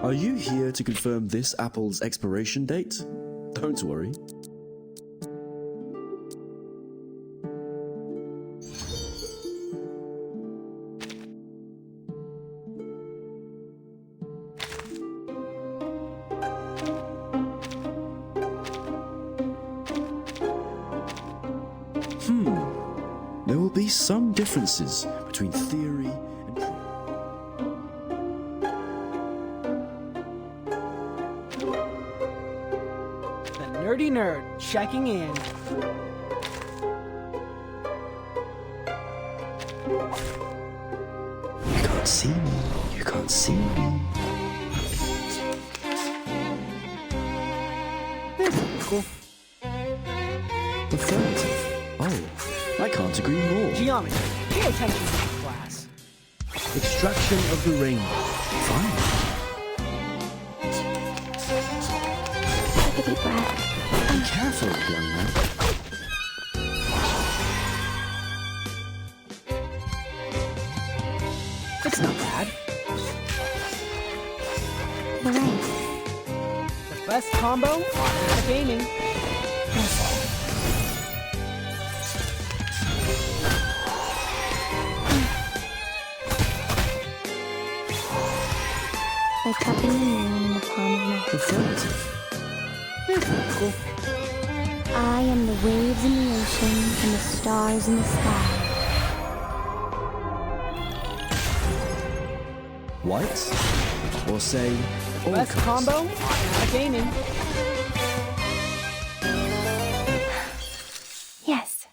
Are you here to confirm this apple's expiration date? Don't worry. There will be some differences between theory and The Nerdy Nerd checking in. You can't see me. You can't see me. This is cool. Affirmative. Oh, I can't agree more. Geometry. Pay attention to this class. Extraction of the rainbow. Fine. Take a deep breath. Be careful, young man. It's not bad. You're right. The best combo on gaming. By cupping the moon in the palm of my hand. Affirmative. This is cool. I am the waves in the ocean and the stars in the sky. White? Or say, all Best colors. combo on gaming. Yes.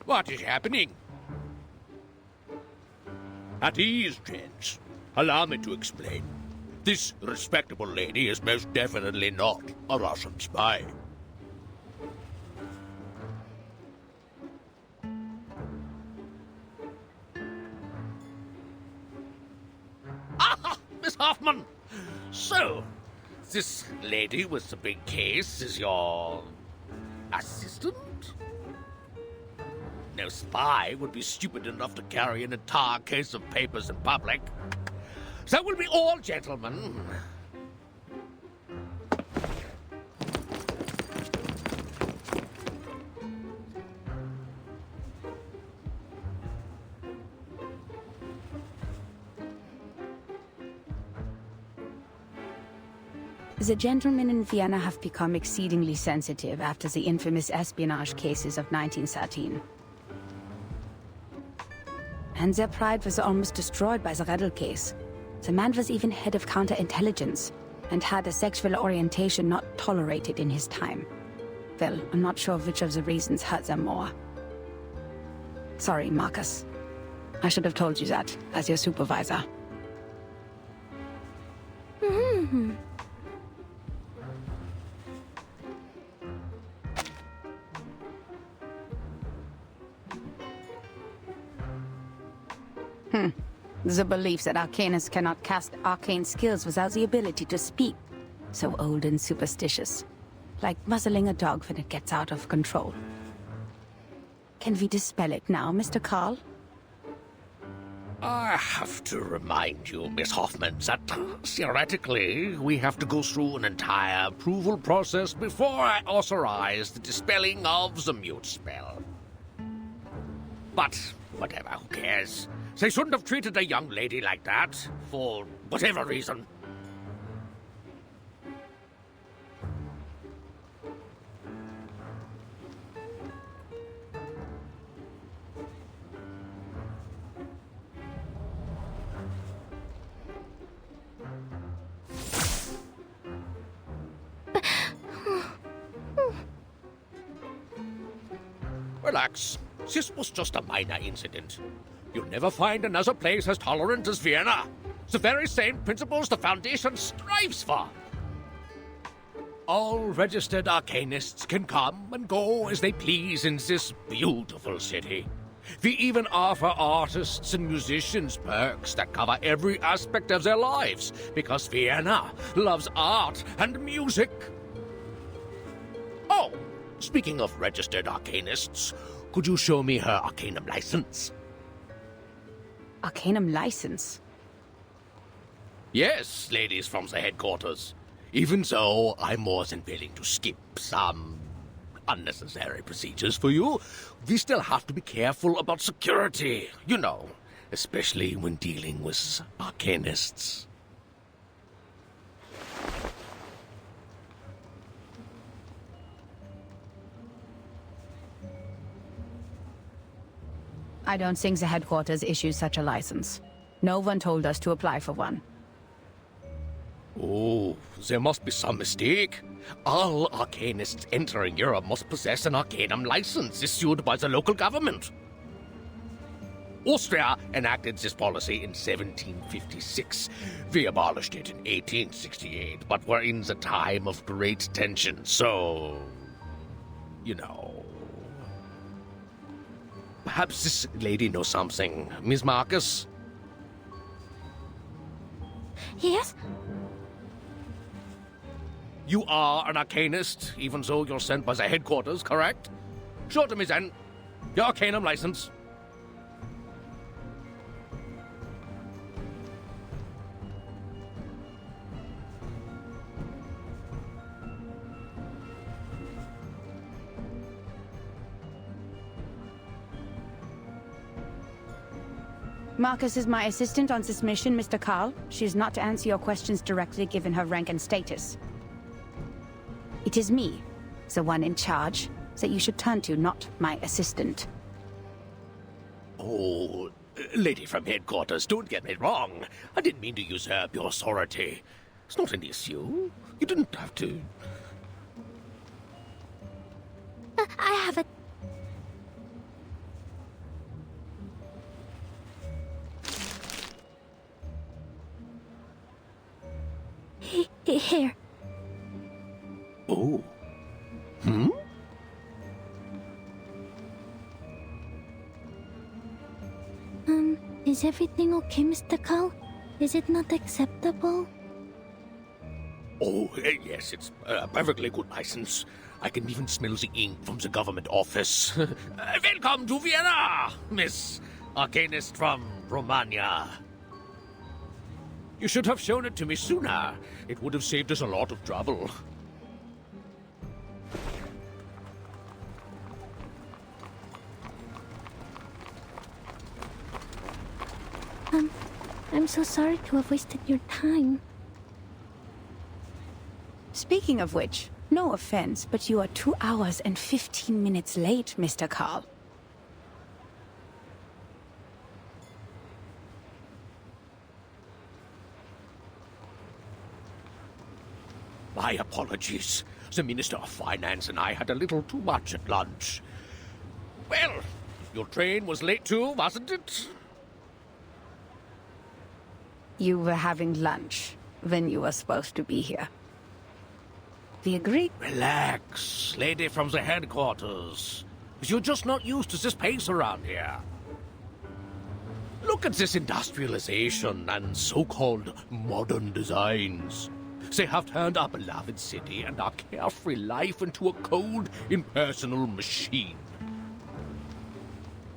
What is happening? At ease, gents. Allow me to explain. This respectable lady is most definitely not a Russian spy. Ah, Miss Hoffman! So, this lady with the big case is your assistant? No spy would be stupid enough to carry an entire case of papers in public. So will be all, gentlemen. The gentlemen in Vienna have become exceedingly sensitive after the infamous espionage cases of 1913. And their pride was almost destroyed by the Redl case. The man was even head of counterintelligence, and had a sexual orientation not tolerated in his time. Well, I'm not sure which of the reasons hurt them more. Sorry, Marcus. I should have told you that, as your supervisor. The belief that Arcanists cannot cast arcane skills without the ability to speak. So old and superstitious. Like muzzling a dog when it gets out of control. Can we dispel it now, Mr. Carl? I have to remind you, Miss Hoffman, that theoretically we have to go through an entire approval process before I authorize the dispelling of the mute spell. But whatever, who cares? They shouldn't have treated a young lady like that, for whatever reason. Relax. This was just a minor incident. You'll never find another place as tolerant as Vienna. The very same principles the Foundation strives for. All registered arcanists can come and go as they please in this beautiful city. We even offer artists and musicians perks that cover every aspect of their lives, because Vienna loves art and music. Oh, speaking of registered arcanists, could you show me her Arcanum license? Arcanum license. Yes, ladies from the headquarters. Even so, I'm more than willing to skip some unnecessary procedures for you. We still have to be careful about security, you know, especially when dealing with arcanists. I don't think the headquarters issues such a license. No one told us to apply for one. Oh, there must be some mistake. All arcanists entering Europe must possess an Arcanum license issued by the local government. Austria enacted this policy in 1756. We abolished it in 1868, but we're in the time of great tension, so... you know... Perhaps this lady knows something. Miss Marcus? Yes? You are an arcanist, even though you're sent by the headquarters, correct? Show to me then. Your Arcanum license. Marcus is my assistant on this mission, Mr. Carl. She is not to answer your questions directly given her rank and status. It is me, the one in charge, that you should turn to, not my assistant. Oh, lady from headquarters, don't get me wrong. I didn't mean to usurp your authority. It's not an issue. You didn't have to. I have a... Here. Oh. Hmm? Is everything okay, Mr. Carl? Is it not acceptable? Oh, yes, it's a perfectly good license. I can even smell the ink from the government office. Welcome to Vienna, Miss Arcanist from Romania. You should have shown it to me sooner. It would have saved us a lot of trouble. I'm so sorry to have wasted your time. Speaking of which, no offense, but you are 2 hours and 15 minutes late, Mr. Carl. My apologies. The Minister of Finance and I had a little too much at lunch. Well, your train was late too, wasn't it? You were having lunch when you were supposed to be here. We agreed. Relax, lady from the headquarters. You're just not used to this pace around here. Look at this industrialization and so-called modern designs. They have turned our beloved city and our carefree life into a cold, impersonal machine.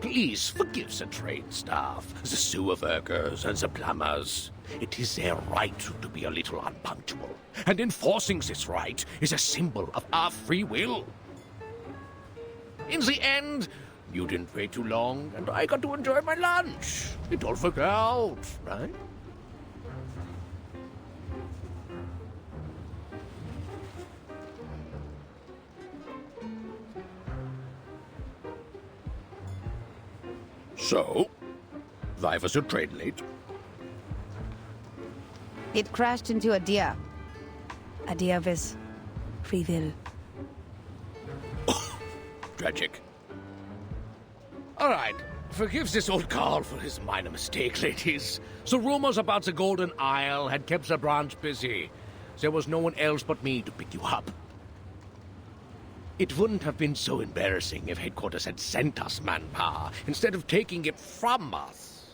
Please forgive the train staff, the sewer workers, and the plumbers. It is their right to be a little unpunctual, and enforcing this right is a symbol of our free will. In the end, you didn't wait too long, and I got to enjoy my lunch. It all worked out, right? So, why was your train late? It crashed into a deer. A deer with free will. Tragic. All right, forgive this old Carl for his minor mistake, ladies. The rumors about the Golden Isle had kept the branch busy. There was no one else but me to pick you up. It wouldn't have been so embarrassing if headquarters had sent us manpower instead of taking it from us.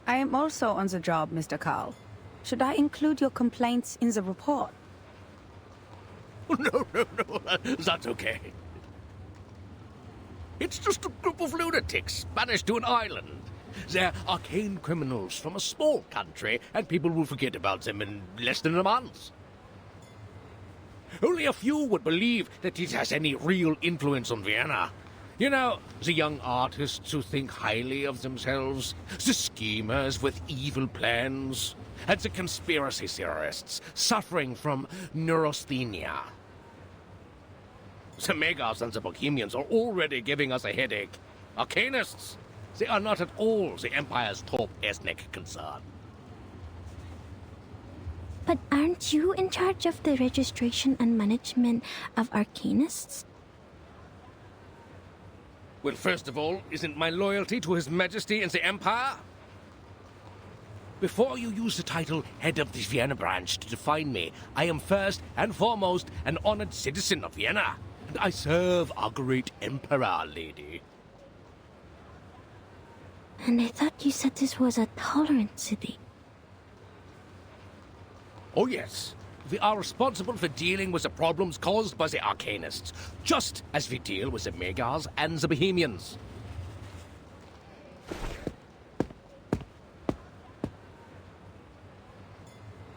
I am also on the job, Mr. Carl. Should I include your complaints in the report? No, that's okay. It's just a group of lunatics banished to an island. They're arcane criminals from a small country, and people will forget about them in less than a month. Only a few would believe that it has any real influence on Vienna. You know, the young artists who think highly of themselves, the schemers with evil plans, and the conspiracy theorists suffering from neurasthenia. The Megars and the Bohemians are already giving us a headache. Arcanists, they are not at all the Empire's top ethnic concern. But aren't you in charge of the registration and management of Arcanists? Well, first of all, isn't my loyalty to His Majesty and the Empire? Before you use the title Head of the Vienna Branch to define me, I am first and foremost an honored citizen of Vienna. And I serve our great Emperor, lady. And I thought you said this was a tolerant city. Oh yes, we are responsible for dealing with the problems caused by the Arcanists, just as we deal with the Megars and the Bohemians.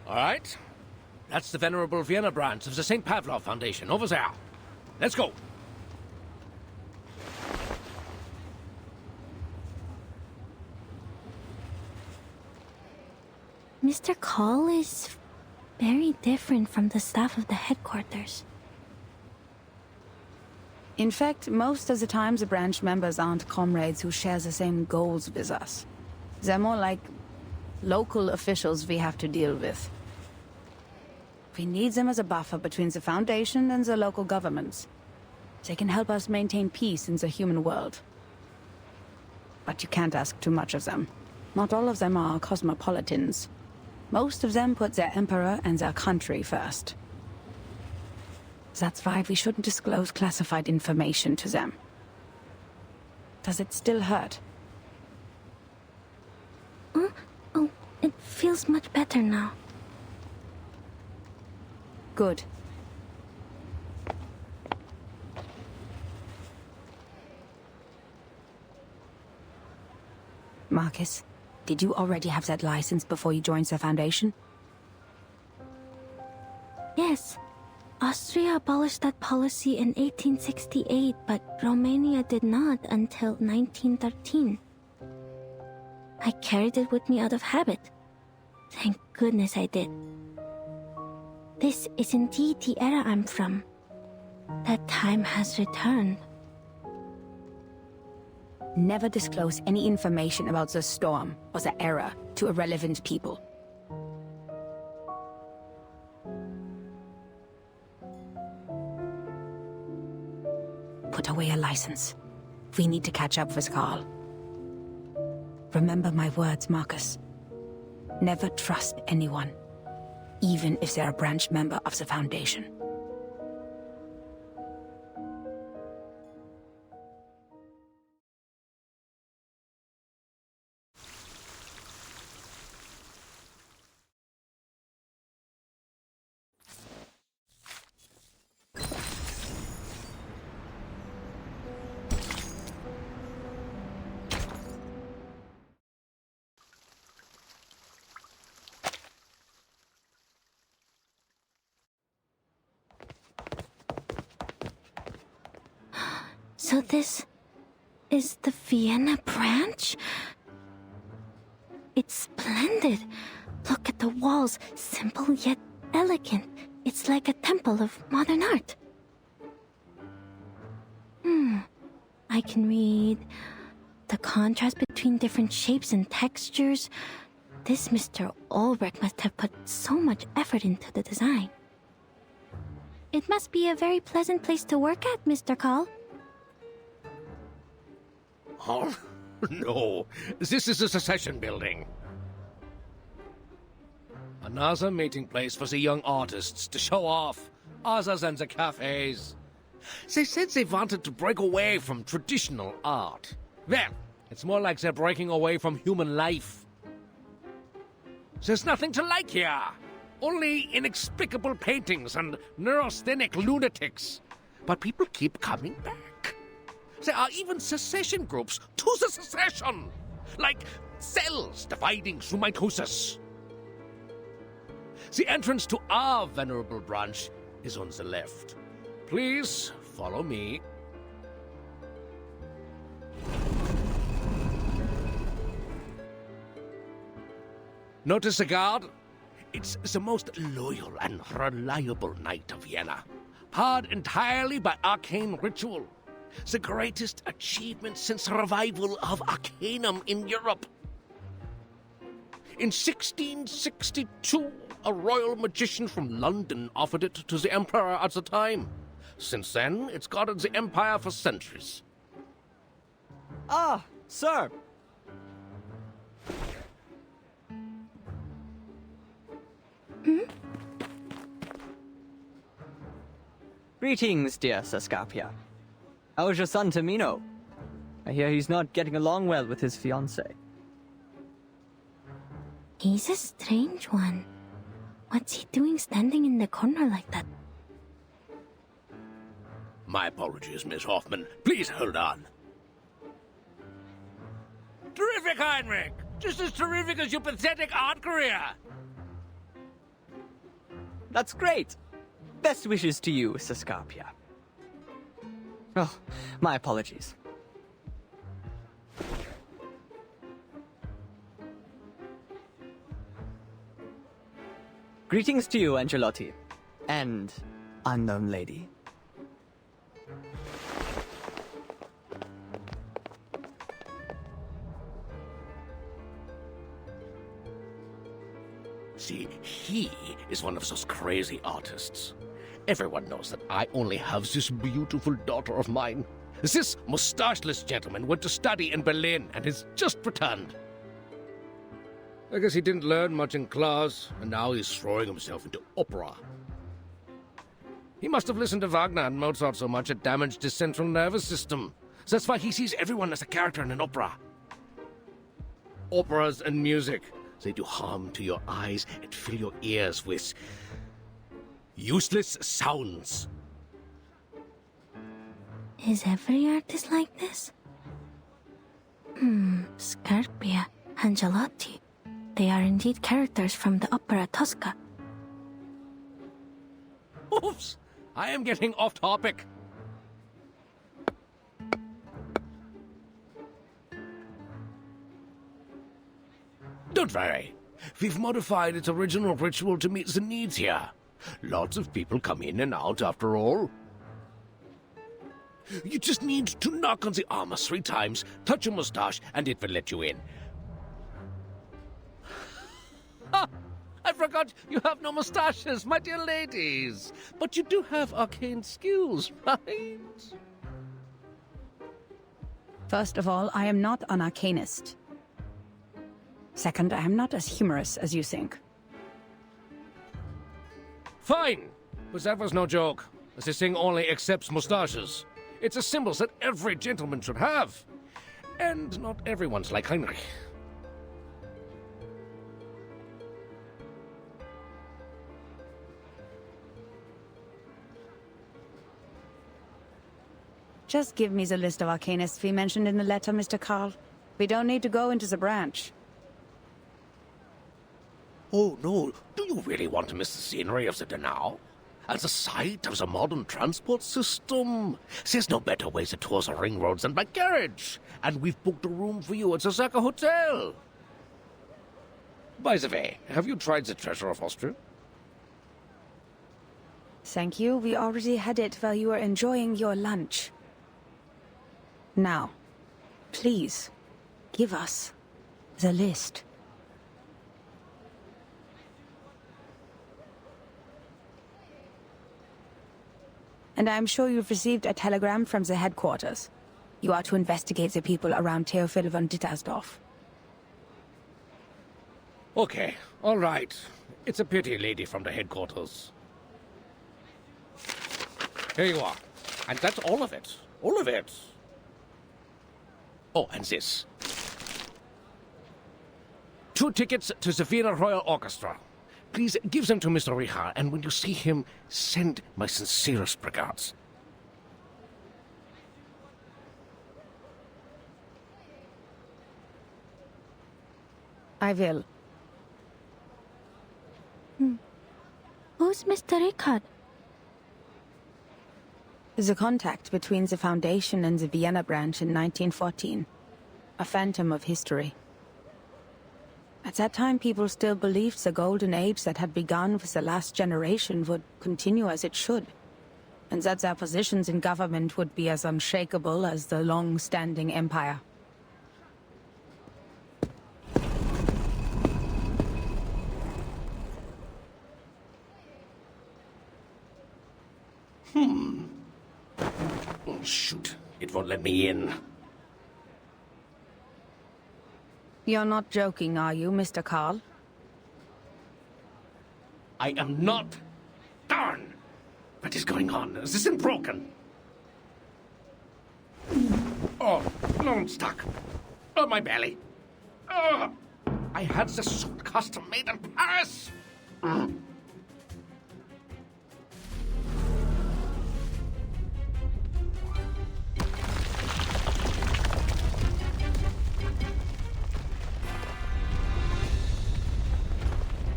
All right, that's the Venerable Vienna branch of the St. Pavlov Foundation over there. Let's go. Mr. Call is very different from the staff of the headquarters. In fact, most of the time the branch members aren't comrades who share the same goals with us. They're more like local officials we have to deal with. We need them as a buffer between the Foundation and the local governments. They can help us maintain peace in the human world. But you can't ask too much of them. Not all of them are cosmopolitans. Most of them put their emperor and their country first. That's why we shouldn't disclose classified information to them. Does it still hurt? Oh, it feels much better now. Good. Marcus, did you already have that license before you joined the Foundation? Yes. Austria abolished that policy in 1868, but Romania did not until 1913. I carried it with me out of habit. Thank goodness I did. This is indeed the era I'm from. That time has returned. Never disclose any information about the storm or the era to irrelevant people. Put away your license. We need to catch up with Carl. Remember my words, Marcus. Never trust anyone, even if they're a branch member of the Foundation. So this is the Vienna branch? It's splendid. Look at the walls, simple yet elegant. It's like a temple of modern art. I can read the contrast between different shapes and textures. This Mr. Ulrich must have put so much effort into the design. It must be a very pleasant place to work at, Mr. Call. Oh, no. This is a secession building. Another meeting place for the young artists to show off, other than the cafes. They said they wanted to break away from traditional art. Well, it's more like they're breaking away from human life. There's nothing to like here. Only inexplicable paintings and neurasthenic lunatics. But people keep coming back. There are even secession groups to the secession. like cells dividing through mitosis. The entrance to our venerable branch is on the left. Please follow me. Notice the guard? It's the most loyal and reliable knight of Vienna, powered entirely by arcane ritual. The greatest achievement since the revival of Arcanum in Europe. In 1662, a royal magician from London offered it to the Emperor at the time. Since then, it's guarded the Empire for centuries. Ah, sir. Greetings, dear Sascapia. How is your son Tamino? I hear he's not getting along well with his fiancée. He's a strange one. What's he doing standing in the corner like that? My apologies, Miss Hoffman. Please hold on. Terrific, Heinrich! Just as terrific as your pathetic art career! That's great! Best wishes to you, Sascapia. Oh, my apologies. Greetings to you, Angelotti. And unknown lady. See, he is one of those crazy artists. Everyone knows that I only have this beautiful daughter of mine. This mustacheless gentleman went to study in Berlin and has just returned. I guess he didn't learn much in class, and now he's throwing himself into opera. He must have listened to Wagner and Mozart so much it damaged his central nervous system. That's why he sees everyone as a character in an opera. Operas and music, they do harm to your eyes and fill your ears with useless sounds. Is every artist like this? Scarpia, Angelotti. They are indeed characters from the opera Tosca. Oops! I am getting off topic. Don't worry. We've modified its original ritual to meet the needs here. Lots of people come in and out after all. You just need to knock on the armor 3 times, touch your mustache, and it will let you in. Ha! I forgot you have no mustaches, my dear ladies. But you do have arcane skills, right? First of all, I am not an arcanist. Second, I am not as humorous as you think. Fine, but that was no joke. This thing only accepts mustaches. It's a symbol that every gentleman should have. And not everyone's like Heinrich. Just give me the list of arcanists we mentioned in the letter, Mr. Karl. We don't need to go into the branch. Oh, no. Do you really want to miss the scenery of the Donau? And the sight of the modern transport system? There's no better way to tour the ring roads than by carriage. And we've booked a room for you at the Sacher Hotel. By the way, have you tried the treasure of Austria? Thank you. We already had it while you were enjoying your lunch. Now, please, give us the list. And I'm sure you've received a telegram from the headquarters. You are to investigate the people around Theophil von Dittersdorf. Okay, all right. It's a pity, lady from the headquarters. Here you are. And that's all of it. All of it. Oh, and this. 2 tickets to the Vienna Royal Orchestra. Please give them to Mr. Richard, and when you see him, send my sincerest regards. I will. Who's Mr. Rickard? The contact between the Foundation and the Vienna branch in 1914. A phantom of history. At that time, people still believed the golden age that had begun with the last generation would continue as it should, and that their positions in government would be as unshakable as the long-standing empire. Oh, shoot. It won't let me in. You're not joking, are you, Mr. Carl? I am not. Darn! What is going on? Is this thing broken? Oh, no, I'm stuck. Oh, my belly. Oh, I had the suit custom made in Paris.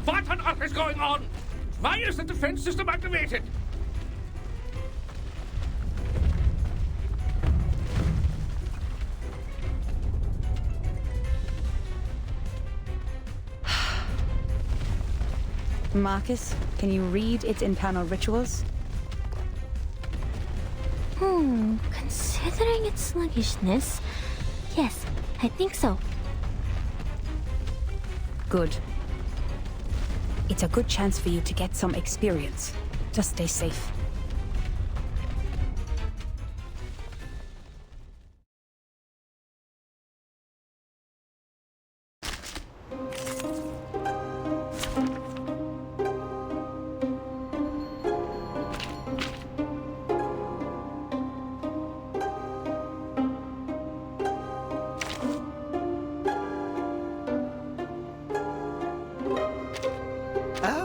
What on earth is going on? Why is the defense system activated? Marcus, can you read its internal rituals? Considering its sluggishness, yes, I think so. Good. It's a good chance for you to get some experience. Just stay safe.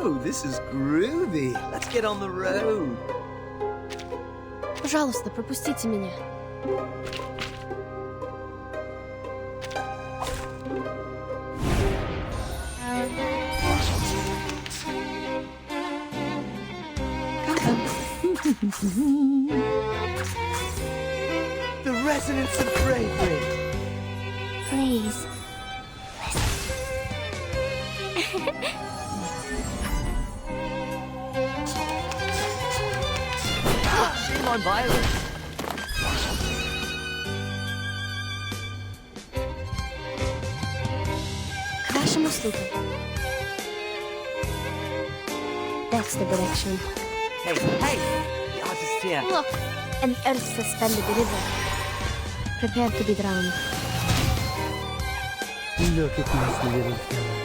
Oh, this is groovy. Let's get on the road. Пожалуйста, пропустите меня. The resonance of bravery. Please. Shame on violence. К вашим услугам. That's the direction. Hey, hey! The artist here. Look, an earth suspended river. Prepare to be drowned. Look at these little fellas.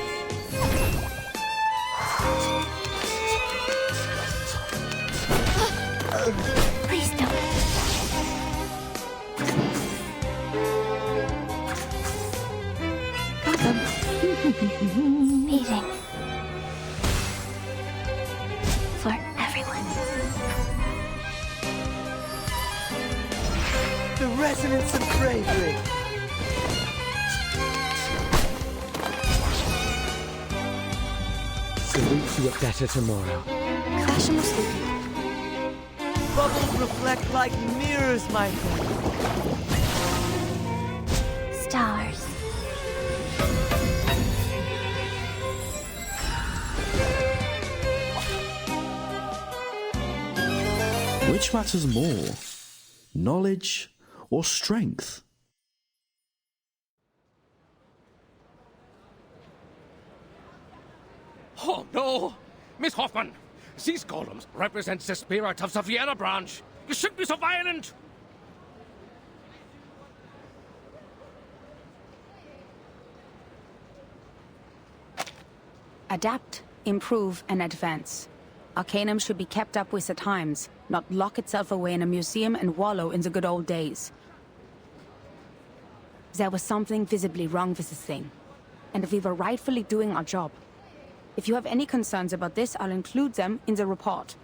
Please don't. Meeting. For everyone. The resonance of bravery. Salute to a better tomorrow. К вашим услугам. Bubbles reflect like mirrors, my friend. Stars. Which matters more, knowledge or strength? Oh, no! Miss Hoffman, these columns represent the spirit of the Vienna branch. You shouldn't be so violent! Adapt, improve, and advance. Arcanum should be kept up with the times, not lock itself away in a museum and wallow in the good old days. There was something visibly wrong with the thing, and we were rightfully doing our job. If you have any concerns about this, I'll include them in the report.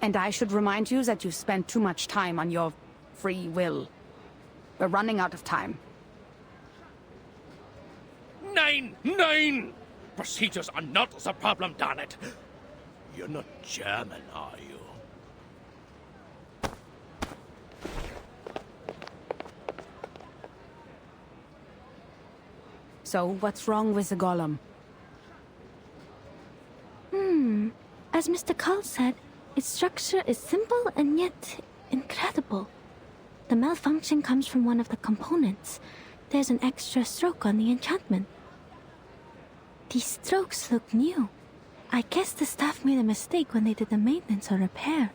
And I should remind you that you spent too much time on your free will. We're running out of time. Nein! Procedures are not the problem, darn it. You're not German, are you? So, what's wrong with the golem? As Mr. Carl said, its structure is simple and yet incredible. The malfunction comes from one of the components. There's an extra stroke on the enchantment. These strokes look new. I guess the staff made a mistake when they did the maintenance or repair.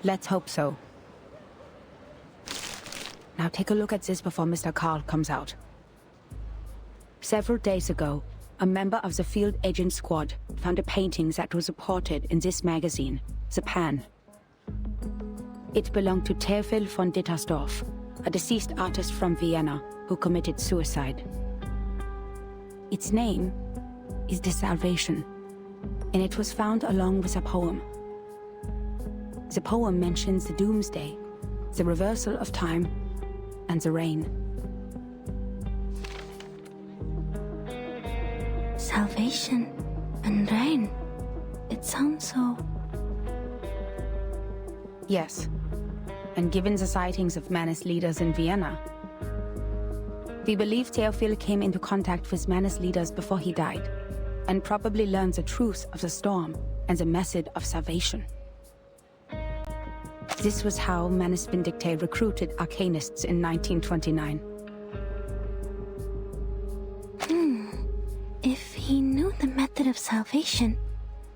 Let's hope so. Now take a look at this before Mr. Carl comes out. Several days ago, a member of the field agent squad found a painting that was reported in this magazine, The Pan. It belonged to Theophil von Dittersdorf, a deceased artist from Vienna who committed suicide. Its name is The Salvation, and it was found along with a poem. The poem mentions the doomsday, the reversal of time, and the rain. Salvation and rain. It sounds so... Yes. And given the sightings of Manus leaders in Vienna, we believe Theophil came into contact with Manus leaders before he died, and probably learned the truth of the storm and the method of salvation. This was how Manus Vindicte recruited Arcanists in 1929. If he knew the method of salvation,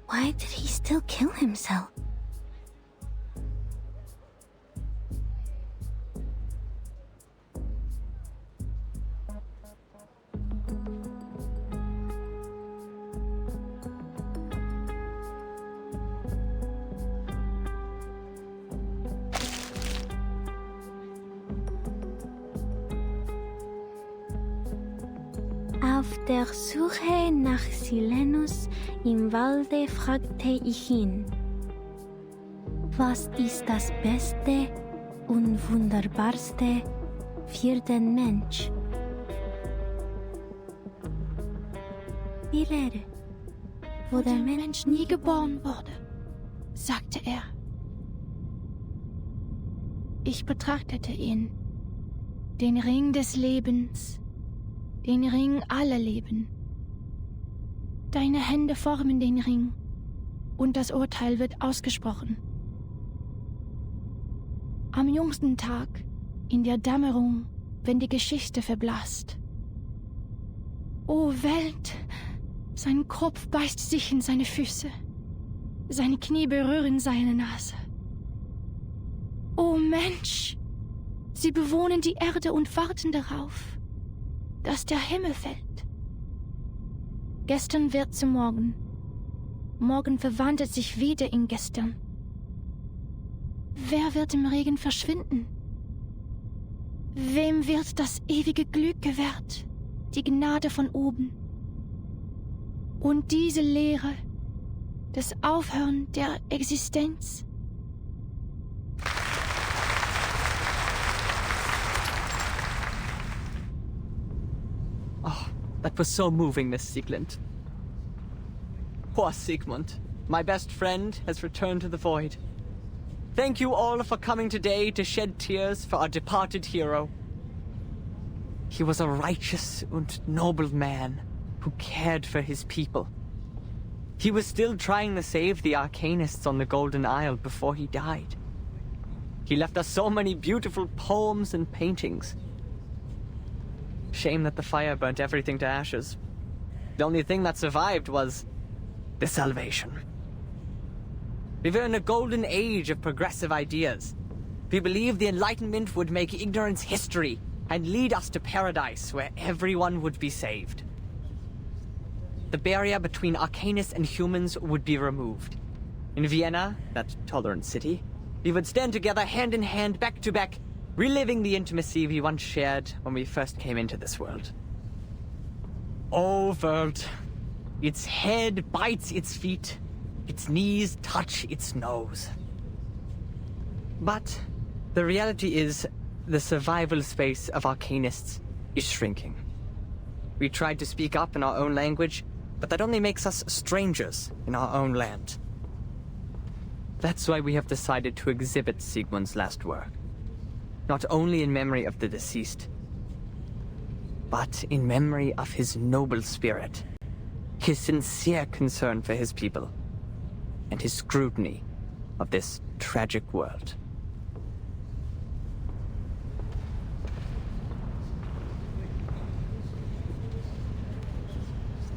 why did he still kill himself? Auf der Suche nach Silenus im Walde fragte ich ihn, was ist das Beste und Wunderbarste für den Mensch? Die Lehre, wo der Mensch nie geboren wurde, sagte er. Ich betrachtete ihn, den Ring des Lebens, den Ring aller Leben. Deine Hände formen den Ring, und das Urteil wird ausgesprochen. Am jüngsten Tag, in der Dämmerung, wenn die Geschichte verblasst. O Welt, sein Kopf beißt sich in seine Füße, seine Knie berühren seine Nase. O Mensch, sie bewohnen die Erde und warten darauf, dass der Himmel fällt. Gestern wird zu morgen. Morgen verwandelt sich wieder in gestern. Wer wird im Regen verschwinden? Wem wird das ewige Glück gewährt, die Gnade von oben? Und diese Lehre, das Aufhören der Existenz? Oh, that was so moving, Miss Sieglund. Poor Sigmund, my best friend, has returned to the void. Thank you all for coming today to shed tears for our departed hero. He was a righteous and noble man who cared for his people. He was still trying to save the Arcanists on the Golden Isle before he died. He left us so many beautiful poems and paintings. Shame that the fire burnt everything to ashes. The only thing that survived was the Salvation. We were in a golden age of progressive ideas. We believed the Enlightenment would make ignorance history and lead us to paradise where everyone would be saved. The barrier between Arcanists and humans would be removed. In Vienna, that tolerant city, we would stand together hand in hand, back to back, reliving the intimacy we once shared when we first came into this world. Oh, world. Its head bites its feet. Its knees touch its nose. But the reality is, the survival space of Arcanists is shrinking. We tried to speak up in our own language, but that only makes us strangers in our own land. That's why we have decided to exhibit Sigmund's last work. Not only in memory of the deceased, but in memory of his noble spirit, his sincere concern for his people, and his scrutiny of this tragic world.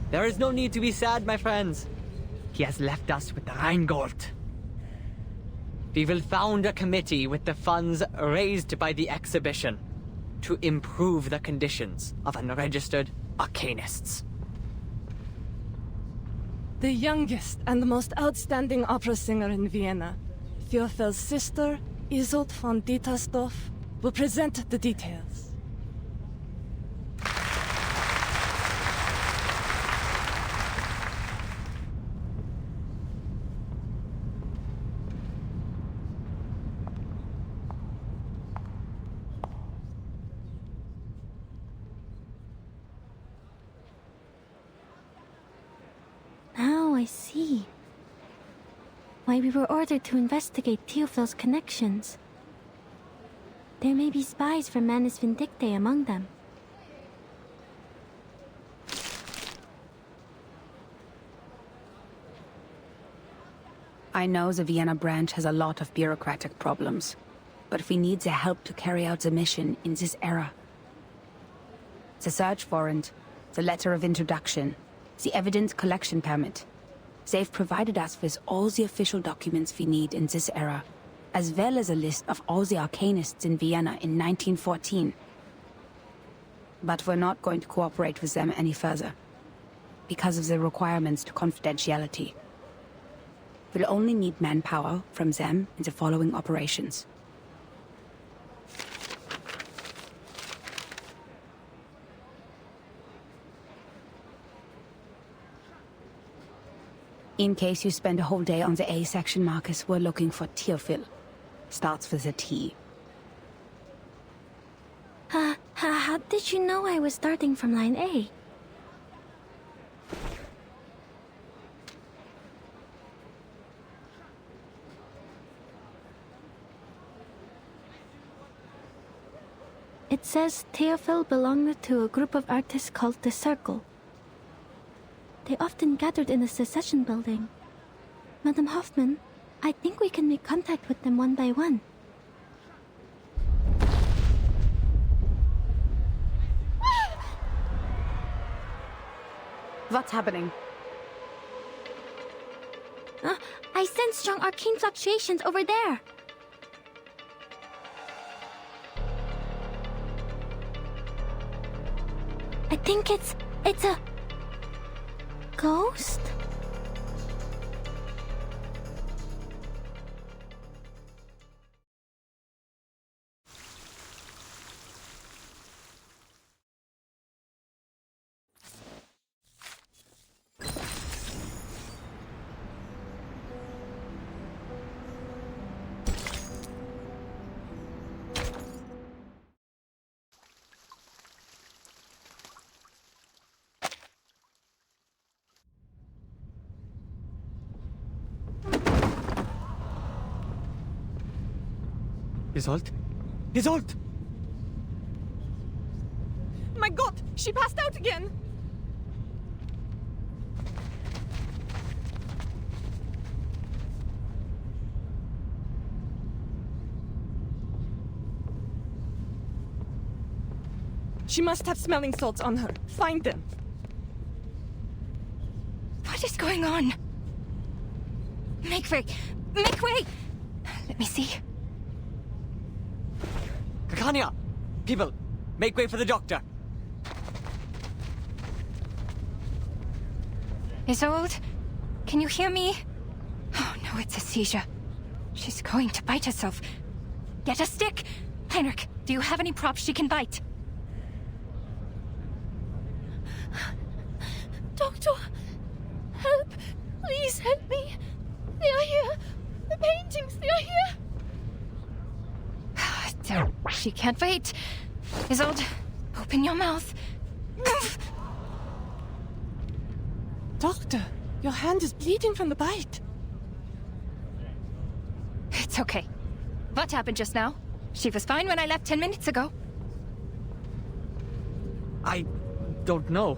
There is no need to be sad, my friends. He has left us with the Rheingold. We will found a committee with the funds raised by the exhibition to improve the conditions of unregistered arcanists. The youngest and most outstanding opera singer in Vienna, Theophel's sister, Isolde von Dietersdorf, will present the details. Now I see why we were ordered to investigate Theophel's connections. There may be spies from Manus Vindictae among them. I know the Vienna branch has a lot of bureaucratic problems, but we need the help to carry out the mission in this era. The search warrant, the letter of introduction, the evidence collection permit. They've provided us with all the official documents we need in this era, as well as a list of all the arcanists in Vienna in 1914. But we're not going to cooperate with them any further, because of the requirements to confidentiality. We'll only need manpower from them in the following operations. In case you spend a whole day on the A section, Marcus, we're looking for Theophil. Starts with a T. How did you know I was starting from line A? It says Theophil belonged to a group of artists called the Circle. They often gathered in the Secession building. Madam Hoffman, I think we can make contact with them one by one. What's happening? I sense strong arcane fluctuations over there. I think it's a ghost? Isolde? Isolde! My God, she passed out again! She must have smelling salts on her. Find them. What is going on? Make way! Make way! Let me see. Kakania! People, make way for the doctor! Isolde? Can you hear me? Oh no, it's a seizure. She's going to bite herself. Get a stick! Heinrich, do you have any props she can bite? Doctor! Help! Please help me! They are here! The paintings, they are here! She can't wait. Isolde, open your mouth. Doctor, your hand is bleeding from the bite. It's okay. What happened just now? She was fine when I left 10 minutes ago. I don't know.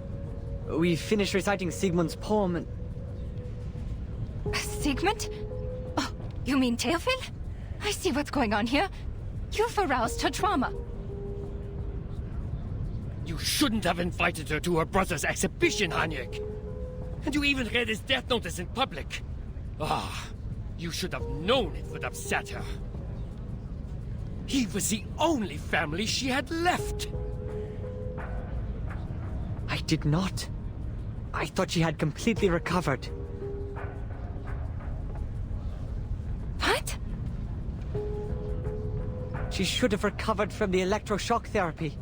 We finished reciting Sigmund's poem and... Sigmund? Oh, you mean Theophil? I see what's going on here. You've aroused her trauma. You shouldn't have invited her to her brother's exhibition, Hanyek. And you even read his death notice in public. Ah, you should have known it would upset her. He was the only family she had left. I did not. I thought she had completely recovered. What? She should have recovered from the electroshock therapy.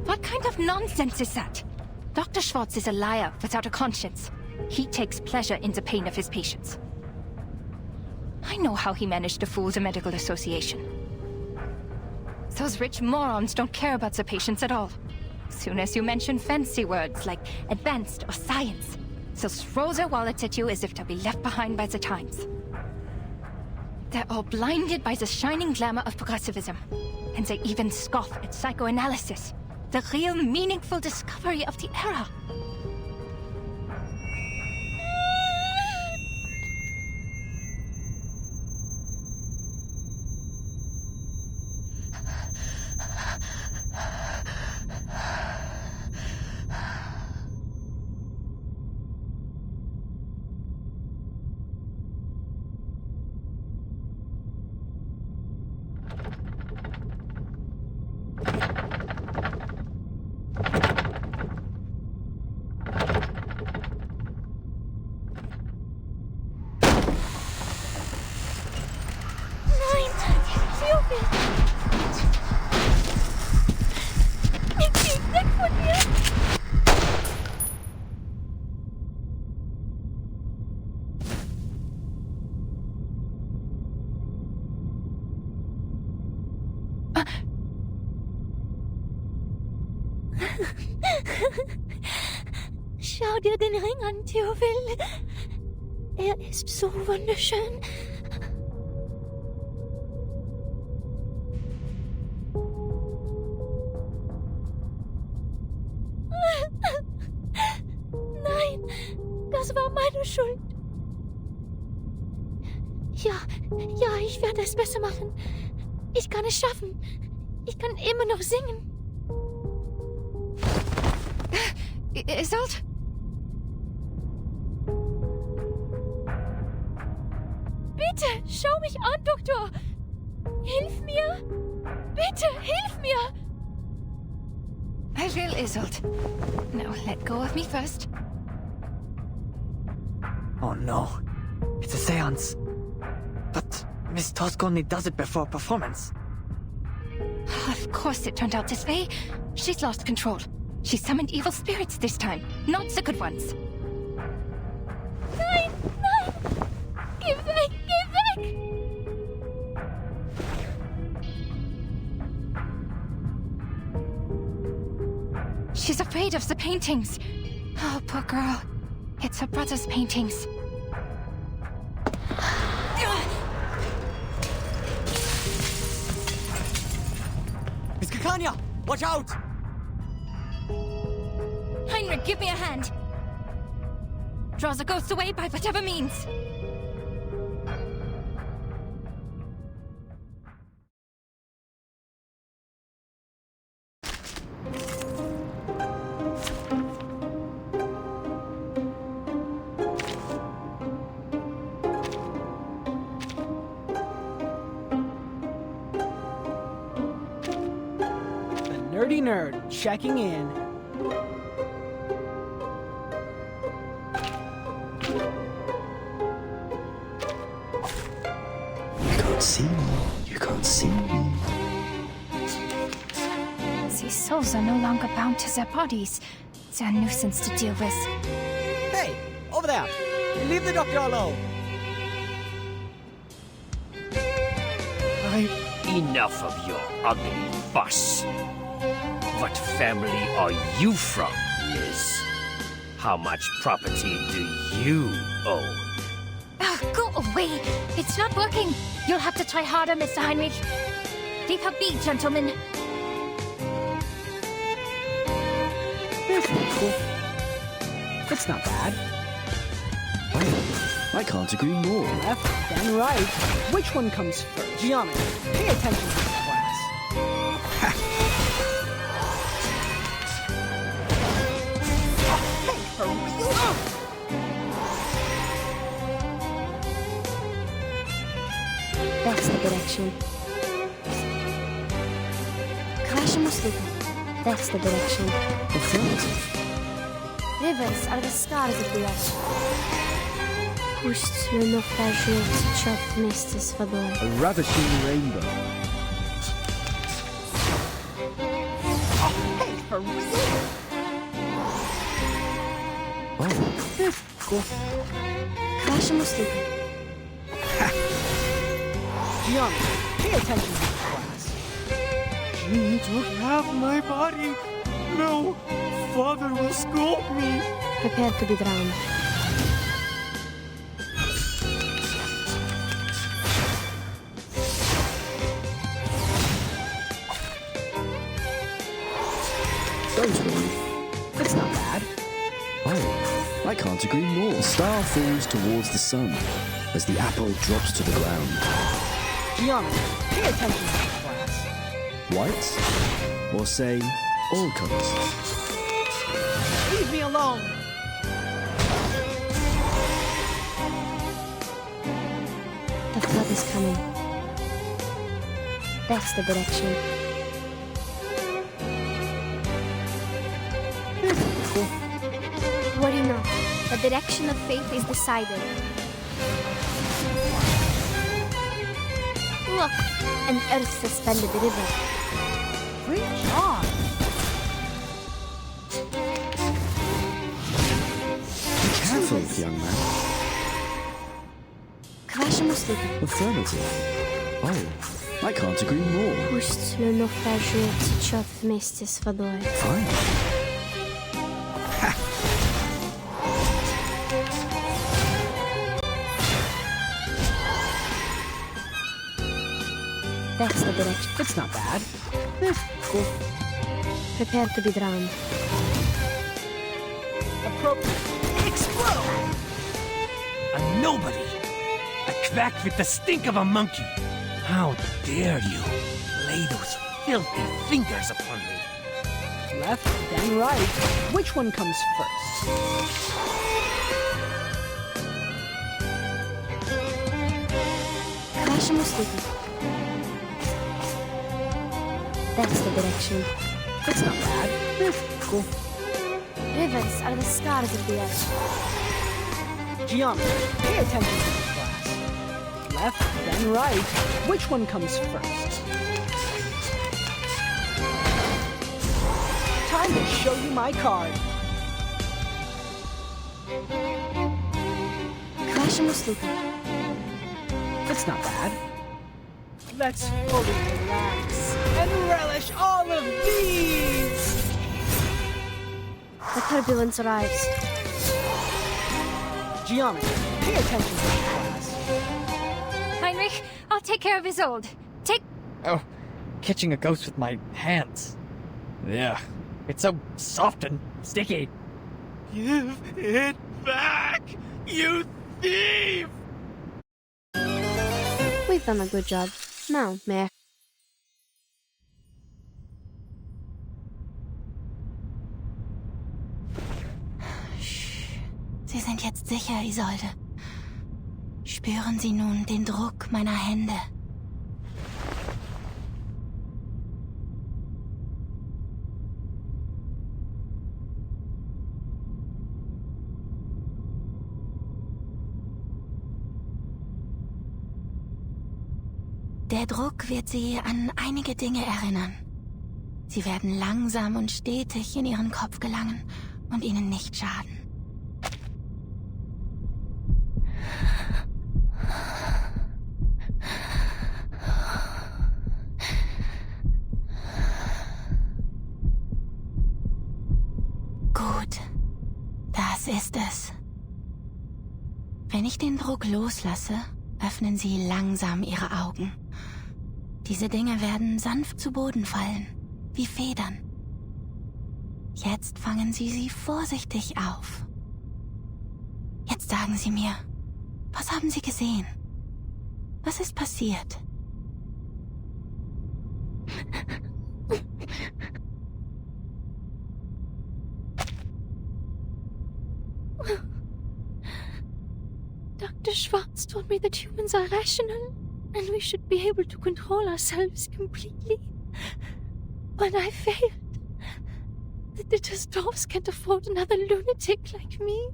What kind of nonsense is that? Dr. Schwartz is a liar without a conscience. He takes pleasure in the pain of his patients. I know how he managed to fool the medical association. Those rich morons don't care about the patients at all. Soon as you mention fancy words like advanced or science, they'll throw their wallets at you as if they'll be left behind by the times. They're all blinded by the shining glamour of progressivism. And they even scoff at psychoanalysis, the real meaningful discovery of the era. Schau dir den Ring an, Theophil. Er ist so wunderschön. Nein, das war meine Schuld. Ja, ich werde es besser machen. Ich kann es schaffen. Ich kann immer noch singen. Isolde? Bitte, schau mich an, Doktor. Hilf mir. Bitte, hilf mir. I will, Isolde. Now let go of me first. Oh no. It's a seance. But Miss Tosk only does it before a performance. Of course it turned out this way. She's lost control. She summoned evil spirits this time, not the good ones. Nein, nein! Geh weg, geh weg! She's afraid of the paintings. Oh, poor girl. It's her brother's paintings. Miss Kikanya! Watch out! Heinrich, give me a hand. Draw the ghosts away by whatever means. The Nerdy Nerd checking in. See me. You can't see me. These souls are no longer bound to their bodies. They're a nuisance to deal with. Hey, over there. Leave the doctor alone. Enough of your ugly fuss. What family are you from, Liz? How much property do you own? Go away! It's not working! You'll have to try harder, Mr. Heinrich. Leave her be, gentlemen. It's not bad. Oh, I can't agree more. Left, then right. Which one comes first? Geometry. Pay attention to this class. Hey, for real? That's the direction. Krashemusluka. That's the direction. Affirmative. Rivers are the scars of the earth. Пусть le naufrageur течет вместе с водой. A ravishing rainbow. Hey, for real? Oh, Cool. Krashemusluka. Geometry. Pay attention to this class. You took half my body. No, Father will scold me. Prepare to be drowned. don't worry. It's not bad. Oh, I can't agree more. The star falls towards the sun as the apple drops to the ground. Geometry. Pay attention to this class. White? Or say, all colors? Leave me alone. The flood is coming. That's the direction. Worry not. The direction of fate is decided. Look, an earth-suspended river. Great job. Be careful, young man. Krashemusluka. Affirmative. Oh, I can't agree more. Пусть le naufrageur течет вместе с водой. Fine. That's the direction. It's not bad. Cool. Prepare to be drowned. Appropriate. Explode! A nobody! A quack with the stink of a monkey! How dare you lay those filthy fingers upon me? Left, then right. Which one comes first? Krashemusluka. That's the direction. It's not bad. Cool. Rivers are the scars of the earth. Geometry. Pay attention to this class. Left, then right. Which one comes first? Time to show you my card. Krashemusluka. It's not bad. Let's fully relax and relish all of these! The turbulence arrives. Geometry, pay attention to this class. Heinrich, I'll take care of Isolde. Take... Oh, catching a ghost with my hands. Yeah, it's so soft and sticky. Give it back, you thief! We've done a good job. Now, Mayor. Sie sind jetzt sicher, Isolde. Spüren Sie nun den Druck meiner Hände. Der Druck wird Sie an einige Dinge erinnern. Sie werden langsam und stetig in Ihren Kopf gelangen und Ihnen nicht schaden. Gut. Das ist es. Wenn ich den Druck loslasse, öffnen sie langsam ihre Augen. Diese Dinge werden sanft zu Boden fallen, wie Federn. Jetzt fangen sie vorsichtig auf. Jetzt sagen Sie mir, was haben Sie gesehen? Was ist passiert? Dr. Schwartz told me that humans are rational, and we should be able to control ourselves completely. But I failed. The Dittersdorfs can't afford another lunatic like me.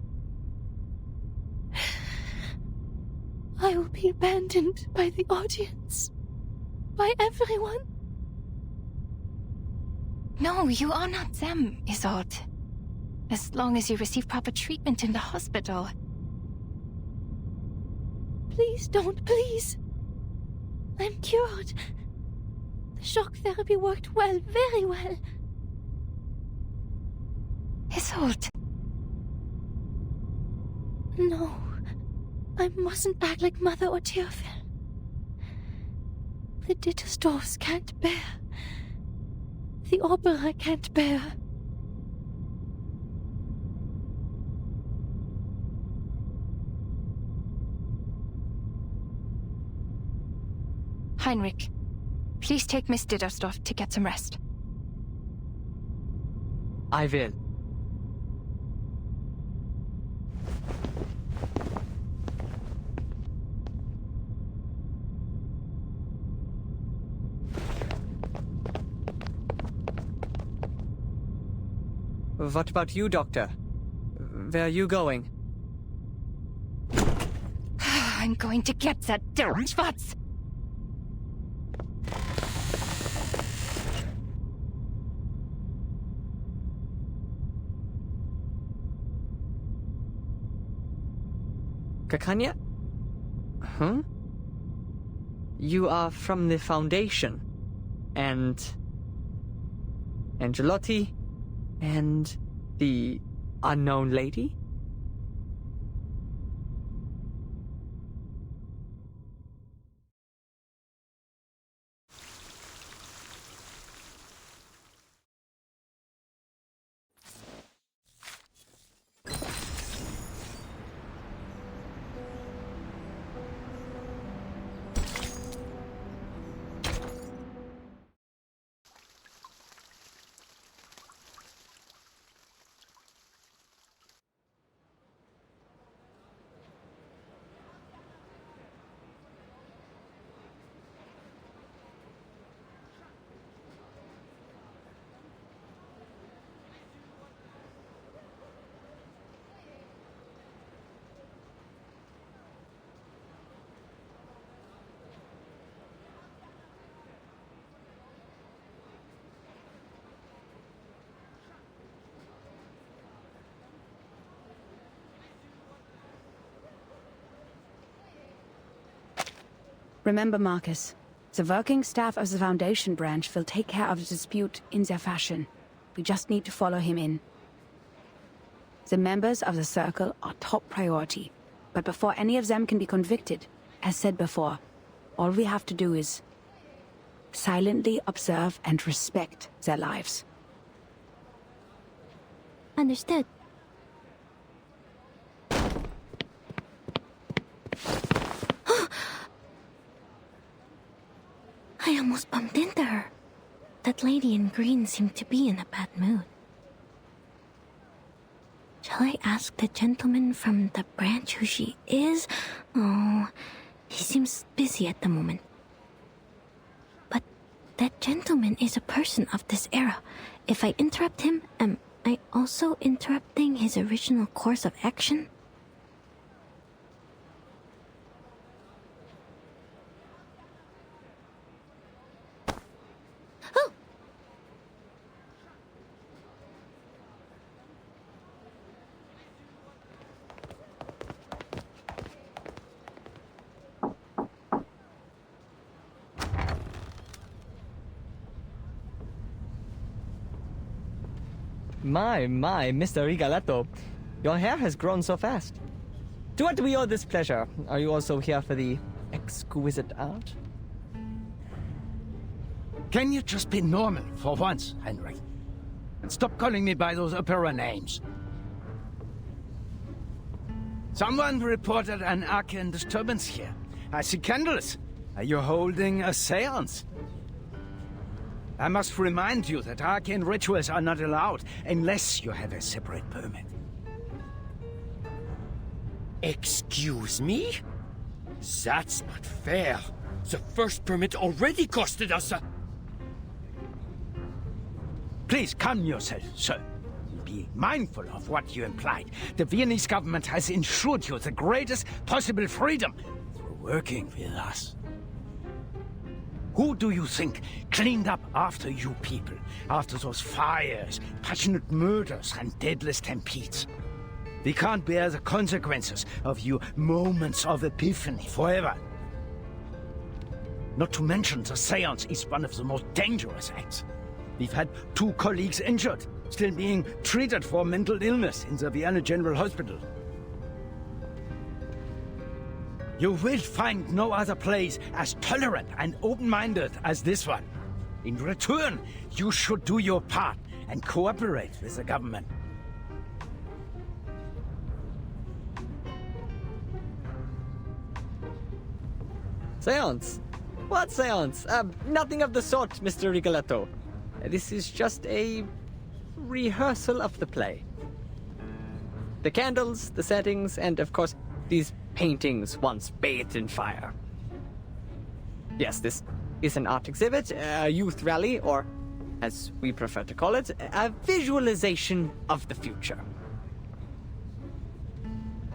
I will be abandoned by the audience. By everyone. No, you are not them, Isolde. As long as you receive proper treatment in the hospital. Please don't, please. I'm cured. The shock therapy worked well, very well. Isolde. No. I mustn't act like Mother or Teofil. The Dittersdorfs can't bear. The opera can't bear. Heinrich, please take Miss Dittersdorf to get some rest. I will. What about you, Doctor? Where are you going? I'm going to get that Dr. Schwartz! Kakanya? Huh? You are from the Foundation. And Angelotti? And the unknown lady? Remember, Marcus, the working staff of the Foundation branch will take care of the dispute in their fashion. We just need to follow him in. The members of the Circle are top priority, but before any of them can be convicted, as said before, all we have to do is silently observe and respect their lives. Understood. I almost bumped into her. That lady in green seemed to be in a bad mood. Shall I ask the gentleman from the branch who she is? Oh, he seems busy at the moment. But that gentleman is a person of this era. If I interrupt him, am I also interrupting his original course of action? My, Mr. Rigoletto. Your hair has grown so fast. To what do we owe this pleasure? Are you also here for the exquisite art? Can you just be normal for once, Heinrich? And stop calling me by those opera names. Someone reported an arcane disturbance here. I see candles. Are you holding a seance? I must remind you that arcane rituals are not allowed unless you have a separate permit. Excuse me? That's not fair. The first permit already costed us a... Please calm yourself, sir. Be mindful of what you implied. The Viennese government has ensured you the greatest possible freedom through working with us. Who do you think cleaned up after you people? After those fires, passionate murders, and deadly stampedes? We can't bear the consequences of your moments of epiphany forever. Not to mention the seance is one of the most dangerous acts. We've had 2 colleagues injured, still being treated for mental illness in the Vienna General Hospital. You will find no other place as tolerant and open-minded as this one. In return, you should do your part and cooperate with the government. Seance? What seance? Nothing of the sort, Mr. Rigoletto. This is just a rehearsal of the play. The candles, the settings, and of course, these paintings once bathed in fire. Yes, this is an art exhibit, a youth rally, or, as we prefer to call it, a visualization of the future.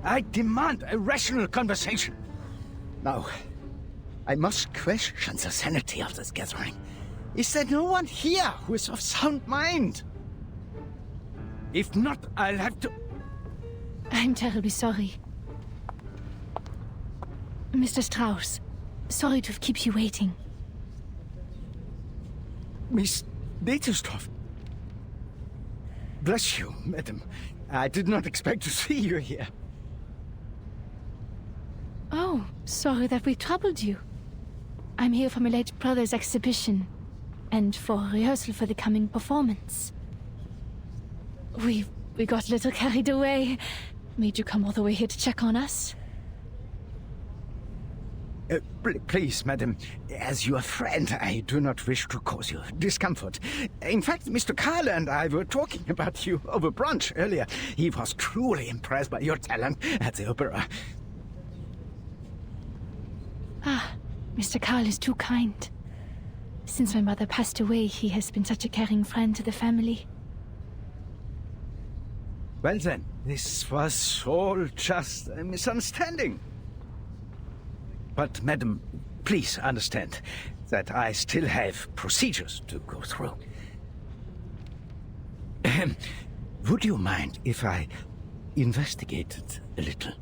I demand a rational conversation. Now, I must question the sanity of this gathering. Is there no one here who is of sound mind? If not, I'll have to... I'm terribly sorry. Mr. Strauss, sorry to keep you waiting. Miss Dittersdorf. Bless you, madam. I did not expect to see you here. Oh, sorry that we troubled you. I'm here for my late brother's exhibition, and for rehearsal for the coming performance. We got a little carried away. Made you come all the way here to check on us? Please, madam, as your friend, I do not wish to cause you discomfort. In fact, Mr. Karl and I were talking about you over brunch earlier. He was truly impressed by your talent at the opera. Ah, Mr. Karl is too kind. Since my mother passed away, he has been such a caring friend to the family. Well then, this was all just a misunderstanding. But, madam, please understand that I still have procedures to go through. Would you mind if I investigated a little?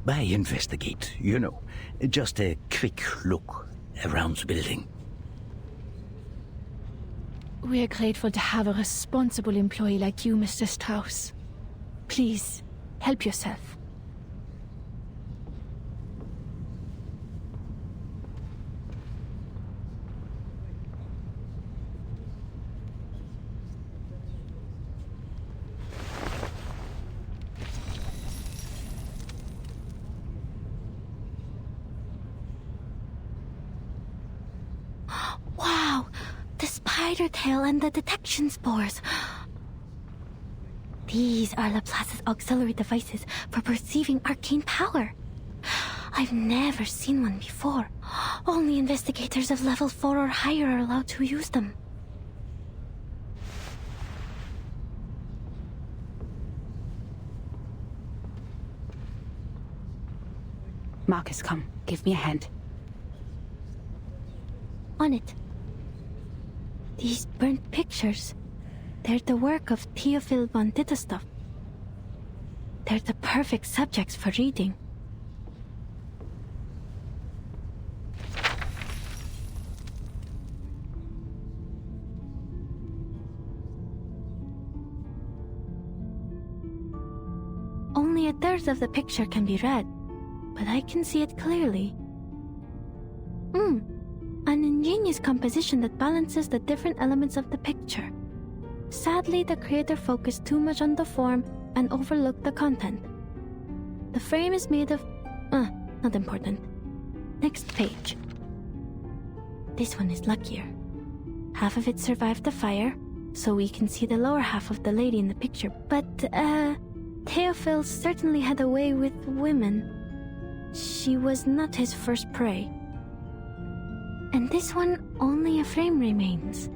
By investigate, you know, just a quick look around the building. We are grateful to have a responsible employee like you, Mr. Strauss. Please, help yourself. Wow! The spider tail and the detection spores. These are Laplace's auxiliary devices for perceiving arcane power. I've never seen one before. Only investigators of level 4 or higher are allowed to use them. Marcus, come. Give me a hand. On it. These burnt pictures. They're the work of Theophil von Dittersdorf. They're the perfect subjects for reading. Only a third of the picture can be read, but I can see it clearly. An ingenious composition that balances the different elements of the picture. Sadly, the creator focused too much on the form and overlooked the content. The frame is made of... not important. Next page. This one is luckier. Half of it survived the fire, so we can see the lower half of the lady in the picture. But, Theophil certainly had a way with women. She was not his first prey. And this one, only a frame remains.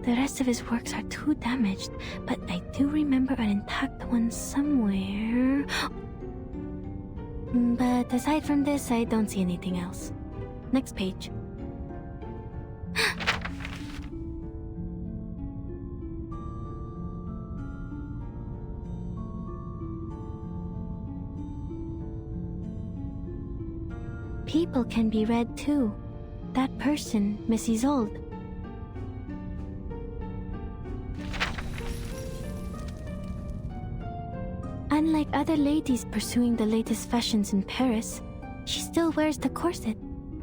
The rest of his works are too damaged, but I do remember an intact one somewhere. But aside from this, I don't see anything else. Next page. People can be read too. That person, Mrs. Old. Unlike other ladies pursuing the latest fashions in Paris, she still wears the corset,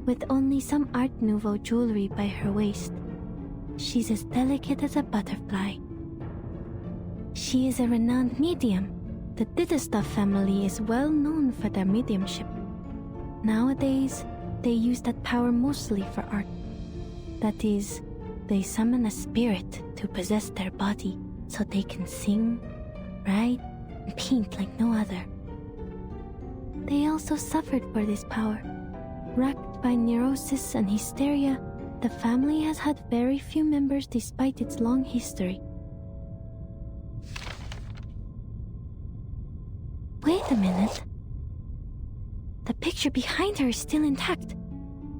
with only some Art Nouveau jewelry by her waist. She's as delicate as a butterfly. She is a renowned medium. The Dittesdorf family is well known for their mediumship. Nowadays, they use that power mostly for art. That is, they summon a spirit to possess their body so they can sing, write, and paint like no other. They also suffered for this power. Racked by neurosis and hysteria, the family has had very few members despite its long history. Wait a minute. The picture behind her is still intact,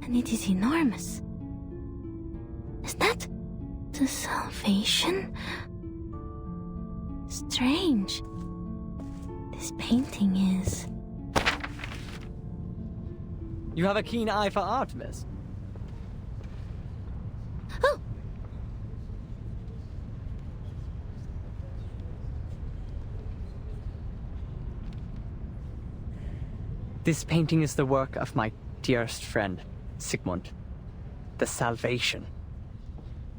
and it is enormous. Is that the Salvation? Strange. This painting is... You have a keen eye for art, miss. Oh! This painting is the work of my dearest friend, Sigmund. The Salvation.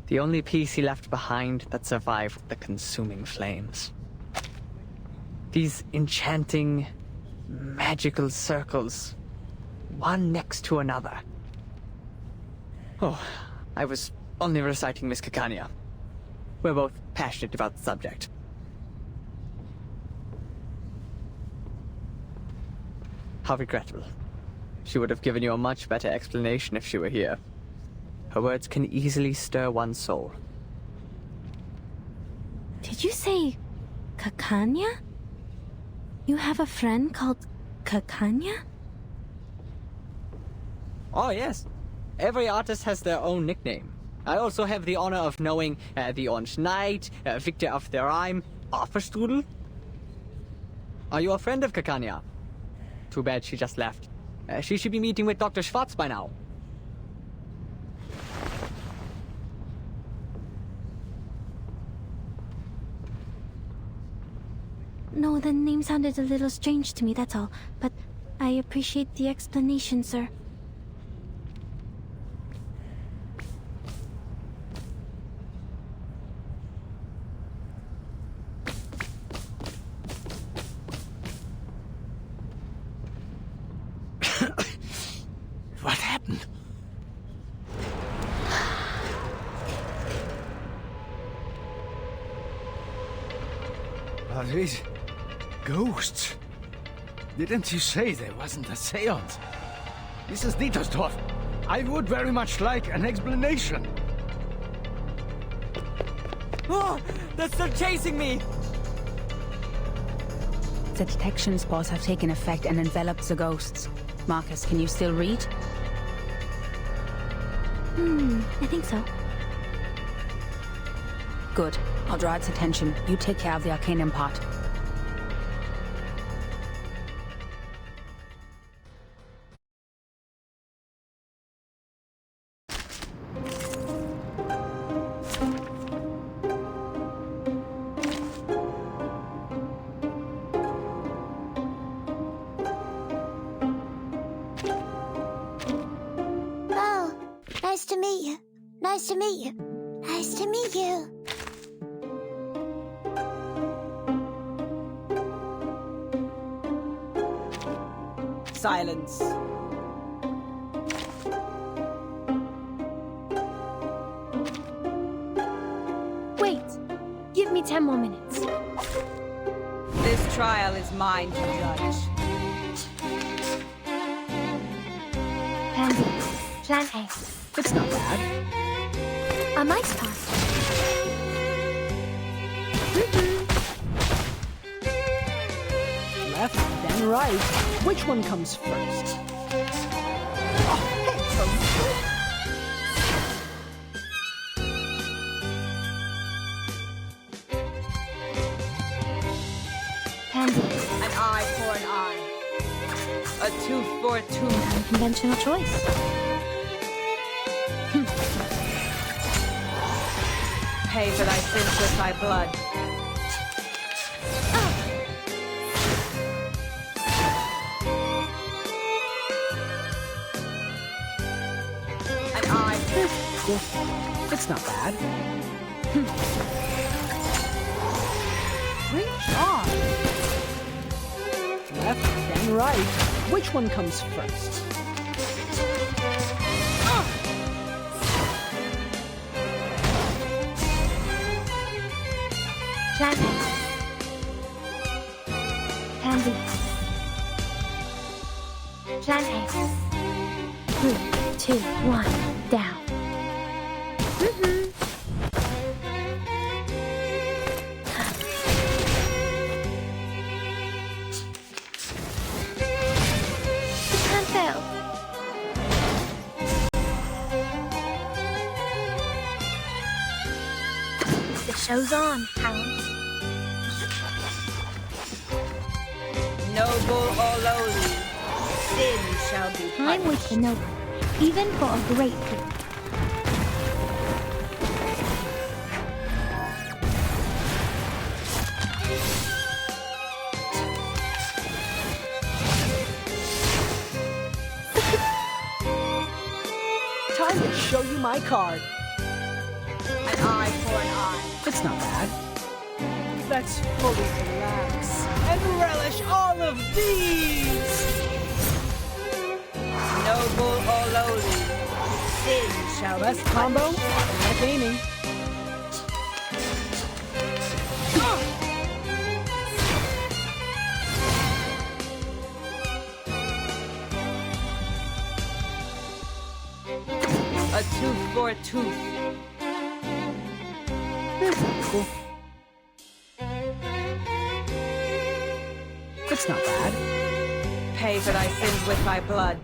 The only piece he left behind that survived the consuming flames. These enchanting, magical circles, one next to another. Oh, I was only reciting Miss Caccania. We're both passionate about the subject. How regrettable. She would have given you a much better explanation if she were here. Her words can easily stir one's soul. Did you say Caccania? You have a friend called Caccania? Oh, yes. Every artist has their own nickname. I also have the honor of knowing the Orange Knight, Victor of the Rhyme, Offerstrudel. Are you a friend of Caccania? Too bad she just left. She should be meeting with Dr. Schwartz by now. No, the name sounded a little strange to me, that's all. But I appreciate the explanation, sir. What happened? Are these ghosts? Didn't you say there wasn't a seance? This is Dittersdorf. I would very much like an explanation. Oh, they're still chasing me! The detection spores have taken effect and enveloped the ghosts. Marcus, can you still read? I think so. Good. I'll draw its attention. You take care of the Arcanum part. Nice to meet you. Nice to meet you. Nice to meet you. Silence. Wait. Give me 10 more minutes. This trial is mine to judge. Pansy. Plan A. It's not bad. A mice pass. Left, then right. Which one comes first? Pansy. An eye for an eye. A tooth for a tooth. Unconventional choice. Pay for thy sins with thy blood. An eye. It's not bad. Great job. Left, then right. Which one comes first? Plan A. Pansy. Plan A. 3, 2, 1, down. The plan failed. The show's on, Hound. Noble or lowly, sin shall be punished. I'm with the noble, even for a great good. Time to show you my card. An eye for an eye. It's not bad. Let's fully relax and relish all of these! Noble or lowly, sin shall Best be combo, punished. automatic aiming. A tooth for a tooth. It's not bad. Pay for thy sins with thy blood.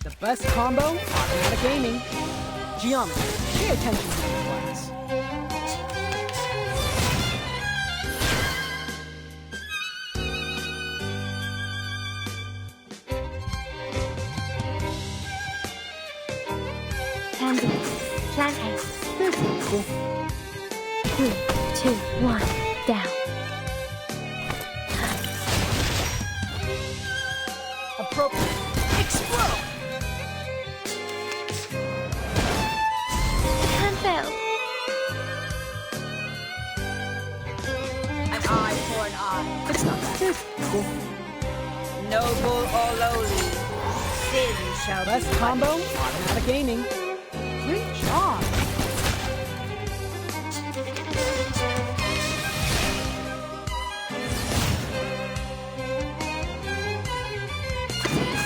The best combo, automatic aiming. Geometry, pay attention to the class. Pansy. Plan A. 3, 2, 1, down. Appropriate. Explode! The plan failed. An eye for an eye. It's not bad. Noble or lowly, sin shall be Best combo, punished. automatic aiming. Great job!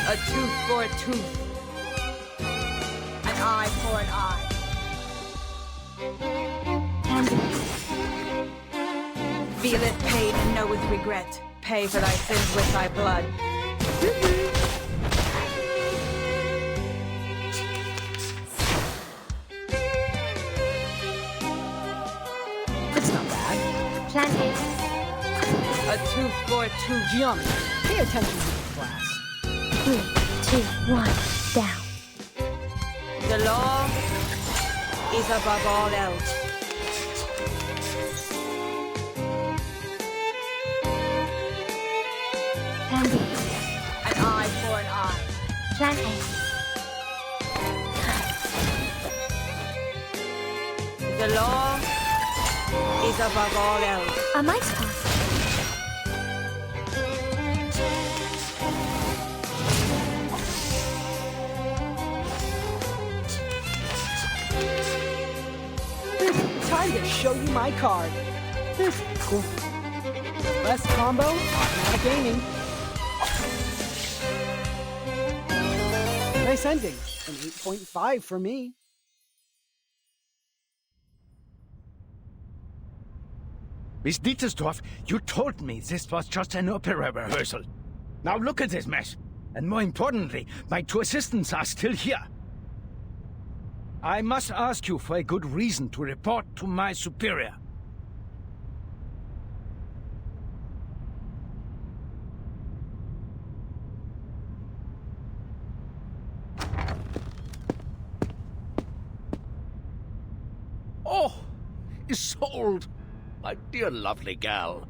A tooth for a tooth. An eye for an eye. Pansy. Feel it pain and know with regret. Pay for thy sins with thy blood. It's not bad. Plan A. A tooth for a tooth. Geometry, pay attention to the class. 3, 2, 1, down. The law is above all else. Pansy. An eye for an eye. Plan A. The law is above all else. A mice paw. Time to show you my card. Cool. Best combo, automatic aiming. Nice ending. An 8.5 for me. Miss Dietersdorf, you told me this was just an opera rehearsal. Now look at this mess. And more importantly, my two assistants are still here. I must ask you for a good reason to report to my superior. Oh, Isolde, my dear lovely gal.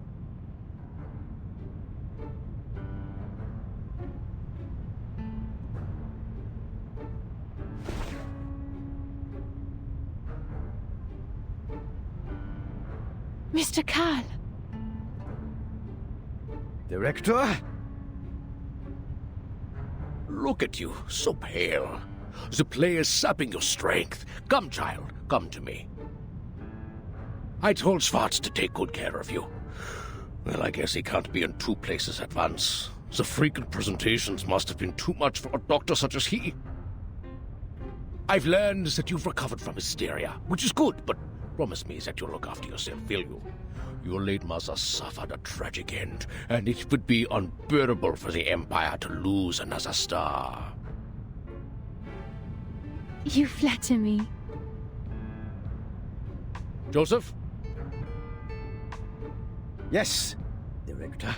Mr. Karl. Director? Look at you, so pale. The play is sapping your strength. Come, child, come to me. I told Schwartz to take good care of you. Well, I guess he can't be in two places at once. The frequent presentations must have been too much for a doctor such as he. I've learned that you've recovered from hysteria, which is good, but promise me that you'll look after yourself, will you? Your late mother suffered a tragic end, and it would be unbearable for the Empire to lose another star. You flatter me. Joseph? Yes, Director.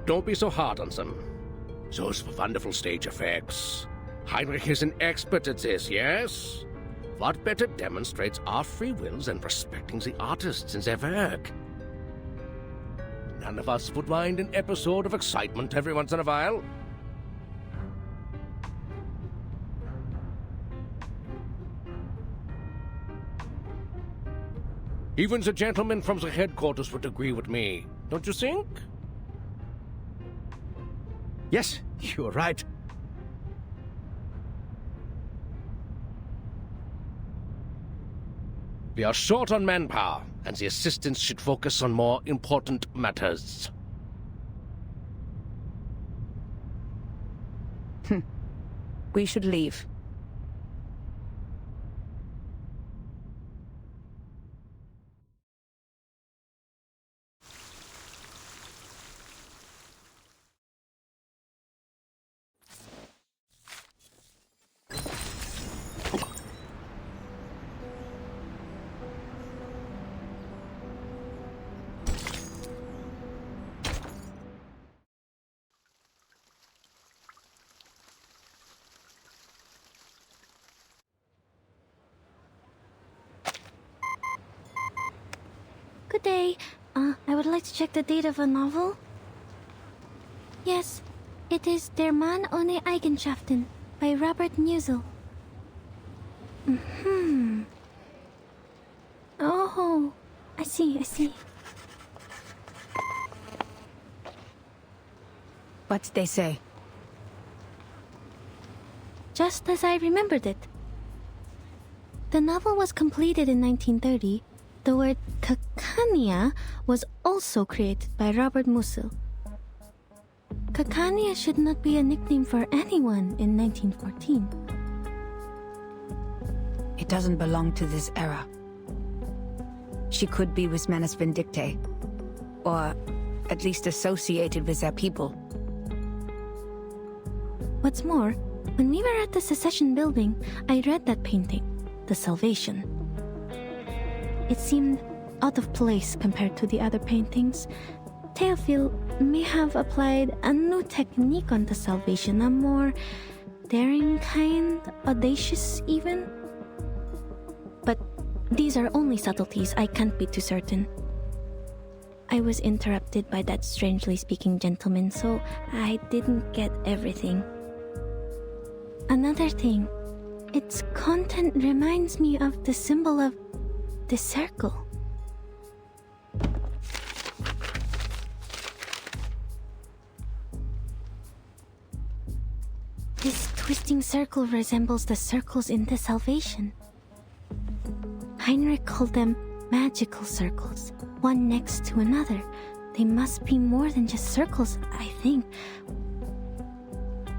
Don't be so hard on them. Those were wonderful stage effects. Heinrich is an expert at this, yes? What better demonstrates our free wills than respecting the artists in their work? None of us would mind an episode of excitement every once in a while. Even the gentleman from the headquarters would agree with me, don't you think? Yes, you're right. We are short on manpower, and the assistants should focus on more important matters. We should leave. Good day. I would like to check the date of a novel. Yes, it is Der Mann ohne Eigenschaften by Robert Musil. Oh, I see. What did they say? Just as I remembered it. The novel was completed in 1930. The word Cacanea was also created by Robert Musil. Cacanea should not be a nickname for anyone in 1914. It doesn't belong to this era. She could be with Manus Vindictae, or at least associated with their people. What's more, when we were at the Secession building, I read that painting, The Salvation. It seemed out of place compared to the other paintings. Théophile may have applied a new technique on The Salvation, a more daring kind, audacious even. But these are only subtleties, I can't be too certain. I was interrupted by that strangely speaking gentleman, so I didn't get everything. Another thing, Its content reminds me of the symbol of the circle. This twisting circle resembles the circles in the Salvation. Heinrich called them magical circles, one next to another. They must be more than just circles, I think.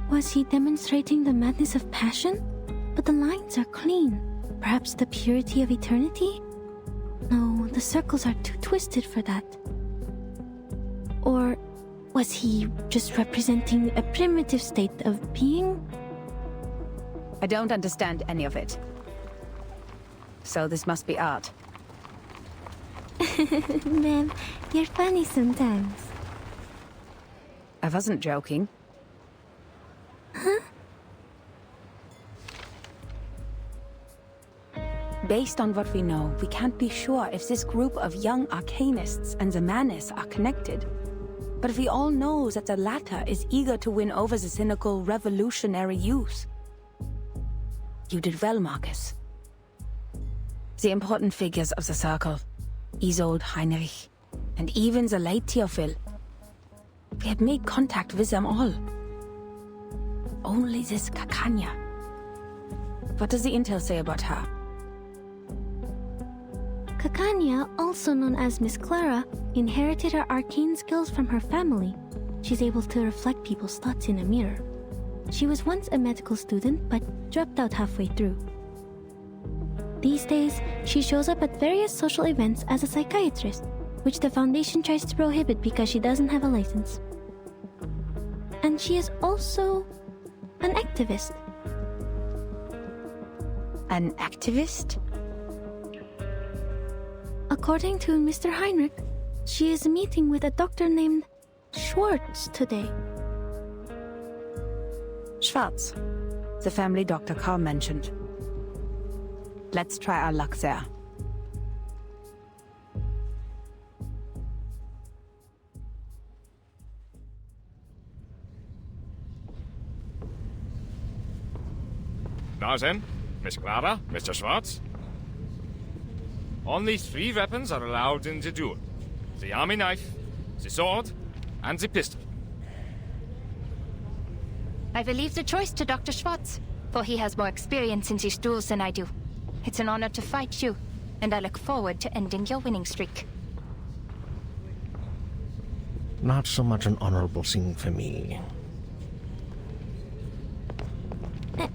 Was he demonstrating the madness of passion? But the lines are clean. Perhaps the purity of eternity? No, the circles are too twisted for that. Or was he just representing a primitive state of being? I don't understand any of it. So this must be art. Ma'am, you're funny sometimes. I wasn't joking. Huh? Based on what we know, we can't be sure if this group of young arcanists and the Manus are connected. But we all know that the latter is eager to win over the cynical, revolutionary youth. You did well, Marcus. The important figures of the Circle, Isolde, Heinrich, and even the late Theophil. We had made contact with them all. Only this Kakanya. What does the intel say about her? Kakanya, also known as Miss Clara, inherited her arcane skills from her family. She's able to reflect people's thoughts in a mirror. She was once a medical student, but dropped out halfway through. These days, she shows up at various social events as a psychiatrist, which the Foundation tries to prohibit because she doesn't have a license. And she is also an activist. An activist? According to Mr. Heinrich, she is meeting with a doctor named Schwartz today. Schwartz, the family doctor Carl mentioned. Let's try our luck there. Now then, Miss Clara, Mr. Schwartz. Only 3 weapons are allowed in the duel. The army knife, the sword, and the pistol. I will leave the choice to Dr. Schwartz, for he has more experience in these duels than I do. It's an honor to fight you, and I look forward to ending your winning streak. Not so much an honorable thing for me.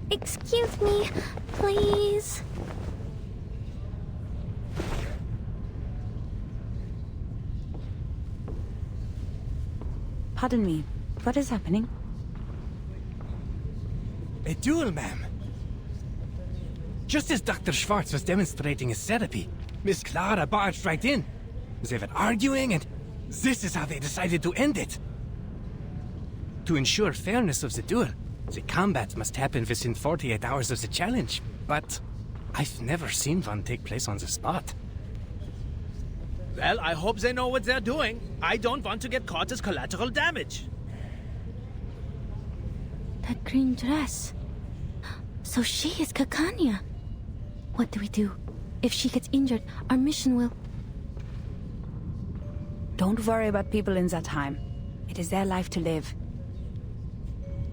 Excuse me, please. Pardon me, what is happening? A duel, ma'am. Just as Dr. Schwartz was demonstrating his therapy, Miss Clara barged right in. They were arguing, and this is how they decided to end it. To ensure fairness of the duel, the combat must happen within 48 hours of the challenge, but I've never seen one take place on the spot. Well, I hope they know what they're doing. I don't want to get caught as collateral damage. That green dress. So she is Kakanya. What do we do? If she gets injured, our mission will... Don't worry about people in that time. It is their life to live.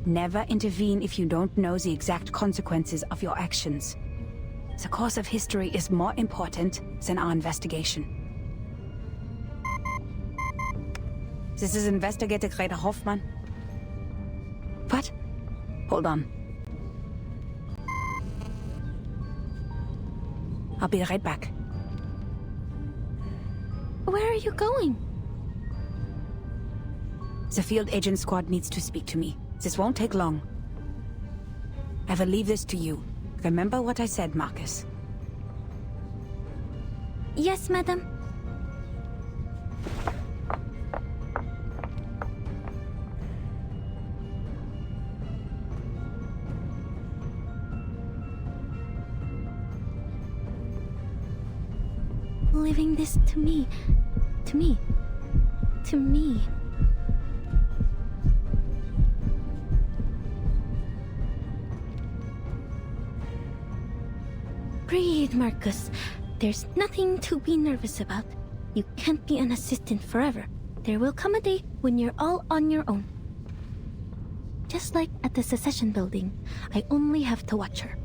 Never intervene if you don't know the exact consequences of your actions. The course of history is more important than our investigation. This is Investigator Greta Hoffmann. What? Hold on. I'll be right back. Where are you going? The field agent squad needs to speak to me. This won't take long. I will leave this to you. Remember what I said, Marcus. Yes, madam. Leaving this to me. To me. To me. Breathe, Marcus. There's nothing to be nervous about. You can't be an assistant forever. There will come a day when you're all on your own. Just like at the Secession building, I only have to watch her.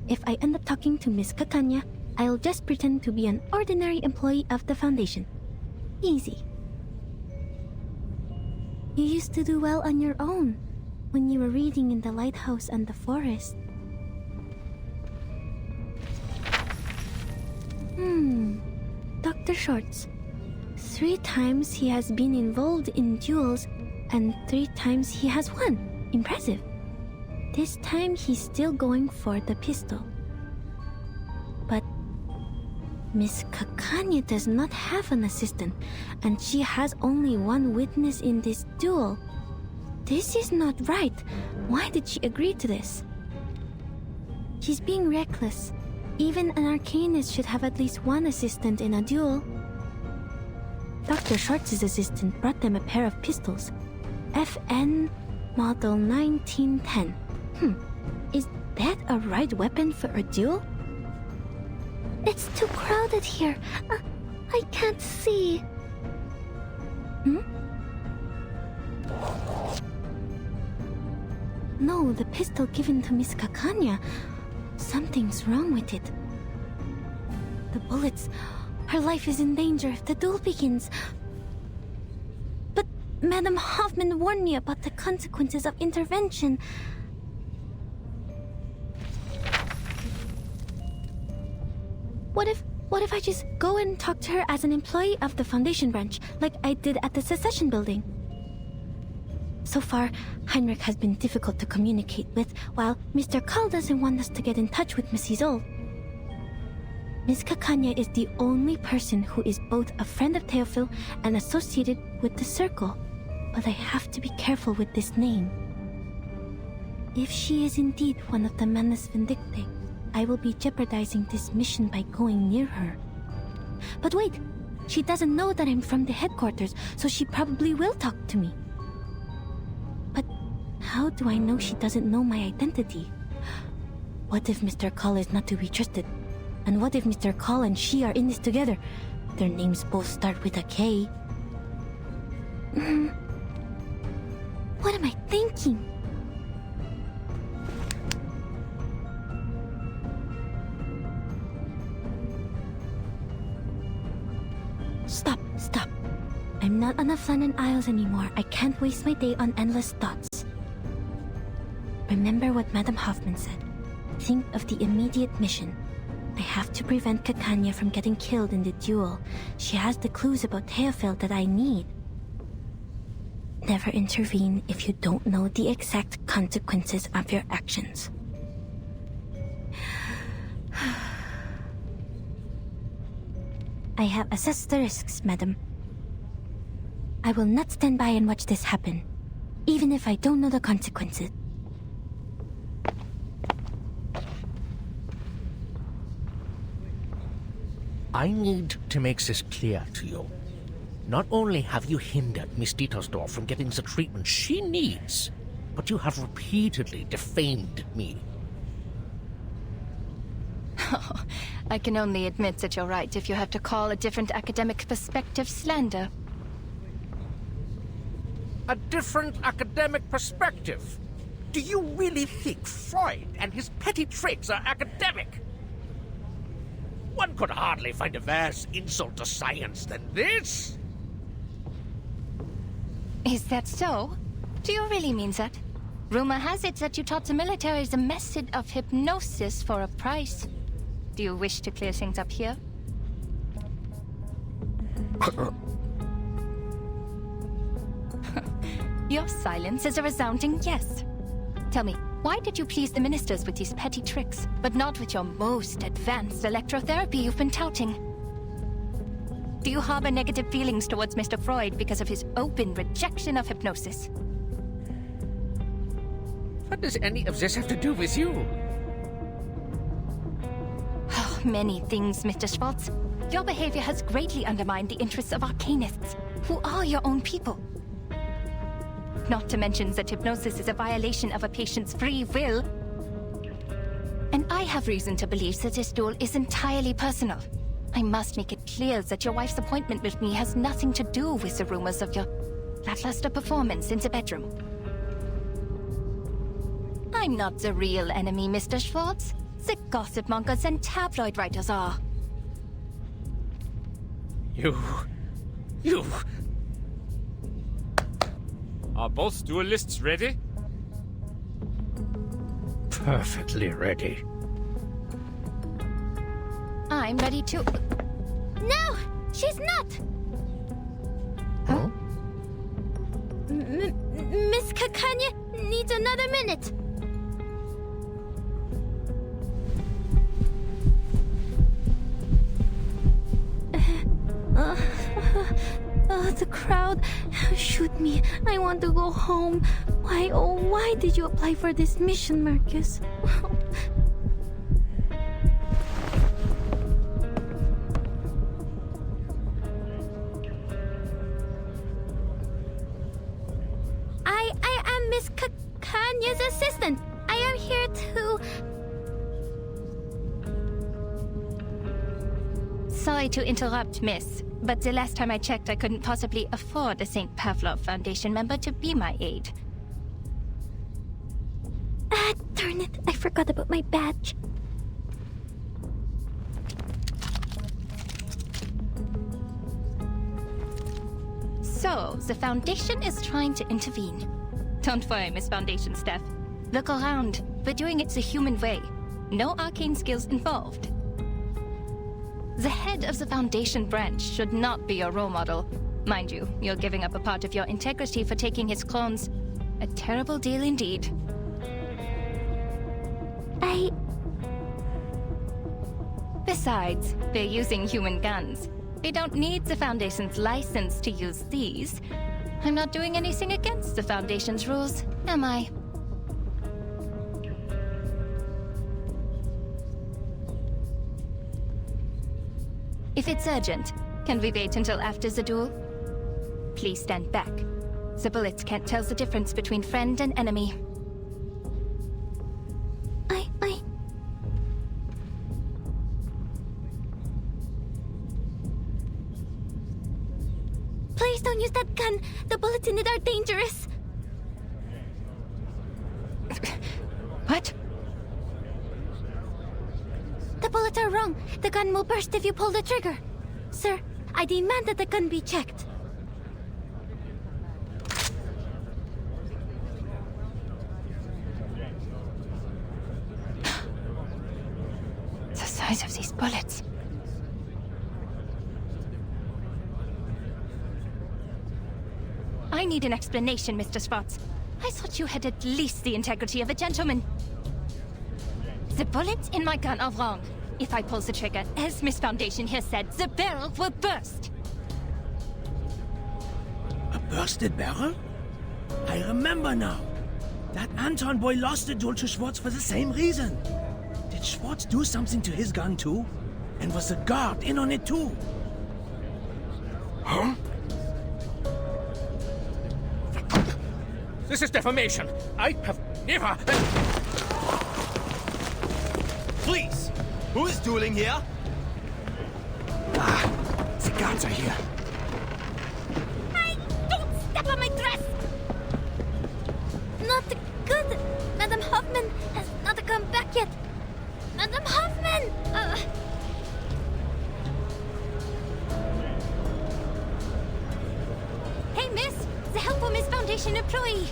If I end up talking to Miss Cacanha, I'll just pretend to be an ordinary employee of the Foundation. Easy. You used to do well on your own when you were reading in the lighthouse and the forest. Dr. Schwartz. 3 times he has been involved in duels, and 3 times he has won. Impressive. This time he's still going for the pistol. But Miss Cacanha does not have an assistant, and she has only 1 witness in this duel. This is not right. Why did she agree to this? She's being reckless. Even an arcanist should have at least 1 assistant in a duel. Dr. Schwartz's assistant brought them a pair of pistols. FN Model 1910. Is that a right weapon for a duel? It's too crowded here. I can't see. No, the pistol given to Miss Cacanha. Something's wrong with it. The bullets. Her life is in danger if the duel begins. But Madame Hoffman warned me about the consequences of intervention. What if I just go and talk to her as an employee of the Foundation branch, like I did at the Secession building? So far, Heinrich has been difficult to communicate with, while Mr. Call doesn't want us to get in touch with Miss Isolde. Miss Cacanha is the only person who is both a friend of Theophil and associated with the Circle, but I have to be careful with this name. If she is indeed one of the Manus Vindictae, I will be jeopardizing this mission by going near her. But wait, she doesn't know that I'm from the headquarters, so she probably will talk to me. But how do I know she doesn't know my identity? What if Mr. Call is not to be trusted? And what if Mr. Call and she are in this together? Their names both start with a K. What am I thinking? Stop. I'm not on the Flannan Isles anymore. I can't waste my day on endless thoughts. Remember what Madame Hoffman said. Think of the immediate mission. I have to prevent Cacanha from getting killed in the duel. She has the clues about Theophil that I need. Never intervene if you don't know the exact consequences of your actions. I have assessed the risks, madam. I will not stand by and watch this happen, even if I don't know the consequences. I need to make this clear to you. Not only have you hindered Miss Dietersdorf from getting the treatment she needs, but you have repeatedly defamed me. Oh, I can only admit that you're right if you have to call a different academic perspective slander. A different academic perspective? Do you really think Freud and his petty tricks are academic? One could hardly find a worse insult to science than this. Is that so? Do you really mean that? Rumor has it that you taught the military the method of hypnosis for a price. Do you wish to clear things up here? Your silence is a resounding yes. Tell me, why did you please the ministers with these petty tricks, but not with your most advanced electrotherapy you've been touting? Do you harbor negative feelings towards Mr. Freud because of his open rejection of hypnosis? What does any of this have to do with you? Many things, Mr. Schwartz. Your behavior has greatly undermined the interests of arcanists, who are your own people. Not to mention that hypnosis is a violation of a patient's free will. And I have reason to believe that this duel is entirely personal. I must make it clear that your wife's appointment with me has nothing to do with the rumors of your lackluster performance in the bedroom. I'm not the real enemy, Mr. Schwartz. The gossip mongers and tabloid writers are. You... Are both duelists ready? Perfectly ready. I'm ready to... No! She's not! Huh? Miss Kakanya needs another minute. The crowd. Shoot me. I want to go home. Why, oh, why did you apply for this mission, Marcus? I am Miss Kanya's assistant. I am here to... Sorry to interrupt, miss. But the last time I checked, I couldn't possibly afford a St. Pavlov Foundation member to be my aide. Ah, darn it. I forgot about my badge. So, the Foundation is trying to intervene. Don't worry, Miss Foundation staff. Look around. We're doing it the human way. No arcane skills involved. The head of the Foundation branch should not be your role model. Mind you, you're giving up a part of your integrity for taking his clones. A terrible deal indeed. Besides, they're using human guns. They don't need the Foundation's license to use these. I'm not doing anything against the Foundation's rules, am I? If it's urgent, can we wait until after the duel? Please stand back. The bullets can't tell the difference between friend and enemy. Please don't use that gun. The bullets in it are dangerous. What? The bullets are wrong. The gun will burst if you pull the trigger. Sir, I demand that the gun be checked. The size of these bullets. I need an explanation, Mr. Schwartz. I thought you had at least the integrity of a gentleman. The bullets in my gun are wrong. If I pull the trigger, as Miss Foundation here said, the barrel will burst. A bursted barrel? I remember now. That Anton boy lost the duel to Schwartz for the same reason. Did Schwartz do something to his gun too? And was the guard in on it too? Huh? This is defamation. I have never... Please! Who is dueling here? The guards are here. Hey, don't step on my dress! Not good. Madame Hoffman has not come back yet. Madame Hoffman! Hey, miss! The helpful Miss Foundation employee!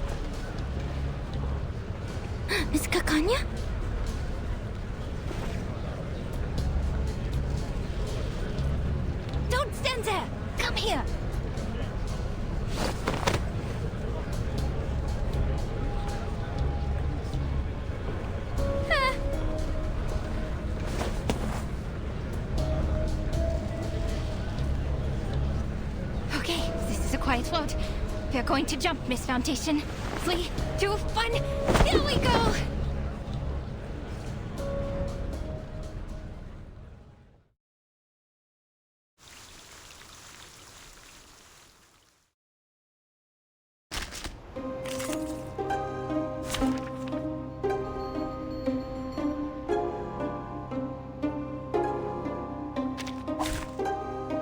Miss Kakanya? Don't stand there! Come here! Okay, this is a quiet road. We're going to jump, Miss Foundation. 3, 2, 1, here we go!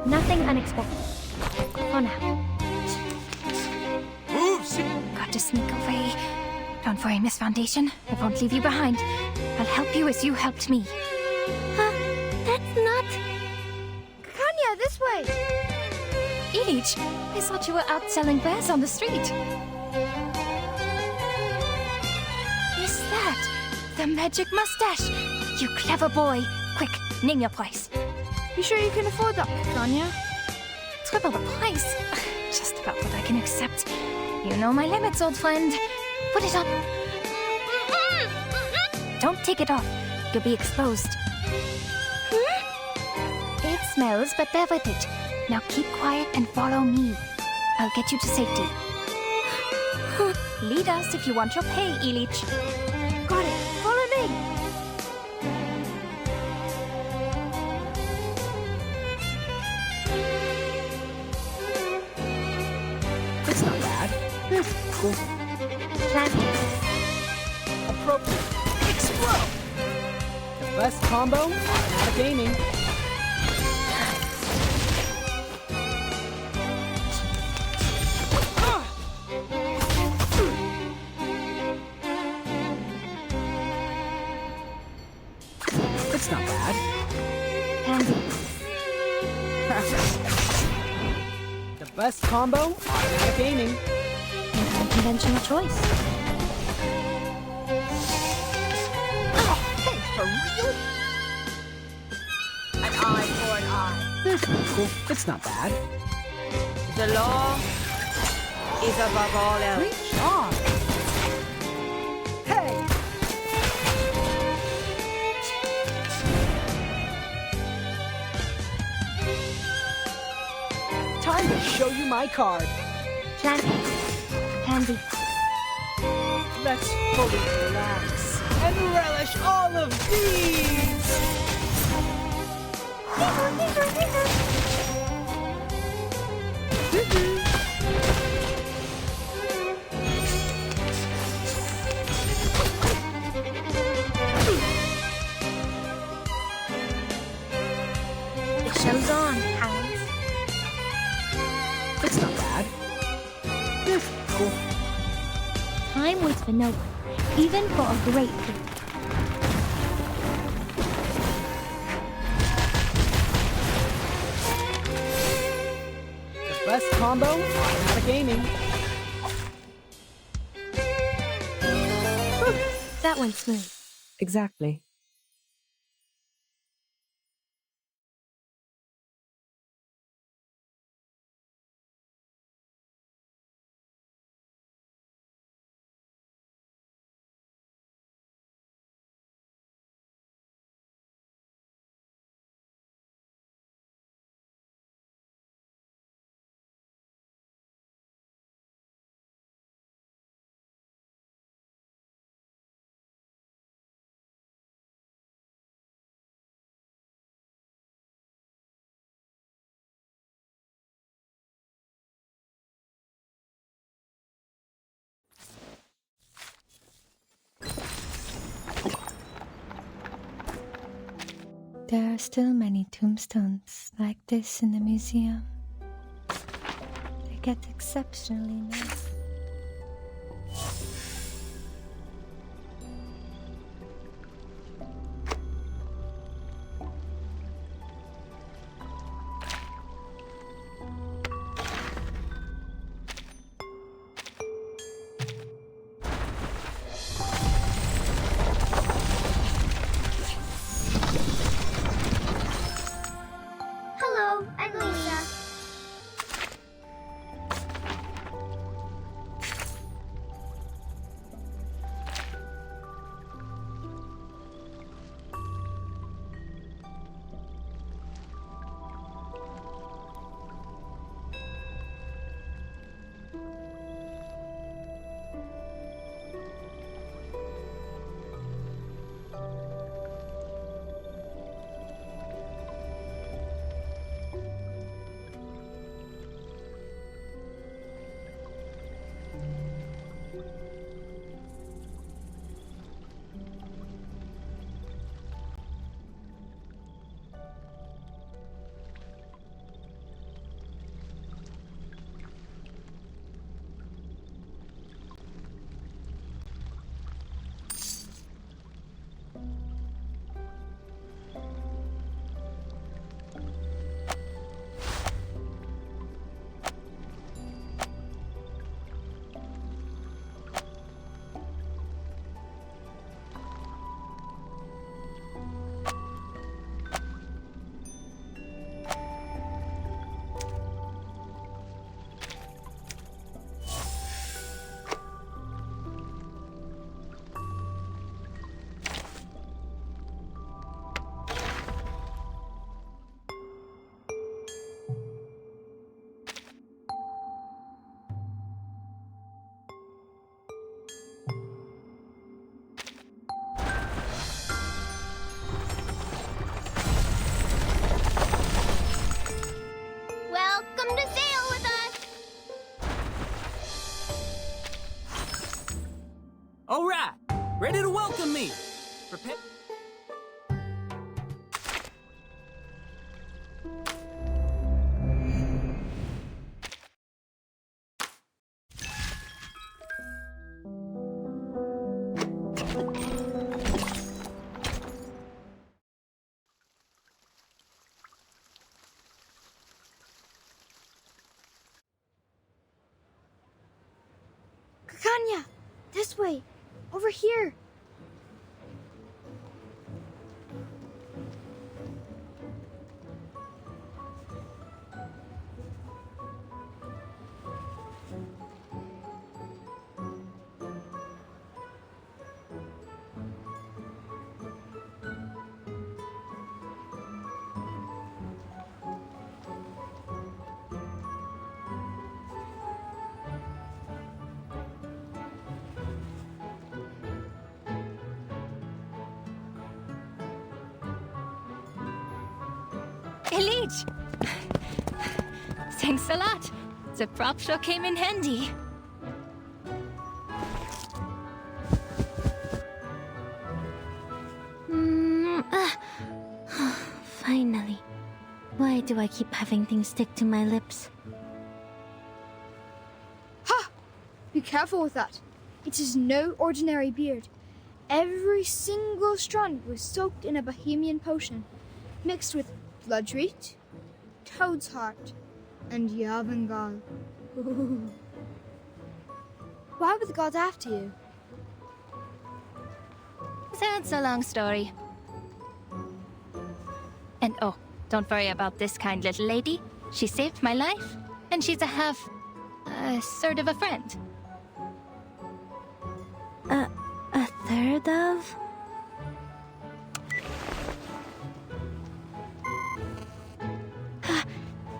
Nothing unexpected. For now. Got to sneak away. Don't worry, Miss Foundation. I won't leave you behind. I'll help you as you helped me. Huh? That's not... Kanya, this way! Ilich, I thought you were out selling wares on the street. Is that the magic mustache? You clever boy. Quick, name your price. You sure you can afford that, Kanya? Triple the price? Just about what I can accept. You know my limits, old friend. Put it on. Don't take it off. You'll be exposed. It smells, but bear with it. Now keep quiet and follow me. I'll get you to safety. Lead us if you want your pay, Ilich. Got it. Follow me. It's not bad. Cool. Appropriate. Explode! The best combo out of gaming. It's not bad. Handy. The best combo out of gaming. An unconventional choice. Hey, for real? An eye for an eye. Cool. It's not bad. The law is above all else. Great job. Hey! Time to show you my card. Handy. Let's fully relax and relish all of these! The show's on, hounds. It's not bad. Cool. Time waits for no one, even for a great thing. The best combo out of gaming. That went smooth. Exactly. There are still many tombstones like this in the museum. They get exceptionally nice. Hello, I'm Lisa. welcome me! Prepare. Kakanya! This way! Over here! Elite! Thanks a lot. The prop sure came in handy. Finally. Why do I keep having things stick to my lips? Ha! Be careful with that. It is no ordinary beard. Every single strand was soaked in a Bohemian potion, mixed with Bloodreach, Toad's Heart, and Yavangal. Why were the gods after you? That's a long story. And oh, don't worry about this kind little lady. She saved my life, and she's sort of a friend. A third of?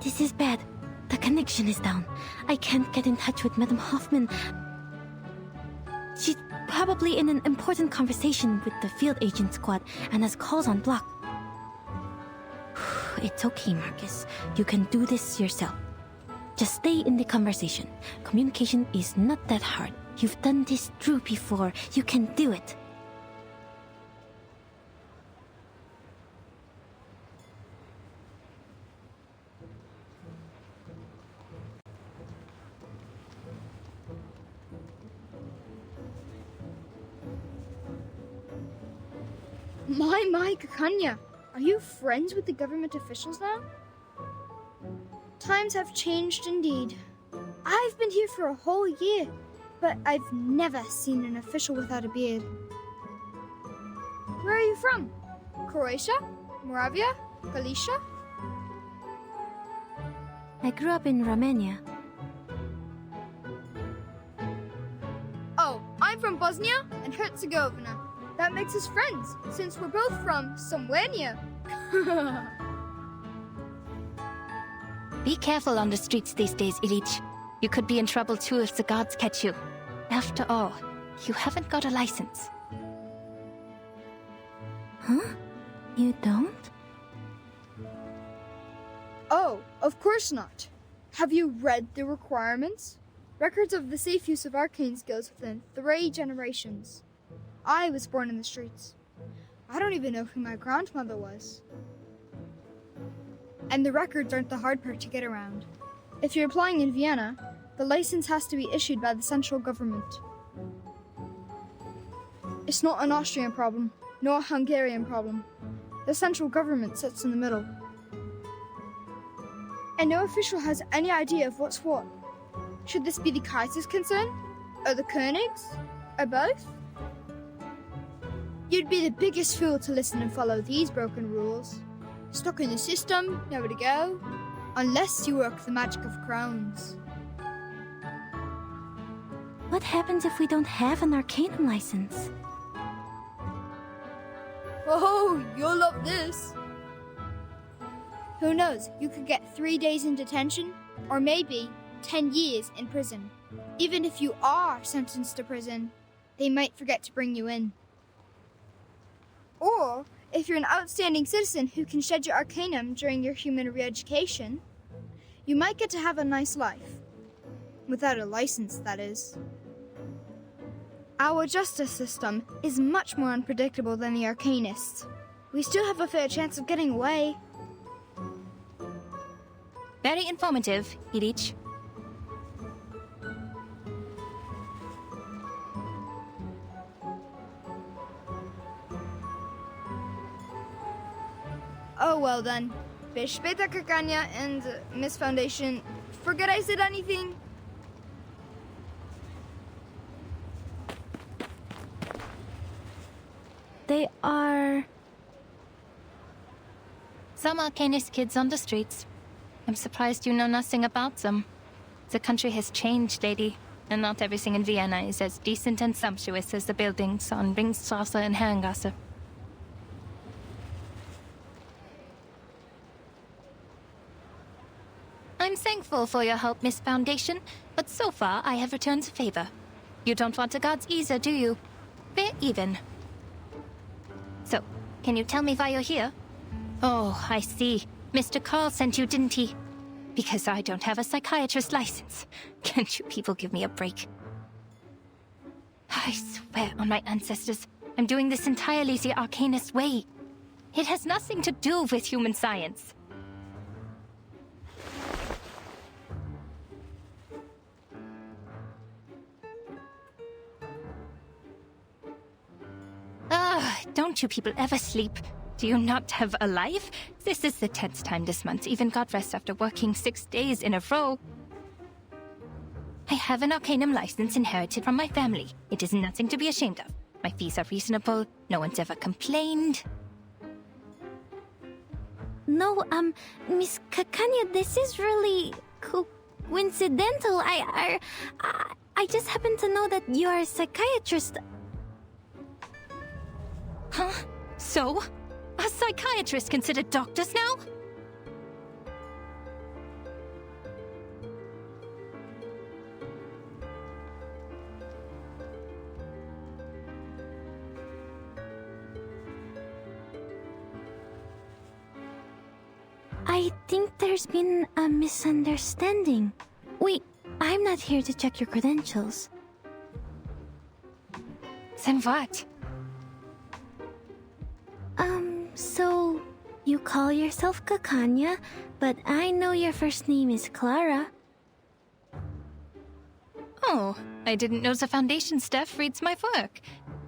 This is bad. The connection is down. I can't get in touch with Madame Hoffman. She's probably in an important conversation with the field agent squad and has calls on block. It's okay, Marcus. You can do this yourself. Just stay in the conversation. Communication is not that hard. You've done this through before. You can do it. My, Kakanya! Are you friends with the government officials now? Times have changed indeed. I've been here for a whole year, but I've never seen an official without a beard. Where are you from? Croatia? Moravia? Galicia? I grew up in Romania. Oh, I'm from Bosnia and Herzegovina. That makes us friends, since we're both from somewhere near. Be careful on the streets these days, Ilich. You could be in trouble too if the gods catch you. After all, you haven't got a license. Huh? You don't? Oh, of course not. Have you read the requirements? Records of the safe use of arcane skills within 3 generations. I was born in the streets. I don't even know who my grandmother was. And the records aren't the hard part to get around. If you're applying in Vienna, the license has to be issued by the central government. It's not an Austrian problem, nor a Hungarian problem. The central government sits in the middle. And no official has any idea of what's what. Should this be the Kaiser's concern? Or the Königs? Or both? You'd be the biggest fool to listen and follow these broken rules. Stuck in the system, nowhere to go. Unless you work the magic of crowns. What happens if we don't have an Arcanum license? Oh, you'll love this. Who knows, you could get 3 days in detention, or maybe 10 years in prison. Even if you are sentenced to prison, they might forget to bring you in. Or, if you're an outstanding citizen who can shed your arcanum during your human re-education, you might get to have a nice life. Without a license, that is. Our justice system is much more unpredictable than the Arcanists. We still have a fair chance of getting away. Very informative, Ilich. Oh, well then. Bis später, Kakanya and Miss Foundation. Forget I said anything? They are... Some Arcanist kids on the streets. I'm surprised you know nothing about them. The country has changed, lady, and not everything in Vienna is as decent and sumptuous as the buildings on Ringstrasse and Herrengasse. I'm thankful for your help, Miss Foundation, but so far I have returned the favor. You don't want the gods either, do you? Fair even. So, can you tell me why you're here? Oh, I see. Mr. Carl sent you, didn't he? Because I don't have a psychiatrist license. Can't you people give me a break? I swear on my ancestors, I'm doing this entirely the Arcanist way. It has nothing to do with human science. Don't you people ever sleep? Do you not have a life? This is the 10th time this month. Even got rest after working 6 days in a row. I have an Arcanum license inherited from my family. It is nothing to be ashamed of. My fees are reasonable. No one's ever complained. No, Miss Kakanya, this is really coincidental. I just happen to know that you are a psychiatrist. Huh? So? Are psychiatrists considered doctors now? I think there's been a misunderstanding. Wait, I'm not here to check your credentials. Then what? So you call yourself Kakanya, but I know your first name is Clara. Oh, I didn't know the Foundation staff reads my work.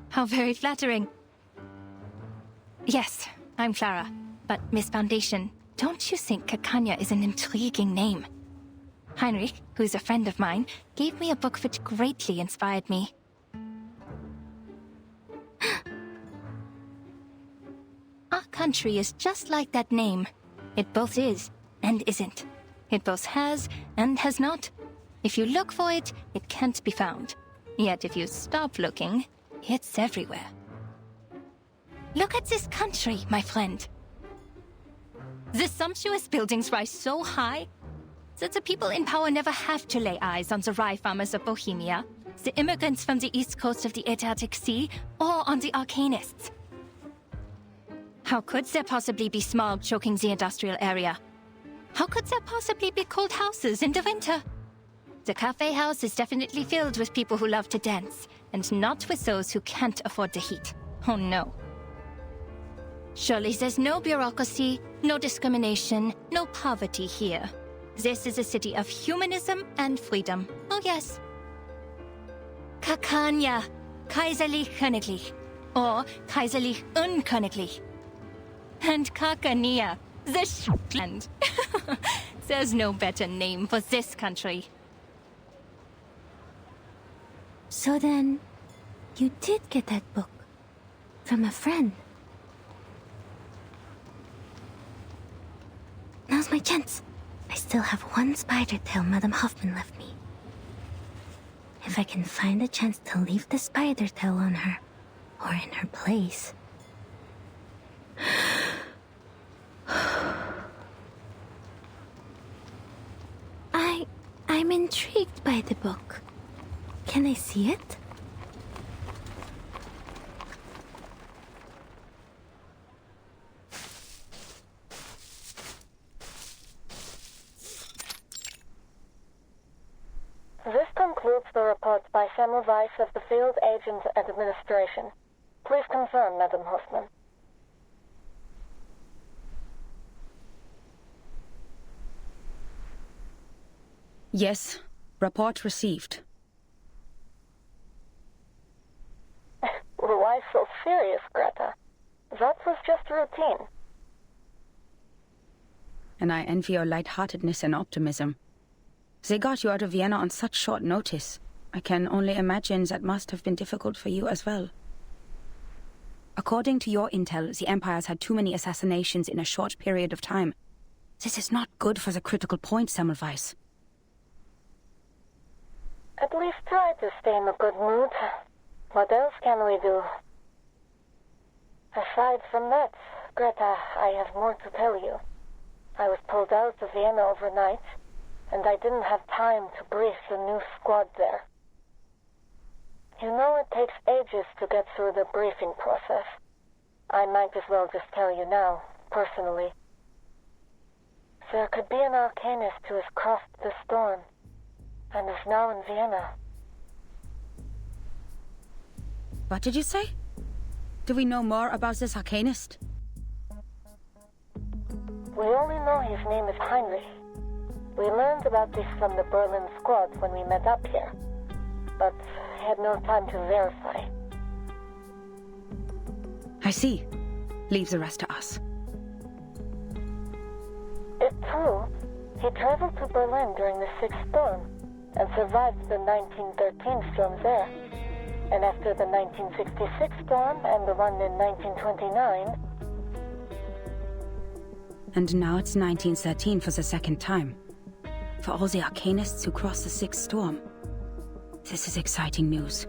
How very flattering. Yes, I'm Clara. But Miss Foundation, don't you think Kakanya is an intriguing name? Heinrich, who's a friend of mine, gave me a book which greatly inspired me. Our country is just like that name. It both is and isn't. It both has and has not. If you look for it, it can't be found. Yet if you stop looking, it's everywhere. Look at this country, my friend. The sumptuous buildings rise so high that the people in power never have to lay eyes on the rye farmers of Bohemia, the immigrants from the east coast of the Adriatic Sea, or on the Arcanists. How could there possibly be smog choking the industrial area? How could there possibly be cold houses in the winter? The cafe house is definitely filled with people who love to dance, and not with those who can't afford the heat. Oh no. Surely there's no bureaucracy, no discrimination, no poverty here. This is a city of humanism and freedom. Oh yes. Kakanya, Kaiserlich Königlich, or Kaiserlich Unköniglich. And Kakania, the Shetland. There's no better name for this country. So then, you did get that book from a friend. Now's my chance. I still have one spider tail Madame Hoffman left me. If I can find a chance to leave the spider tail on her, or in her place... I'm intrigued by the book. Can I see it? This concludes the report by Semmelweis of the Field Agent Administration. Please confirm, Madam Hoffman. Yes. Report received. Why so serious, Greta? That was just routine. And I envy your lightheartedness and optimism. They got you out of Vienna on such short notice. I can only imagine that must have been difficult for you as well. According to your intel, the Empire's had too many assassinations in a short period of time. This is not good for the critical point, Semmelweis. At least try to stay in a good mood. What else can we do? Aside from that, Greta, I have more to tell you. I was pulled out of Vienna overnight, and I didn't have time to brief the new squad there. You know it takes ages to get through the briefing process. I might as well just tell you now, personally. There could be an Arcanist who has crossed the storm, and is now in Vienna. What did you say? Do we know more about this Arcanist? We only know his name is Heinrich. We learned about this from the Berlin squad when we met up here, but had no time to verify. I see. Leave the rest to us. It's true. He traveled to Berlin during the Sixth Storm and survived the 1913 storm there. And after the 1966 storm and the one in 1929... And now it's 1913 for the second time. For all the Arcanists who crossed the Sixth Storm. This is exciting news.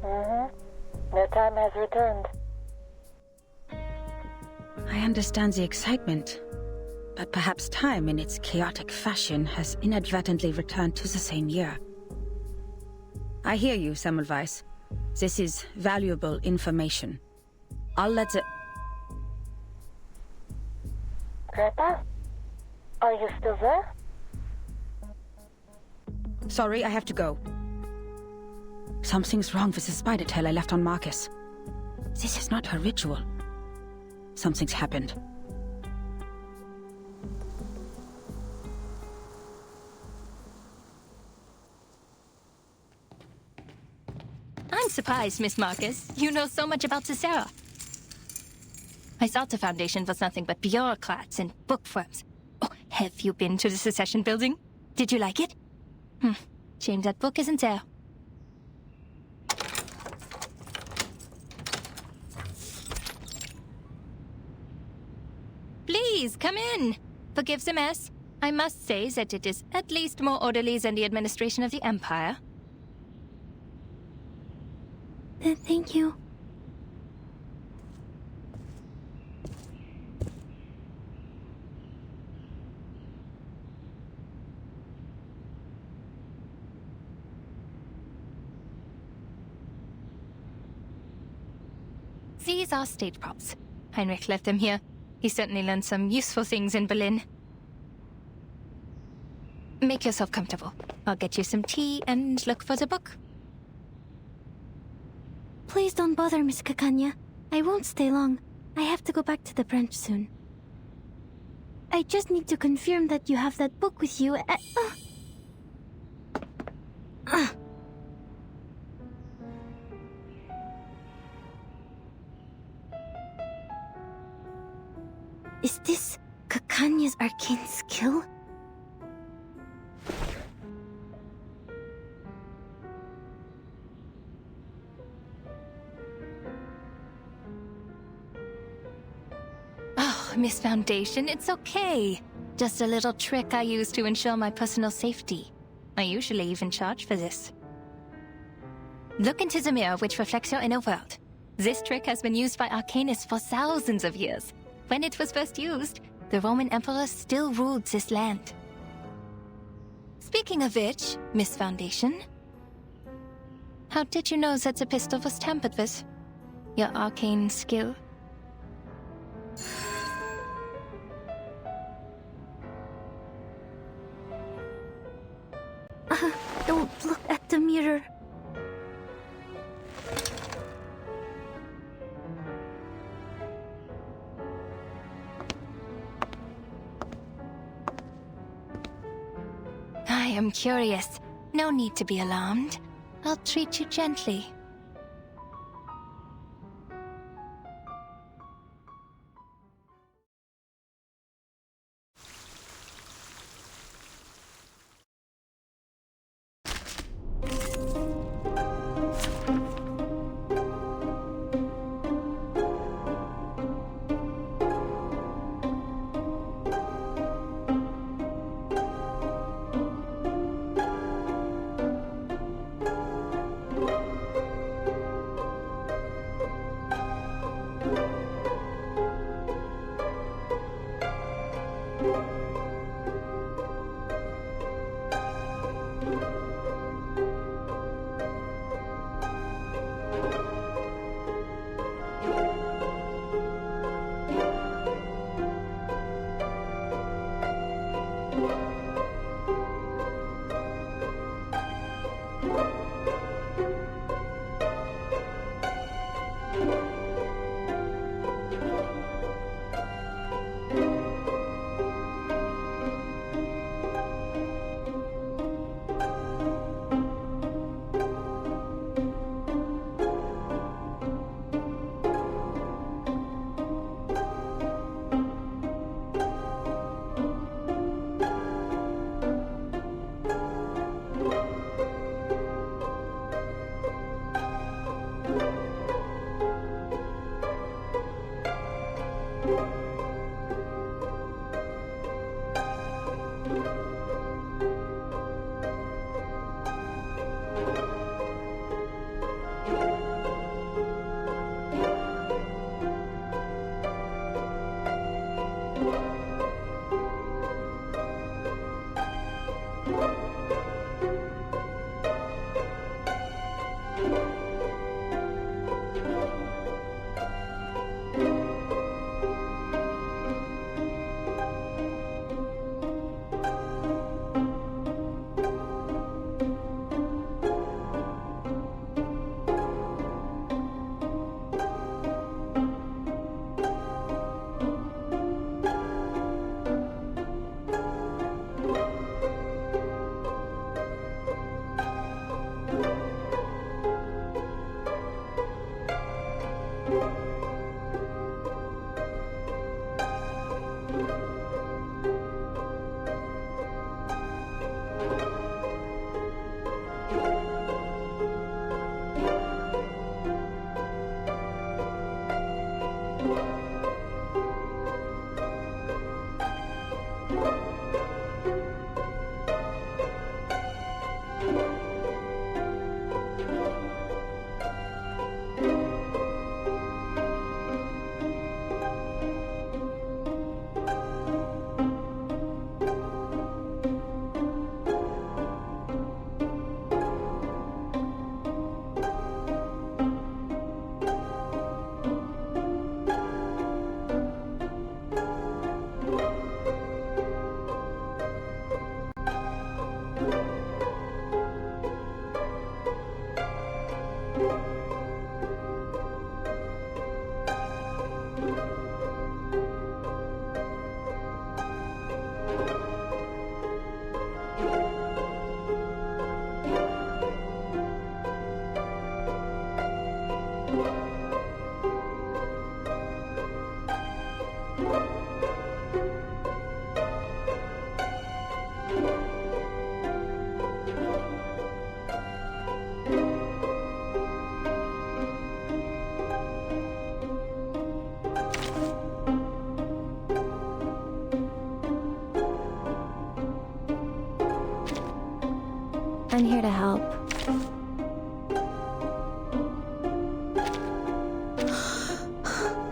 Their time has returned. I understand the excitement, but perhaps time in its chaotic fashion has inadvertently returned to the same year. I hear you, Semmelweis. This is valuable information. I'll let the... Greta? Are you still there? Sorry, I have to go. Something's wrong with the spider tail I left on Marcus. This is not her ritual. Something's happened. I'm surprised, Miss Marcus. You know so much about Cicera. I thought the Foundation was nothing but bureaucrats and bookworms. Oh, have you been to the Secession building? Did you like it? Shame that book isn't there. Please, come in. Forgive the mess. I must say that it is at least more orderly than the administration of the Empire. Thank you. These are stage props. Heinrich left them here. He certainly learned some useful things in Berlin. Make yourself comfortable. I'll get you some tea and look for the book. Please don't bother, Miss Kakanya. I won't stay long. I have to go back to the branch soon. I just need to confirm that you have that book with you. Is this Kakanya's arcane skill? Oh, Miss Foundation, it's okay. Just a little trick I use to ensure my personal safety. I usually even charge for this. Look into the mirror which reflects your inner world. This trick has been used by Arcanists for thousands of years. When it was first used, the Roman Emperor still ruled this land. Speaking of which, Miss Foundation, how did you know that the pistol was tampered with? Your arcane skill? Don't look at the mirror. am curious. No need to be alarmed. I'll treat you gently. I'm here to help.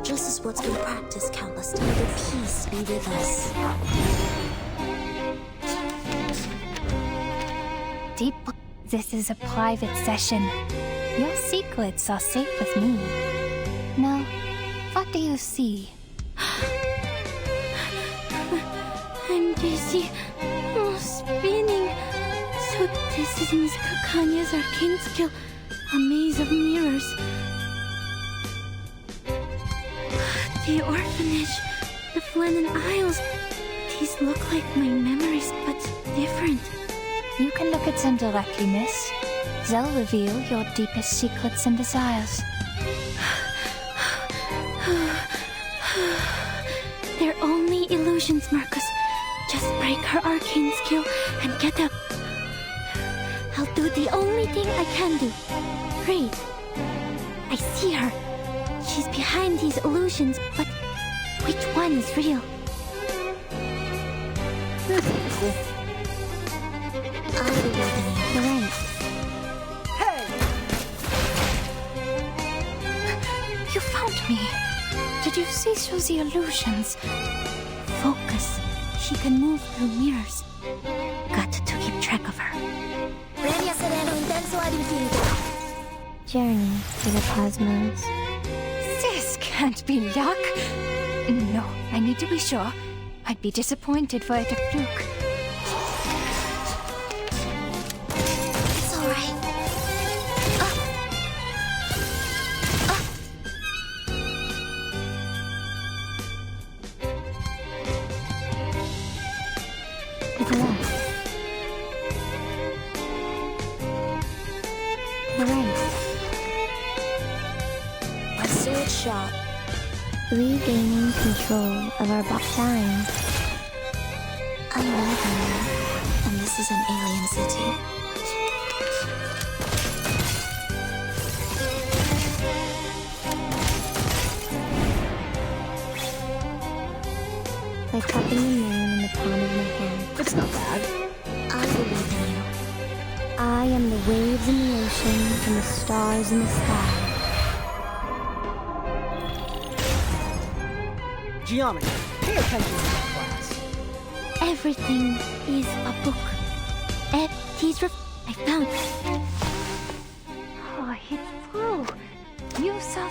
Just as what's been practiced, countless times. The peace be with us. Deep. This is a private session. Your secrets are safe with me. Now, what do you see? I'm dizzy. Oh, spinning. So this is Miss Cacanya's arcane skill. A maze of mirrors. The orphanage. The Flennon Isles. These look like my memories, but different. You can look at them directly, miss. They'll reveal your deepest secrets and desires. They're only illusions, Marcus. Just break her arcane skill and get up. I'll do the only thing I can do. Pray. I see her. She's behind these illusions, but which one is real? I believe in you. You're right. You found me. Did you see through the illusions? Focus. She can move through mirrors. Got to keep track of her. Premi a sereno intenso ad infinito. Journey to the cosmos. This can't be luck. No, I need to be sure. I'd be disappointed were it a fluke. It's all right. To the left. To the right. Pursuit shot. Regaining control of our shine. I live in you, and this is an alien city. Like cupping the moon in the palm of my hand. It's not bad. I believe in you. I am the waves in the ocean and the stars in the sky. Geometry. Pay attention to that class. Everything is a book. I found it. Oh, it's true. You saw...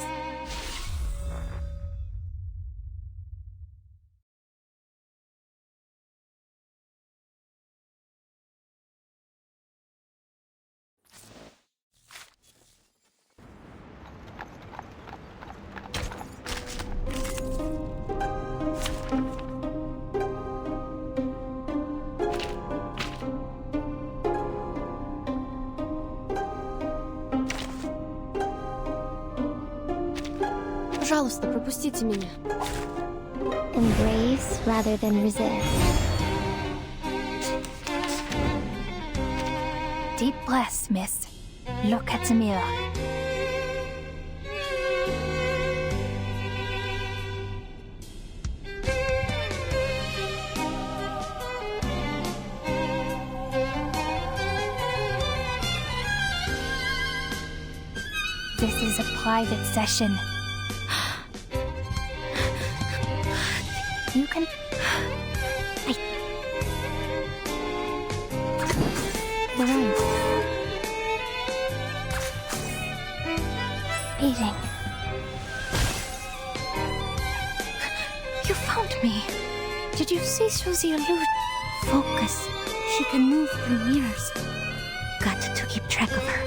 Пожалуйста, пропустите меня. Embrace rather than resist. Deep breaths, miss. Look at the mirror. This is a private session. You can... The right. Eating. You found me. Did you see through the illusion? Focus. She can move through mirrors. Got to keep track of her.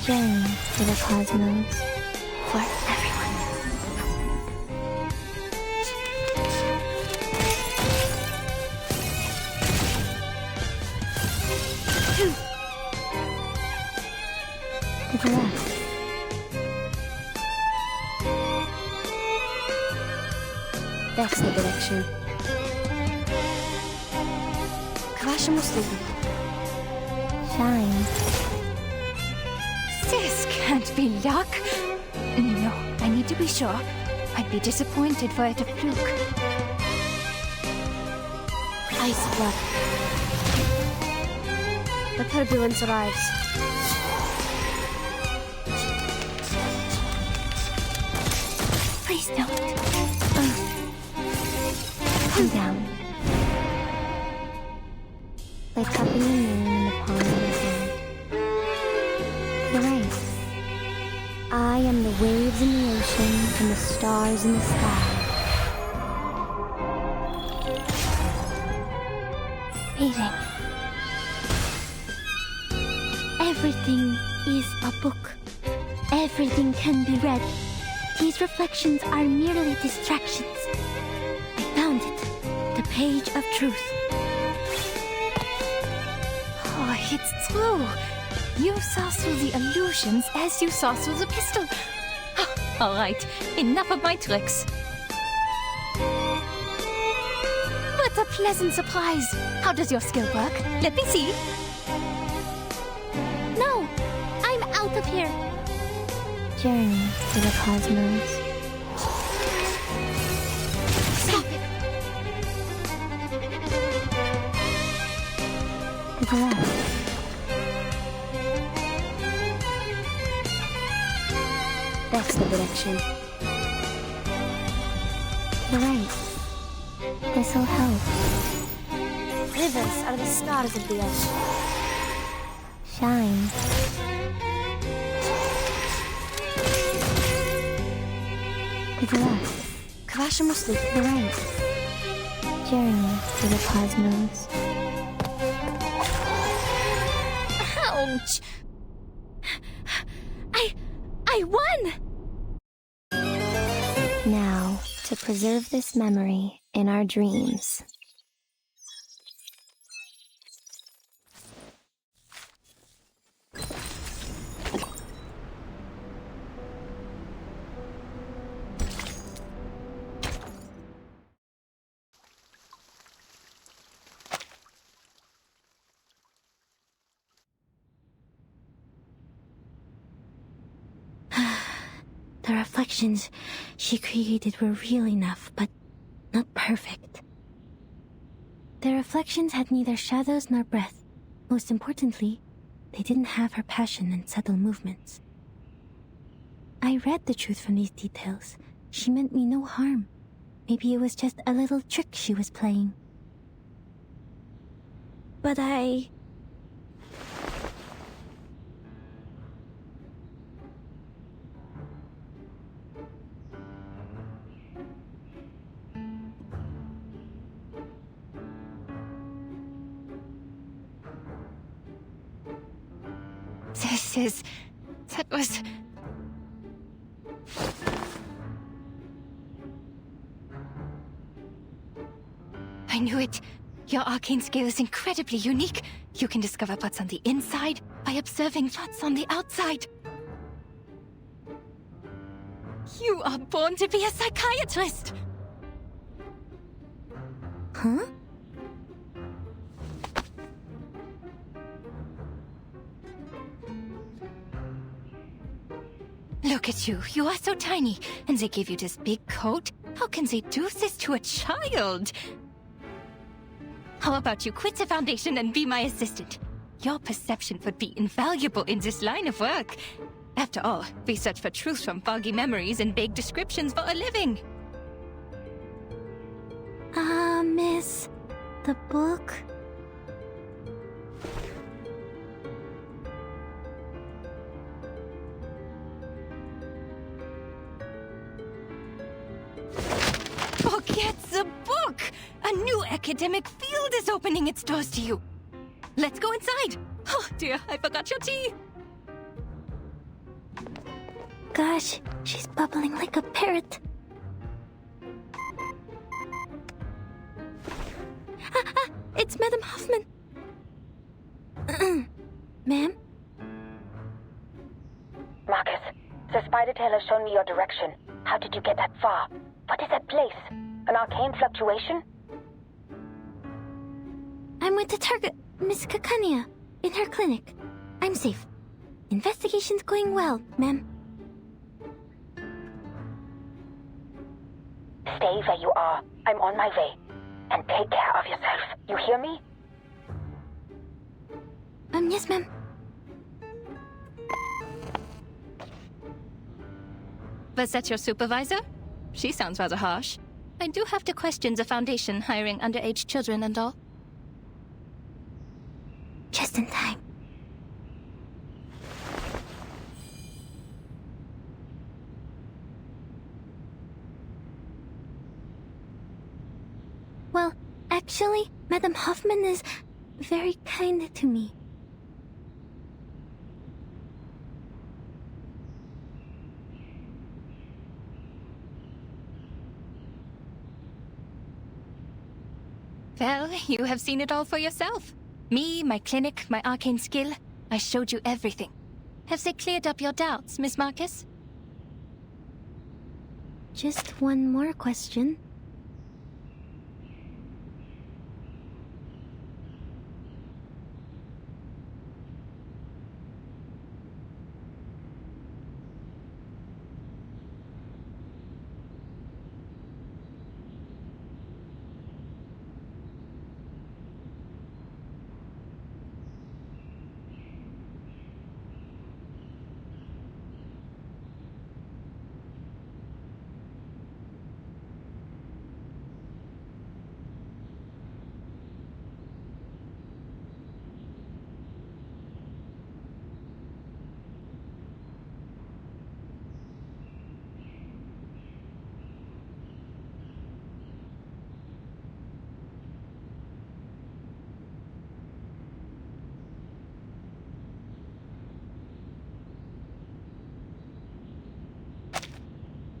Journey to the cosmos for everyone. To the left. That's the direction. К вашим услугам. Shine. This can't be luck. No, I need to be sure. I'd be disappointed for it a fluke. Ice flood. The turbulence arrives. Please don't. Calm down. Like cupping a moon in the palm of your hand. To the right. I am the waves in the ocean and the stars in the sky. Reading. Everything is a book. Everything can be read. These reflections are merely distractions. I found it. The page of truth. Oh, it's true. You saw through the illusions as you saw through the pistol. All right, enough of my tricks. What a pleasant surprise. How does your skill work? Let me see. No! I'm out of here! Journey to the cosmos. Stop it! To the left. That's the direction. To the right. This'll help. Rivers are the stars of the earth. Shine. To the left. Kvasha Musli. To the right. Journey to the cosmos. Ouch! I won! Now, to preserve this memory in our dreams. The reflections she created were real enough, but not perfect. The reflections had neither shadows nor breath. Most importantly, they didn't have her passion and subtle movements. I read the truth from these details. She meant me no harm. Maybe it was just a little trick she was playing. But That was... I knew it. Your arcane skill is incredibly unique. You can discover what's on the inside by observing what's on the outside. You are born to be a psychiatrist! Huh? Look at you. You are so tiny, and they give you this big coat? How can they do this to a child? How about you quit the Foundation and be my assistant? Your perception would be invaluable in this line of work. After all, we search for truth from foggy memories and vague descriptions for a living. Miss, the book? Forget the book! A new academic field is opening its doors to you. Let's go inside. Oh dear, I forgot your tea. Gosh, she's bubbling like a parrot. It's Madame Hoffman. Ma'am? Marcus, the spider tail has shown me your direction. How did you get that far? What is that place? An arcane fluctuation? I'm with the target, Miss Kakania, in her clinic. I'm safe. Investigation's going well, ma'am. Stay where you are. I'm on my way. And take care of yourself. You hear me? Yes, ma'am. Was that your supervisor? She sounds rather harsh. I do have to question the Foundation hiring underage children and all. Just in time. Well, actually, Madam Hoffman is very kind to me. Well, you have seen it all for yourself. Me, my clinic, my arcane skill. I showed you everything. Have they cleared up your doubts, Miss Marcus? Just one more question.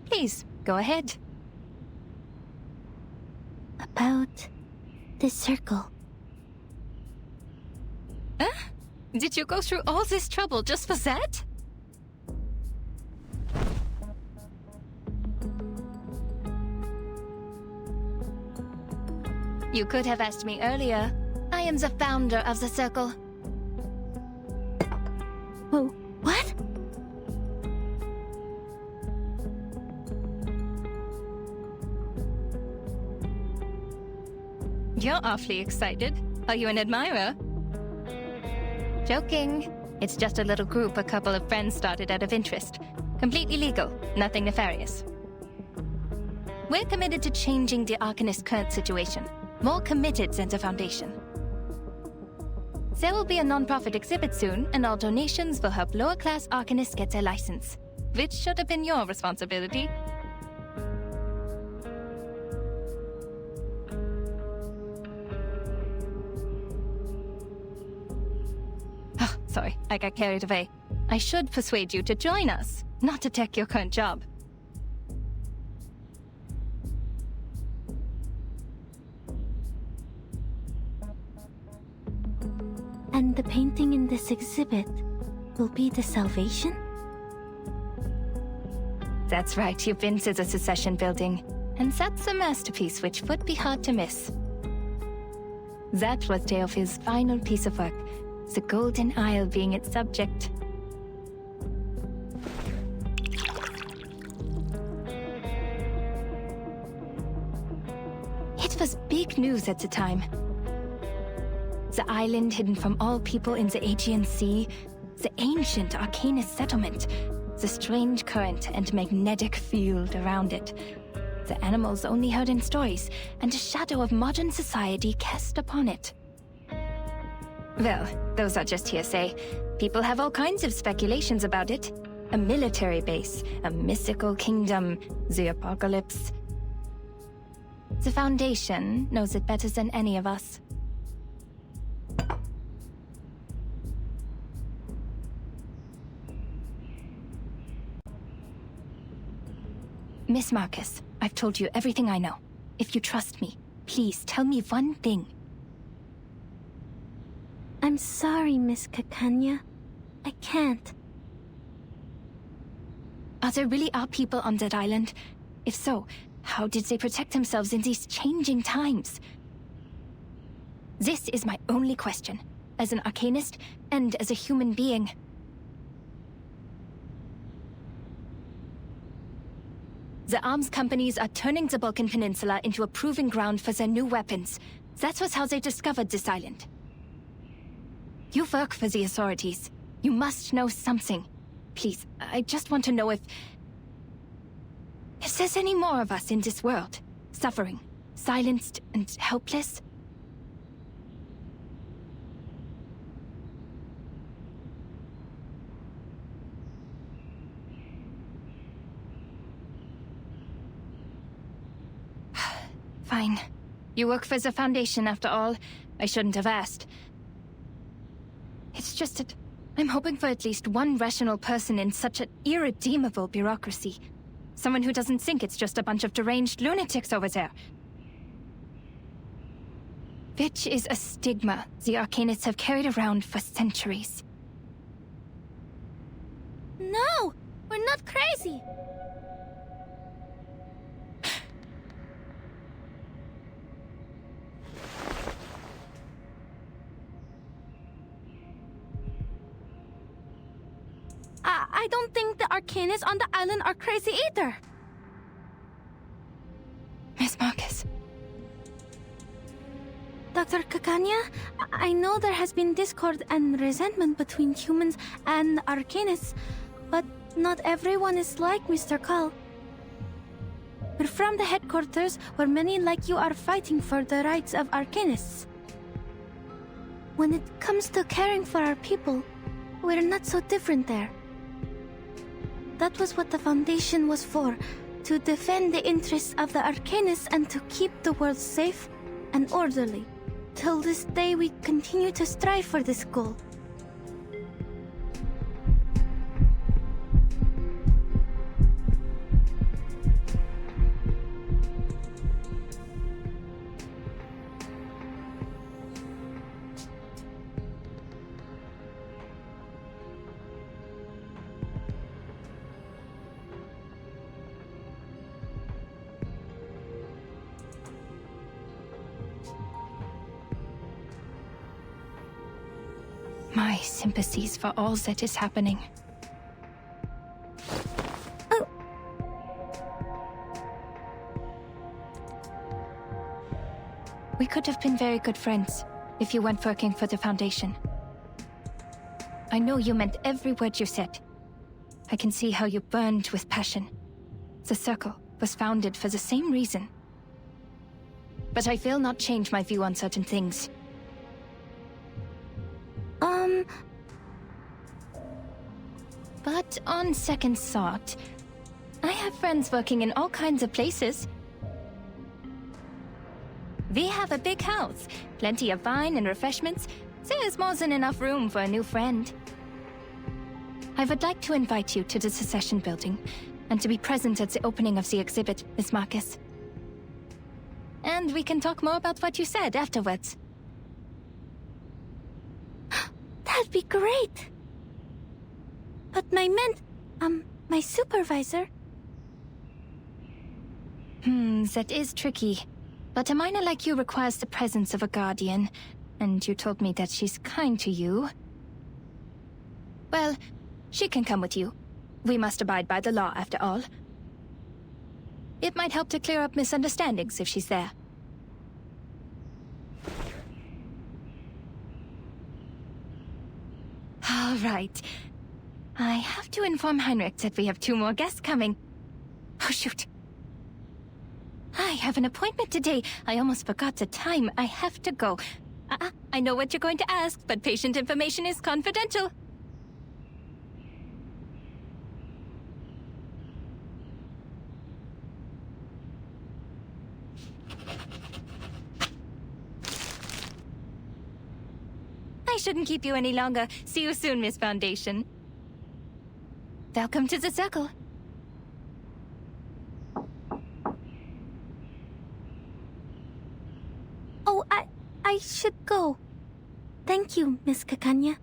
Please, go ahead. About the circle. Huh? Did you go through all this trouble just for that? You could have asked me earlier. I am the founder of the circle. Whoa, what? You're awfully excited. Are you an admirer? Joking. It's just a little group a couple of friends started out of interest. Completely legal, nothing nefarious. We're committed to changing the Arcanist's current situation. More committed than the Foundation. There will be a non-profit exhibit soon, and all donations will help lower-class Arcanists get their license. Which should have been your responsibility. Oh, sorry, I got carried away. I should persuade you to join us, not to take your current job. And the painting in this exhibit will be the salvation? That's right, you've been to the Secession building. And that's a masterpiece which would be hard to miss. That was Theophil's final piece of work, the Golden Isle being its subject. It was big news at the time. The island hidden from all people in the Aegean Sea, the ancient Arcanist settlement, the strange current and magnetic field around it, the animals only heard in stories, and a shadow of modern society cast upon it. Well, those are just hearsay. People have all kinds of speculations about it. A military base, a mystical kingdom, the apocalypse. The Foundation knows it better than any of us. Miss Marcus, I've told you everything I know. If you trust me, please tell me one thing. I'm sorry, Miss Cacanha. I can't. Are there really people on that island? If so, how did they protect themselves in these changing times? This is my only question, as an Arcanist and as a human being. The arms companies are turning the Balkan Peninsula into a proving ground for their new weapons. That was how they discovered this island. You work for the authorities. You must know something. Please, I just want to know if there's any more of us in this world. Suffering, silenced, and helpless. Fine. You work for the Foundation, after all. I shouldn't have asked. It's just that I'm hoping for at least one rational person in such an irredeemable bureaucracy. Someone who doesn't think it's just a bunch of deranged lunatics over there. Which is a stigma the Arcanists have carried around for centuries. No! We're not crazy! I don't think the Arcanists on the island are crazy either. Miss Marcus. Dr. Kakanya, I know there has been discord and resentment between humans and Arcanists, but not everyone is like Mr. Call. We're from the headquarters where many like you are fighting for the rights of Arcanists. When it comes to caring for our people, we're not so different there. That was what the Foundation was for, to defend the interests of the Arcanists and to keep the world safe and orderly. Till this day, we continue to strive for this goal. My sympathies for all that is happening. Oh. We could have been very good friends if you weren't working for the Foundation. I know you meant every word you said. I can see how you burned with passion. The Circle was founded for the same reason. But I will not change my view on certain things. But on second thought, I have friends working in all kinds of places. We have a big house, plenty of wine and refreshments. There is more than enough room for a new friend. I would like to invite you to the Secession Building, and to be present at the opening of the exhibit, Miss Marcus. And we can talk more about what you said afterwards. That'd be great! But my my supervisor... That is tricky. But a minor like you requires the presence of a guardian, and you told me that she's kind to you. Well, she can come with you. We must abide by the law, after all. It might help to clear up misunderstandings if she's there. All right. I have to inform Heinrich that we have 2 more guests coming. Oh, shoot. I have an appointment today. I almost forgot the time. I have to go. I know what you're going to ask, but patient information is confidential. I shouldn't keep you any longer. See you soon, Miss Foundation. Welcome to the Circle. Oh, I should go. Thank you, Miss Kakanya.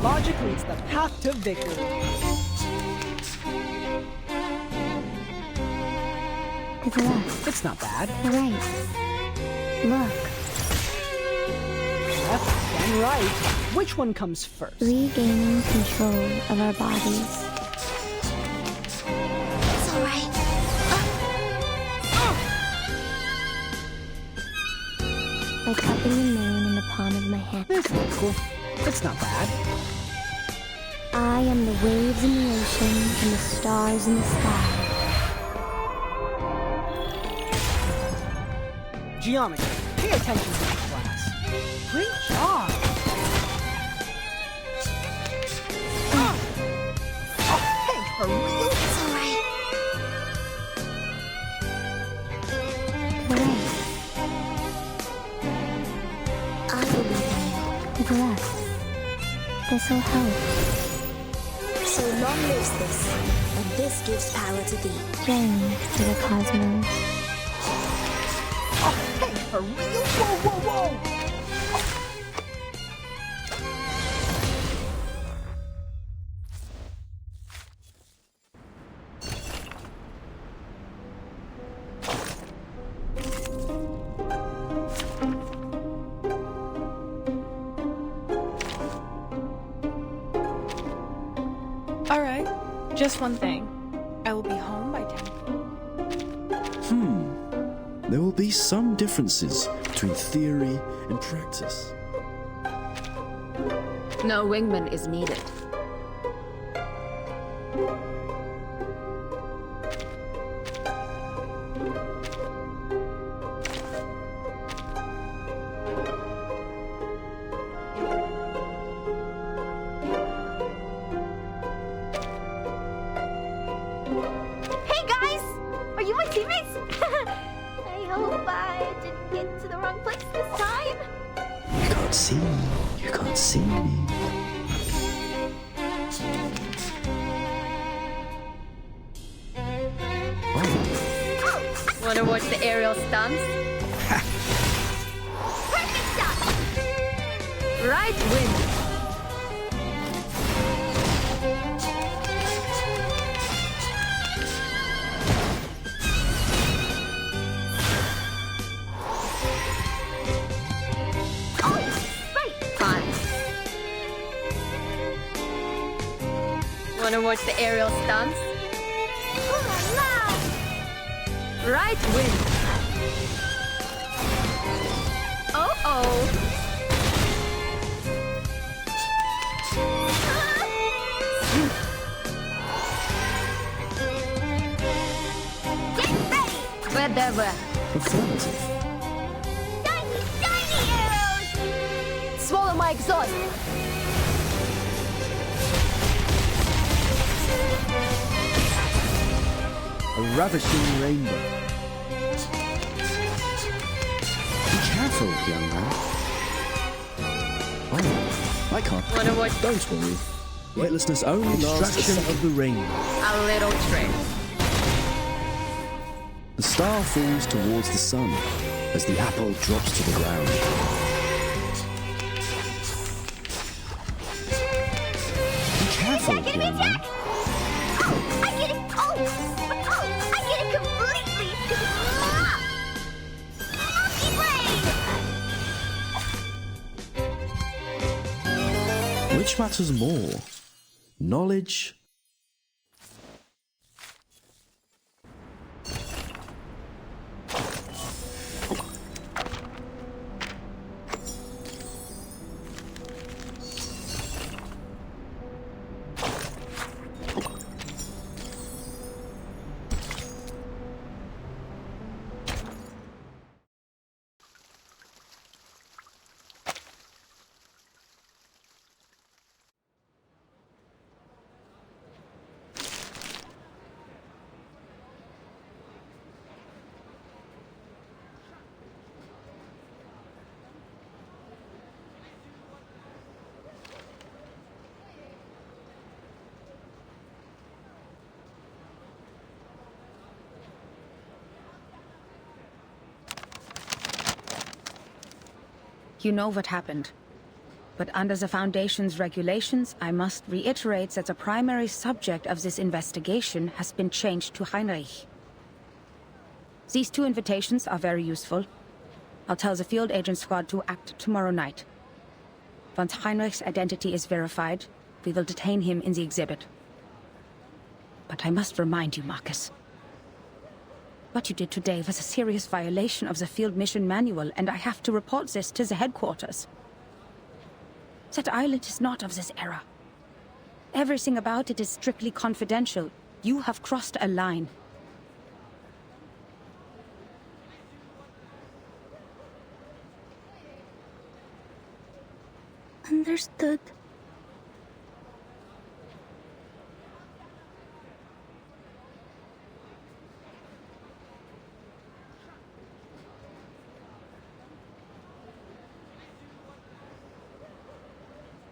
Logic leads the path to victory. To the left. It's not bad. The right. Look. Left, then right. Which one comes first? Regaining control of our bodies. It's alright. Like cupping the moon in the palm of my hand. This is cool. It's not bad. I am the waves in the ocean and the stars in the sky. Geometry. Pay attention to the class. Great job. Hey, for real? It's alright. To the right. I believe in To the left. This'll help. you. So long lives this, and this gives power to thee. Journey to the cosmos. Hey, for real? Whoa, whoa, whoa! Alright, just one thing. I will be home by 10. There will be some differences between theory and practice. No wingman is needed. Hey guys! Are you my teammates? I hope I didn't get to the wrong place this time. You can't see me. You can't see me. Wanna watch the aerial stunts? Perfect shot! Right wing. Right! Fun. Wanna watch the aerial stunts? Ooh la la! Right wing. Oh. Whatever. Affirmative. Shiny arrows! Swallow my exhaust. A ravishing rainbow. Be careful, young man. Oh, I can't. Wanna watch? Don't worry. Weightlessness only lasts Extraction of the rainbow. A little trick. The star falls towards the sun as the apple drops to the ground. Be careful, young man. Oh, I get it! Oh, I get it completely! Monkey brain! Which matters more? Knowledge You know what happened. But under the Foundation's regulations, I must reiterate that the primary subject of this investigation has been changed to Heinrich. These 2 invitations are very useful. I'll tell the field agent squad to act tomorrow night. Once Heinrich's identity is verified, we will detain him in the exhibit. But I must remind you, Marcus. What you did today was a serious violation of the field mission manual, and I have to report this to the headquarters. That island is not of this era. Everything about it is strictly confidential. You have crossed a line. Understood.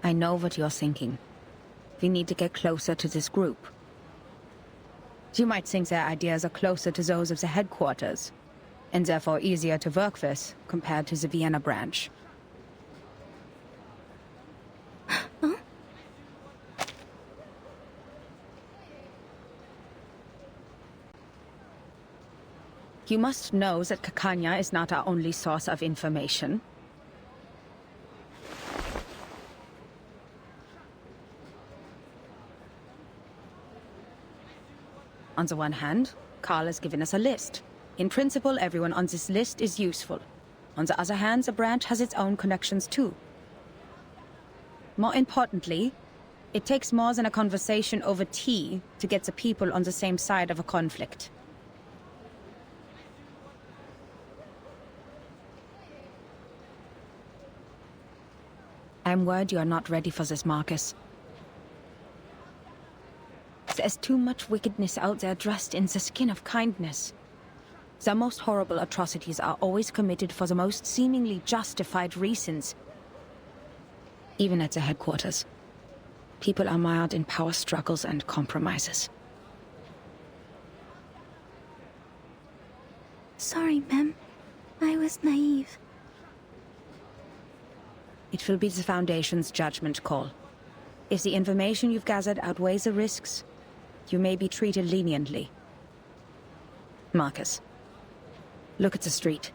I know what you're thinking. We need to get closer to this group. You might think their ideas are closer to those of the headquarters, and therefore easier to work with compared to the Vienna branch. Huh? You must know that Kakanya is not our only source of information. On the one hand, Karl has given us a list. In principle, everyone on this list is useful. On the other hand, the branch has its own connections too. More importantly, it takes more than a conversation over tea to get the people on the same side of a conflict. I'm worried you are not ready for this, Marcus. There's too much wickedness out there dressed in the skin of kindness. The most horrible atrocities are always committed for the most seemingly justified reasons. Even at the headquarters, people are mired in power struggles and compromises. Sorry, ma'am. I was naive. It will be the Foundation's judgment call. If the information you've gathered outweighs the risks, you may be treated leniently. Marcus, look at the street.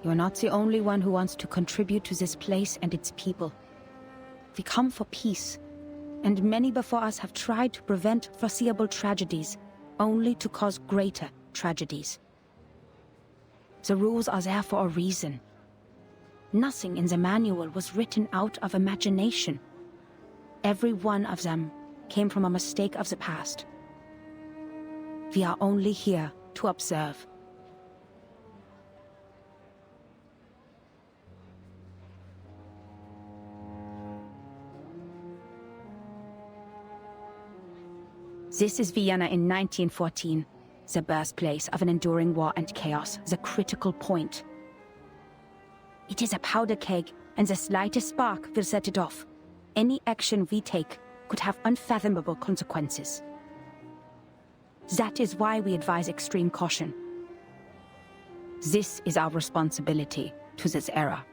You're not the only one who wants to contribute to this place and its people. We come for peace, and many before us have tried to prevent foreseeable tragedies, only to cause greater tragedies. The rules are there for a reason. Nothing in the manual was written out of imagination. Every one of them came from a mistake of the past. We are only here to observe. This is Vienna in 1914, the birthplace of an enduring war and chaos, the critical point. It is a powder keg, and the slightest spark will set it off. Any action we take could have unfathomable consequences. That is why we advise extreme caution. This is our responsibility to this era.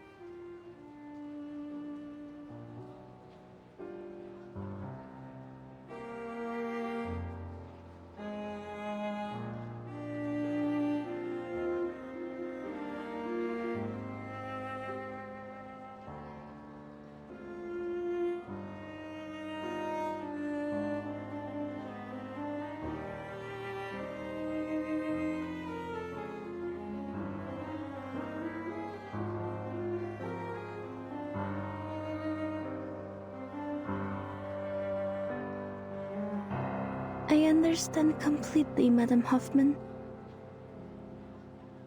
I understand completely, Madam Hoffman.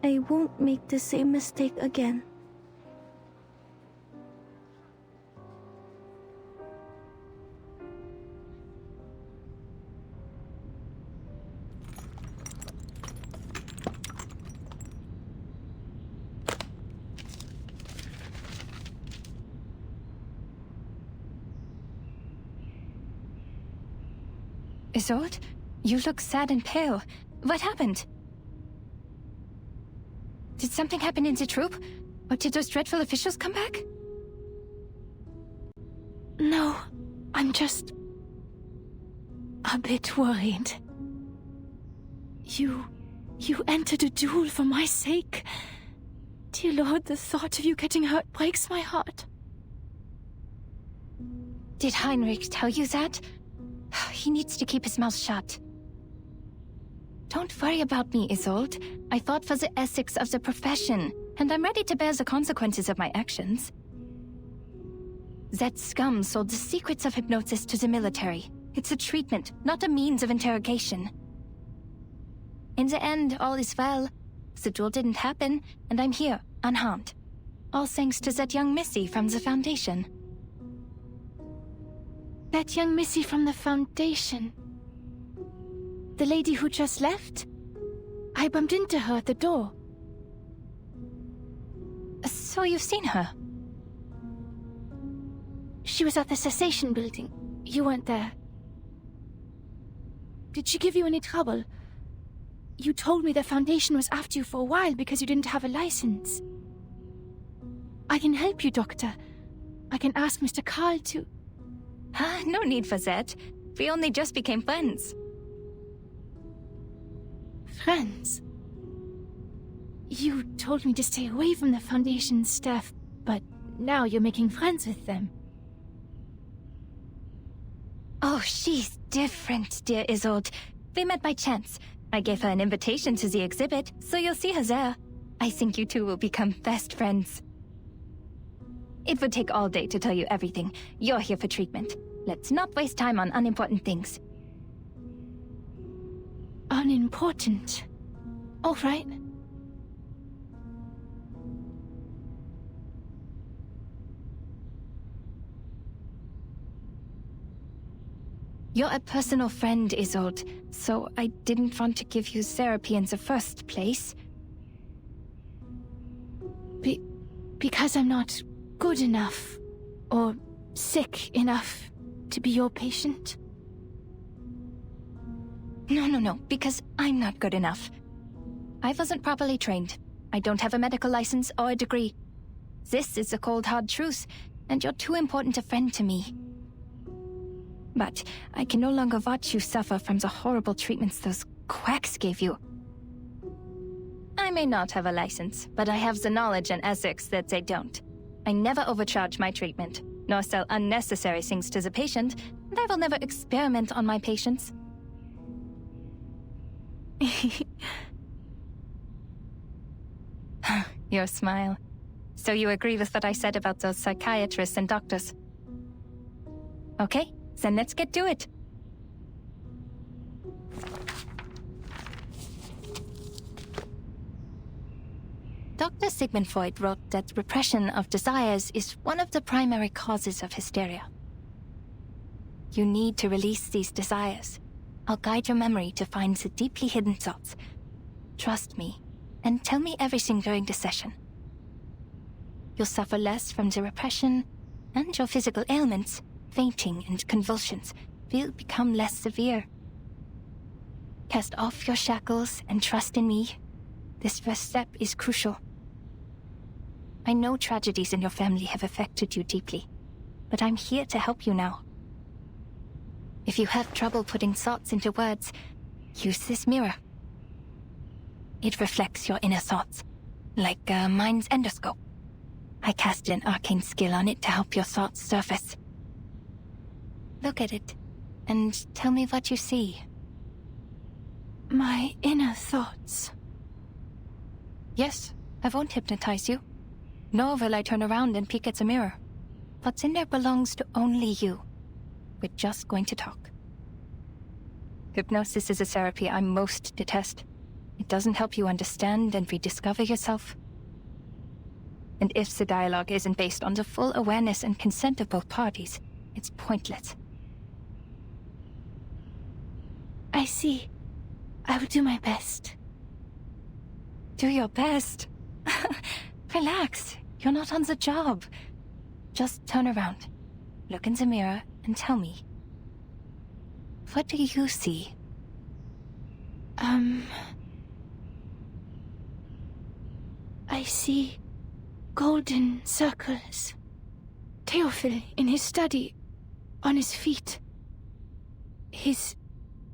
I won't make the same mistake again. Isolde, you look sad and pale. What happened? Did something happen in the troop? Or did those dreadful officials come back? No, I'm just a bit worried. You entered a duel for my sake. Dear Lord, the thought of you getting hurt breaks my heart. Did Heinrich tell you that? He needs to keep his mouth shut. Don't worry about me, Isolde. I fought for the ethics of the profession, and I'm ready to bear the consequences of my actions. That scum sold the secrets of hypnosis to the military. It's a treatment, not a means of interrogation. In the end, all is well. The duel didn't happen, and I'm here, unharmed. All thanks to that young Missy from the Foundation. That young Missy from the Foundation. The lady who just left? I bumped into her at the door. So you've seen her? She was at the Cessation building. You weren't there. Did she give you any trouble? You told me the Foundation was after you for a while because you didn't have a license. I can help you, Doctor. I can ask Mr. Carl to... No need for that. We only just became friends. Friends? You told me to stay away from the Foundation's staff, but now you're making friends with them. Oh, she's different, dear Isolde. We met by chance. I gave her an invitation to the exhibit, so you'll see her there. I think you two will become best friends. It would take all day to tell you everything. You're here for treatment. Let's not waste time on unimportant things. Unimportant? All right. You're a personal friend, Isolde, so I didn't want to give you therapy in the first place. Because I'm not good enough, or sick enough to be your patient? No, because I'm not good enough. I wasn't properly trained. I don't have a medical license or a degree. This is the cold, hard truth, and you're too important a friend to me. But I can no longer watch you suffer from the horrible treatments those quacks gave you. I may not have a license, but I have the knowledge and ethics that they don't. I never overcharge my treatment, nor sell unnecessary things to the patient, and I will never experiment on my patients. Your smile. So you agree with what I said about those psychiatrists and doctors? Okay, then let's get to it. Dr. Sigmund Freud wrote that repression of desires is one of the primary causes of hysteria. You need to release these desires. I'll guide your memory to find the deeply hidden thoughts. Trust me, and tell me everything during the session. You'll suffer less from the repression, and your physical ailments, fainting and convulsions, will become less severe. Cast off your shackles and trust in me. This first step is crucial. I know tragedies in your family have affected you deeply, but I'm here to help you now. If you have trouble putting thoughts into words, use this mirror. It reflects your inner thoughts, like a mind's endoscope. I cast an arcane skill on it to help your thoughts surface. Look at it, and tell me what you see. My inner thoughts. Yes, I won't hypnotize you. Nor will I turn around and peek at the mirror. What's in there belongs to only you. We're just going to talk. Hypnosis is a therapy I most detest. It doesn't help you understand and rediscover yourself. And if the dialogue isn't based on the full awareness and consent of both parties, it's pointless. I see. I will do my best. Do your best? Relax. You're not on the job. Just turn around. Look in the mirror and tell me. What do you see? I see golden circles. Theophil in his study, on his feet. His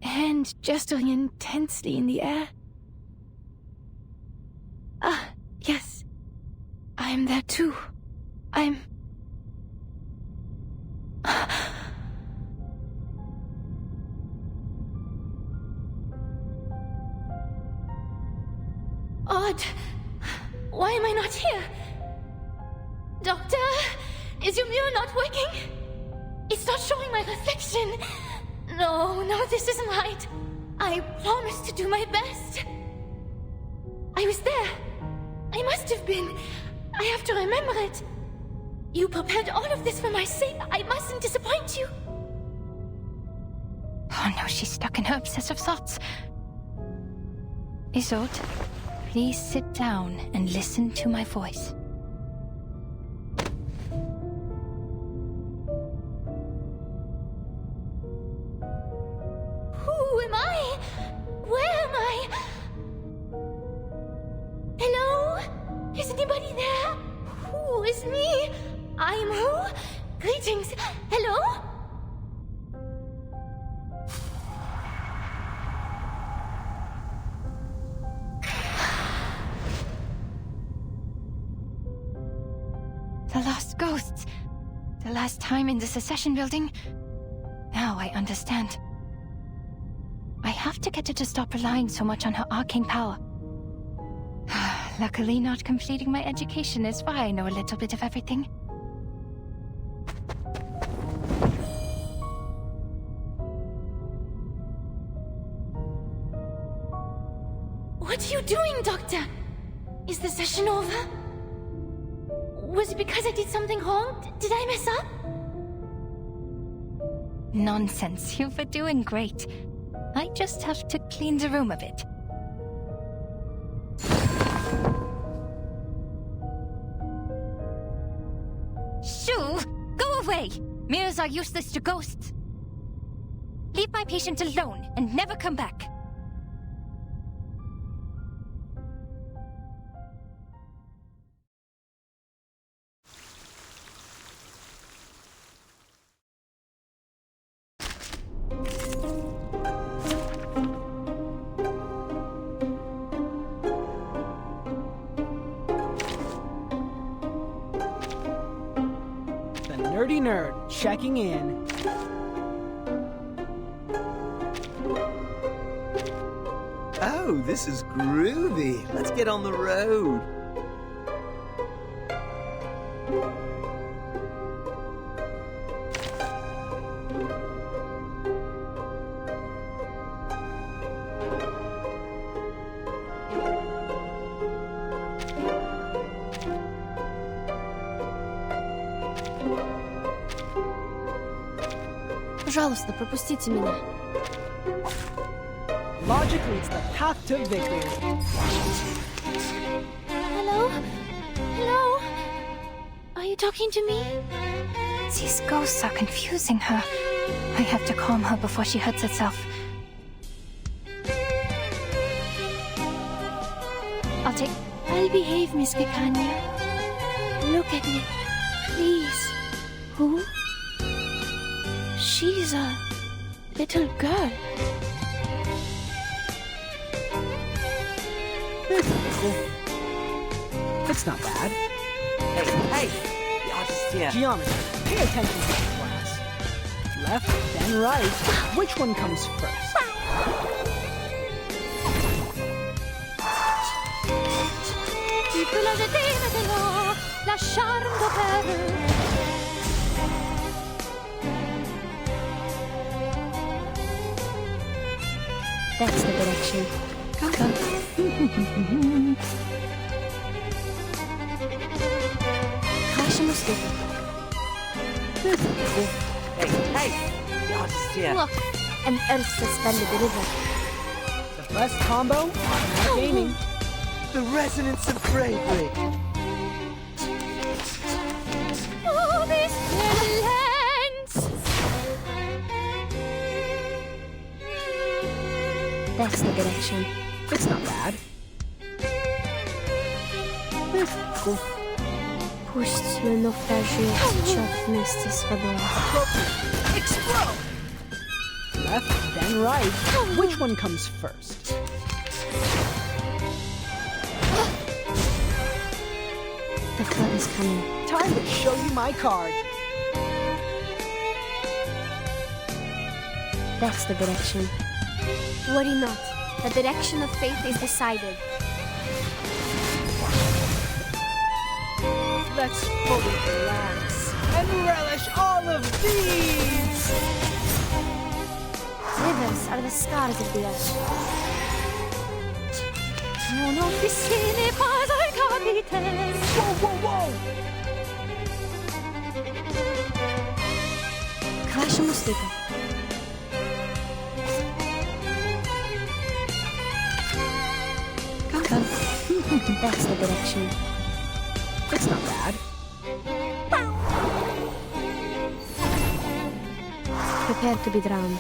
hand gesturing intensely in the air. Ah, yes. I am there too. I'm... Odd. Why am I not here? Doctor, is your mirror not working? It's not showing my reflection. No, this isn't right. I promised to do my best. I was there. I must have been. I have to remember it. You prepared all of this for my sake. I mustn't disappoint you. Oh no, she's stuck in her obsessive thoughts. Isolde, please sit down and listen to my voice. Who am I? Where am I? Hello? Is anybody there? Who is me? I'm who? Greetings. Hello? The lost ghosts. The last time in the Secession building. Now I understand. I have to get her to stop relying so much on her arcane power. Luckily, not completing my education is why I know a little bit of everything. What are you doing, Doctor? Is the session over? Was it because I did something wrong? Did I mess up? Nonsense. You were doing great. I just have to clean the room a bit. Shoo! Go away! Mirrors are useless to ghosts. Leave my patient alone and never come back. Nerdy nerd checking in. Oh, this is groovy. Let's get on the road. Пожалуйста, пропустите меня. Logic leads the path to victory. Hello? Hello? Are you talking to me? These ghosts are confusing her. I have to calm her before she hurts herself. I'll behave, Miss Kekania. Look at me, please. Who? She's a little girl. It's not bad. Hey, the artist here. Geometry. Pay attention to the class. Left, then right. Which one comes first? Tu peux la jeter maintenant, la charme d'opère. That's the direction. Come. Crash musste. Hey, the artist here. Look, an elf suspended the river. The best combo, automatic aiming. The resonance of bravery. Oh, this lens! That's the direction. It's not bad. Пусть le naufragé течет вместе с водой. Explode! Left, then right. Which one comes first? The flood is coming. Time to show you my card. That's the direction. Worry not. The direction of fate is decided. Let's fully relax and relish all of these! Rivers are the scars of the earth. Mon officier n'est pas un capitaine. Whoa, whoa, whoa! К вашему услугам. Come. That's the direction. It's not bad. Prepare to be drowned.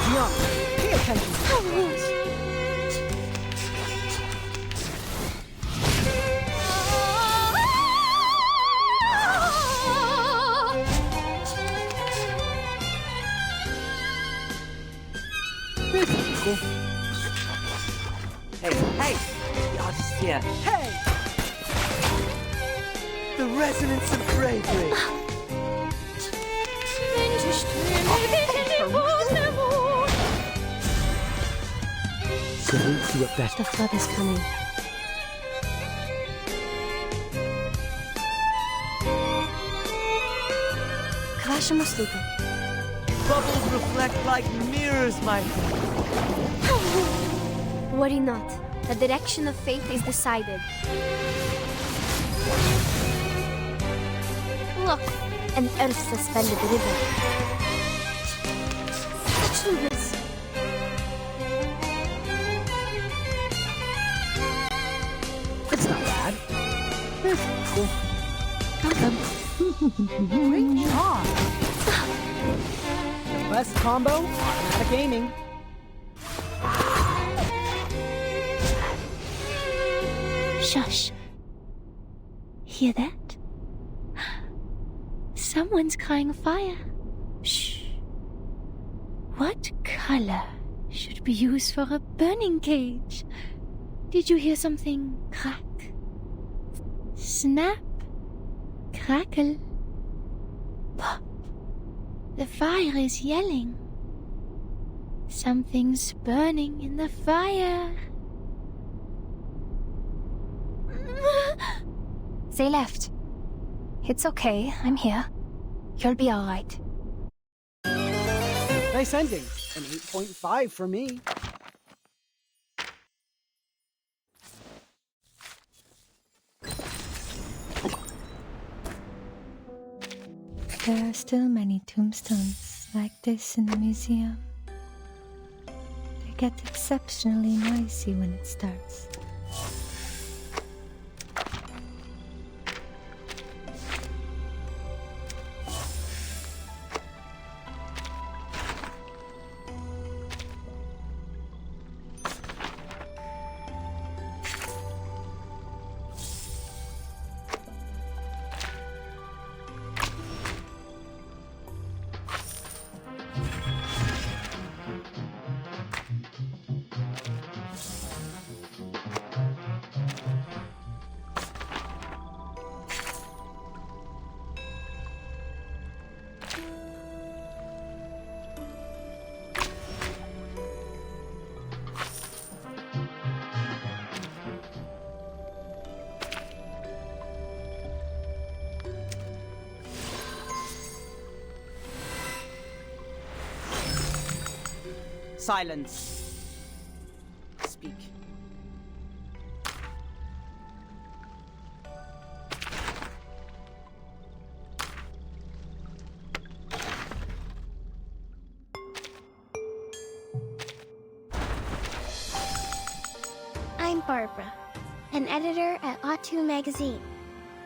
Gianna, pay attention to the class. Hey, the artist here. Hey! The resonance of bravery. Salute you at best. The flood is coming. К вашим услугам. Bubbles reflect like mirrors, my friend. Worry not. The direction of fate is decided. Look, an earth-suspended river. Matchless. It's not bad. Cool. Come. Great job. Best combo, automatic aiming. Shush. Hear that? Someone's crying fire. Shh. What color should be used for a burning cage? Did you hear something crack? Snap? Crackle? Pop. The fire is yelling. Something's burning in the fire. They left. It's okay, I'm here. You'll be alright. Nice ending. An 8.5 for me. There are still many tombstones like this in the museum. They get exceptionally noisy when it starts. Silence. Speak. I'm Barbara, an editor at Autu magazine.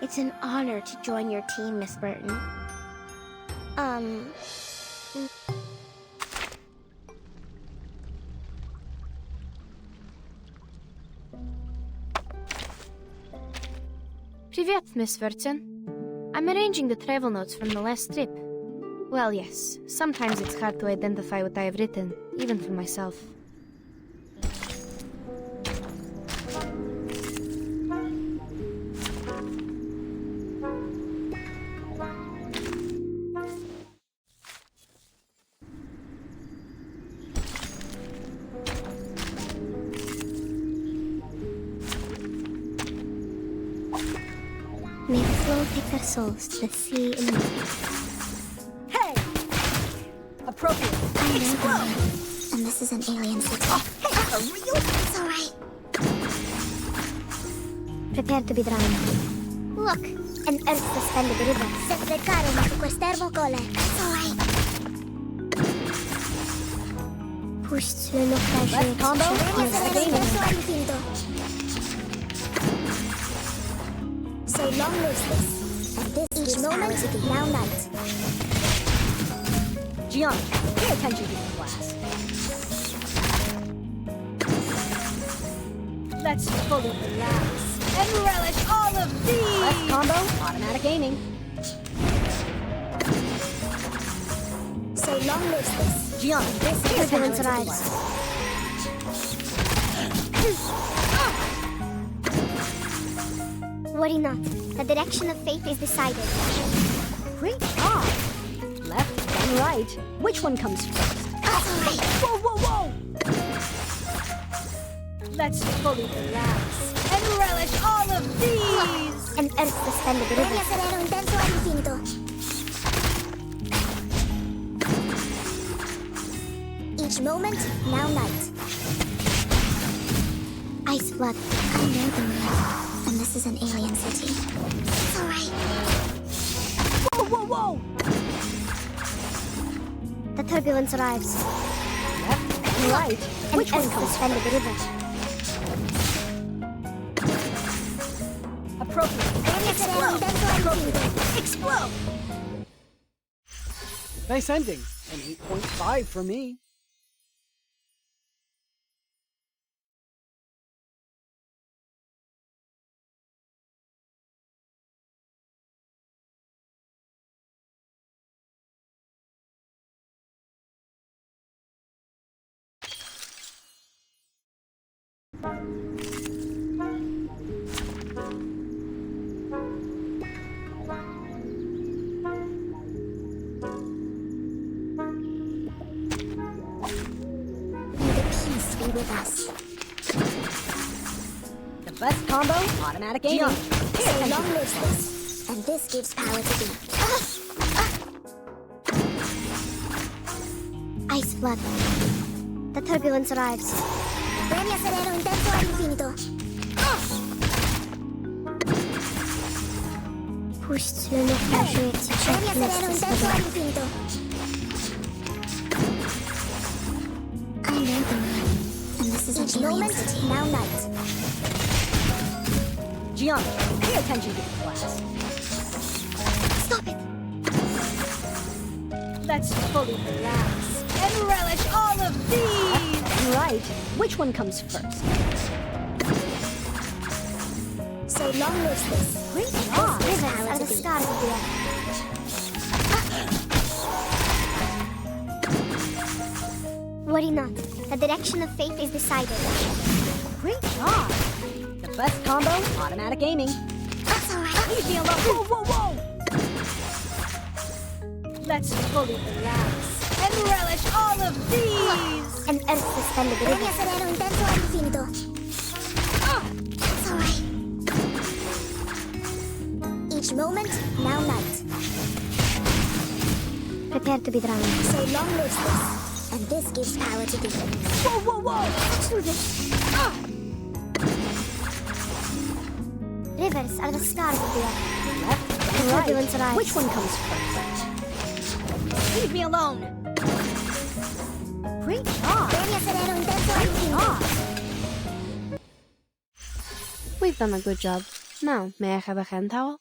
It's an honor to join your team, Miss Burton. Privet, Miss Verton. I'm arranging the travel notes from the last trip. Well, yes, sometimes it's hard to identify what I have written, even for myself. May the flow take their souls to the sea in the Hey! Appropriate. Explode! And this is an alien city. Oh, hey, for real? It's alright. Prepare to be drowned. Look, an earth suspended river. Se precarono su quest'ermo cole. It's alright. Pushed le naufrage. Left combo? So long lives this, and this each moment, now night. Geometry, pay attention to the class. Let's fully relax and relish all of these! Left combo, automatic aiming. So long lives this. Geometry, This turbulence arrives. Worry not. The direction of fate is decided. Great job! Left, then right. Which one comes first? Whoa, whoa, whoa! Let's fully relax and relish all of these! An earth suspended river. Premio sereno intenso al infinito. Each moment, now night. Ice flood. I know the moon. And this is an alien city. It's alright. Whoa, whoa, whoa! The turbulence arrives. Left and right. Which one comes suspended the river? Appropriate. Explode! Explode! Nice ending. An 8.5 for me. With us. The best combo, automatic aiming. So long lives this, and this gives power to thee. Ice flood. The turbulence arrives. Premio sereno intenso al infinito. Pushed le naufrage. Premio sereno intenso al infinito. I know the moon. This is each moment, now night. Geometry, pay attention to the class. Stop it! Let's fully relax and relish all of these! And right, which one comes first? So long lives this. Great job! Rivers are the stars of the earth. Worry not. The direction of fate is decided. Great job! The best combo, automatic aiming. That's alright. Leave me alone! Whoa, whoa, whoa! Let's fully relax and relish all of these! An earth suspended river. Premio sereno intenso al infinito. That's alright. Each moment, now night. Prepare to be drowned. So long lives this. And this gives power to thee. Whoa, whoa, whoa! Through this. Rivers are the stars of the earth. Left and right. Which one comes first? Leave me alone! Great job! We've done a good job. Now, may I have a hand towel?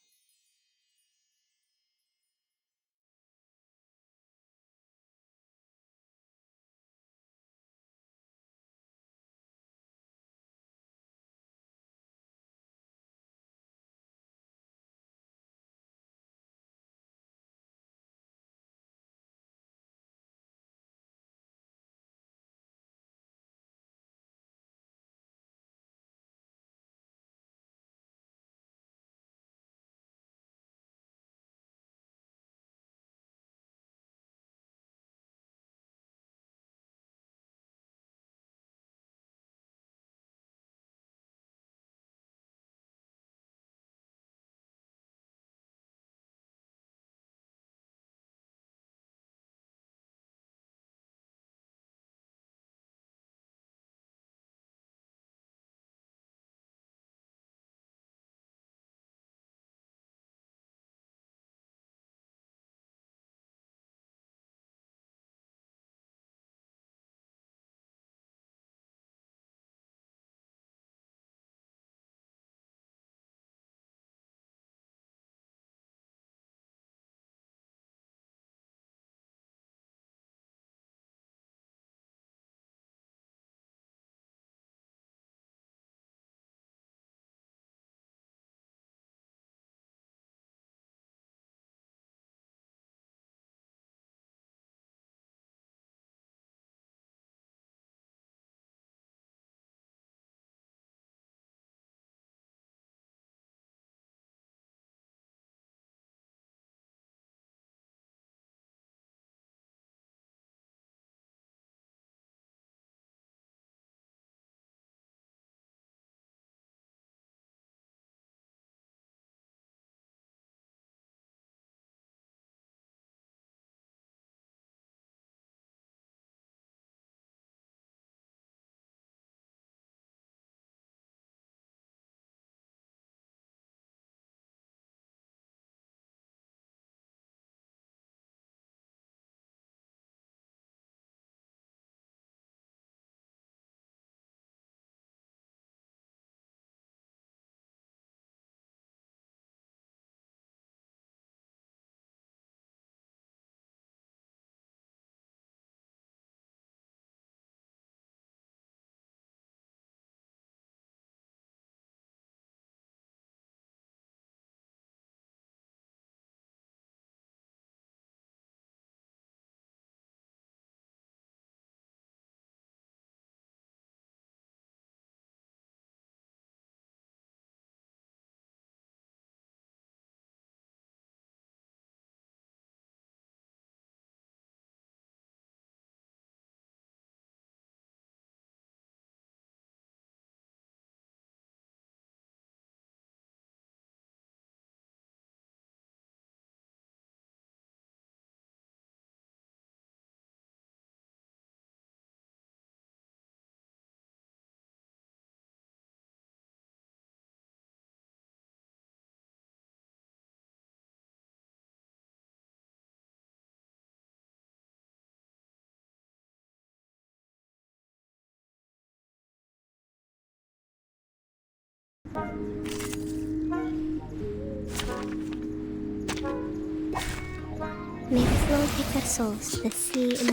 May the flow take their souls to the sea and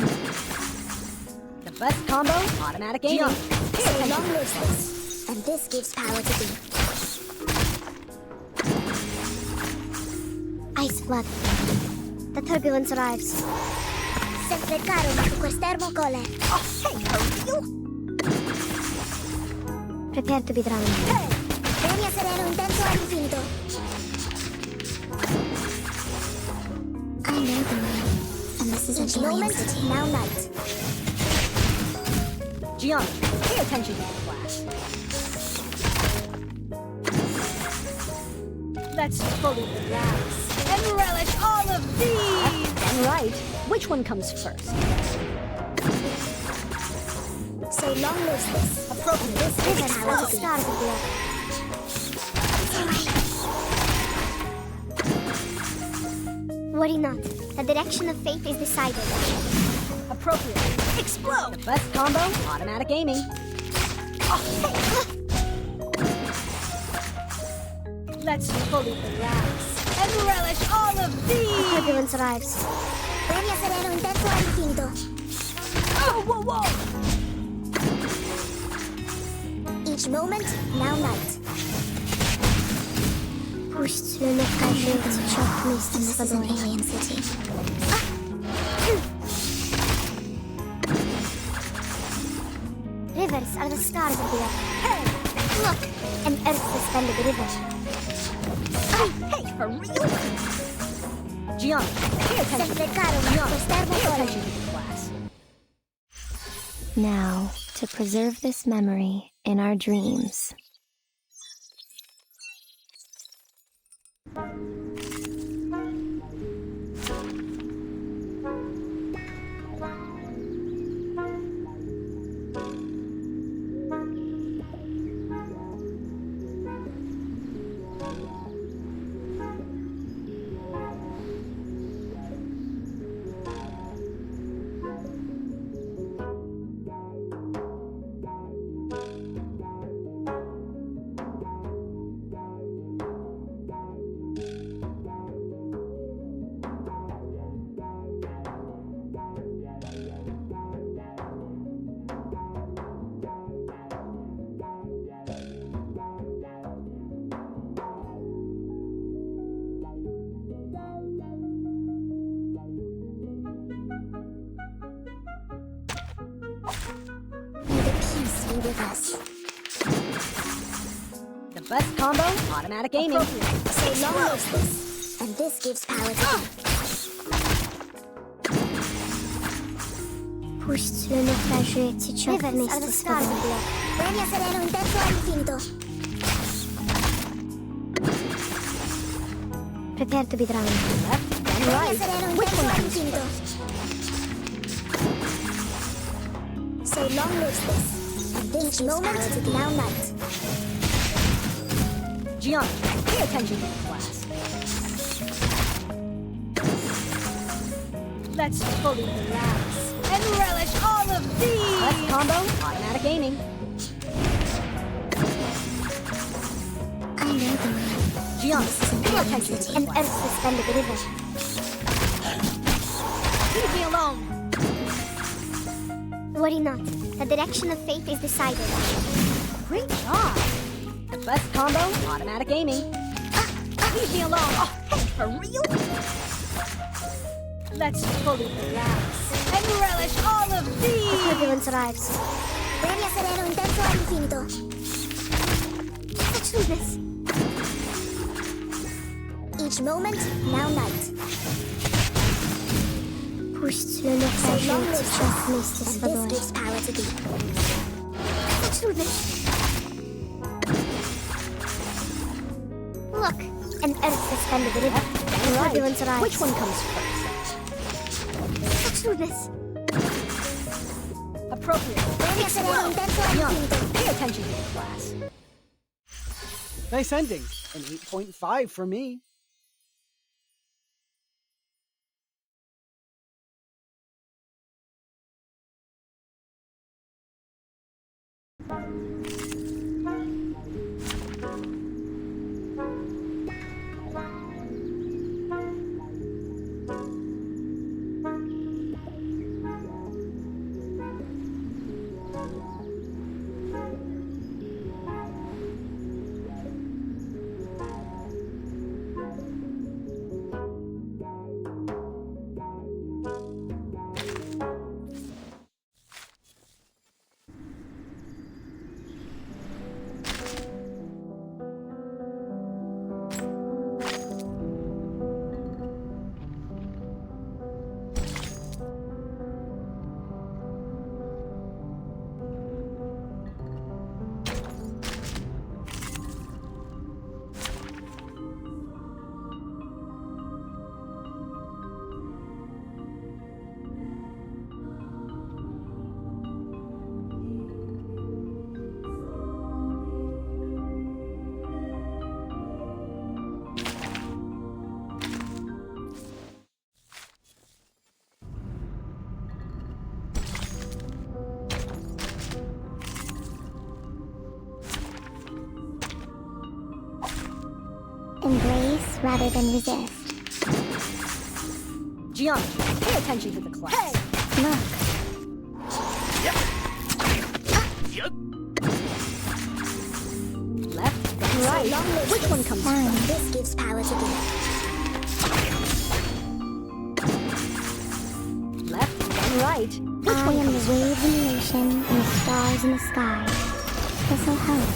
The best combo, automatic aiming. So long lives this, and this gives power to thee. Ice flood. The turbulence arrives. Sempre caro ma quest'ermo cole. Oh, hey, you! Prepare to be drowned. Hey! Venia sereno intenso all'infinito. I know the way, and this is an alien city. Now night. Gian, pay attention to the class. Let's fully relax and relish all of these! And right, which one comes first? So long lives this. Appropriate. This is how the stars of blood. Worry not. The direction of fate is decided. Appropriate. Explode! The best combo, automatic aiming. Oh, hey. Let's fully relax and relish all of these! The turbulence arrives. Venia sereno intenso all'infinito. Oh, whoa, whoa! Each moment, now night. Pushed through the pressure to choke This is an alien city. Rivers are the stars of the earth. Hey, look! An earth suspended river. Hey, for real? Gian, pay attention. Sempre caro, Gian, quest'ermo pay cole. attention to the class. Now, to preserve this memory in our dreams. With us. The best combo, automatic aiming. So long lives this, and this gives power to you. Pushed through the pressure to choke Rivers are the stars of blood. Venia sereno intenso all'infinito. Prepare to be drowned. Left and Venia right. sereno Which intenso one comes all'infinito. So long lives this. Each moment, now night. Gian, pay attention to the class. Let's fully relax and relish all of these! Left combo, automatic aiming. I know the way. Gian, This is an pay alien attention to city. the An class. earth suspended river. Leave me alone! Worry not. The direction of fate is decided. Great job! The best combo, automatic aiming. Leave me alone! Oh, hey, for real? Let's fully relax and relish all of The these! turbulence arrives. Venia sereno intenso all'infinito. Such rudeness. Each moment, now night. Pushed through the pressure to trust Mr. And this gives power to thee. Such rudeness. Look, an earth suspended river. And The right. turbulence arrives. Which one comes first? Such rudeness. Appropriate. Venia sereno intenso Gian, all'infinito. pay attention to the class. Nice ending. An 8.5 for me. Embrace rather than resist. Geometry, pay attention to the class. Hey! Look. Left, then right. Which one comes first? This gives power to give. Left, then right. Which I one am comes the waves in the ocean and the stars in the sky. This'll help.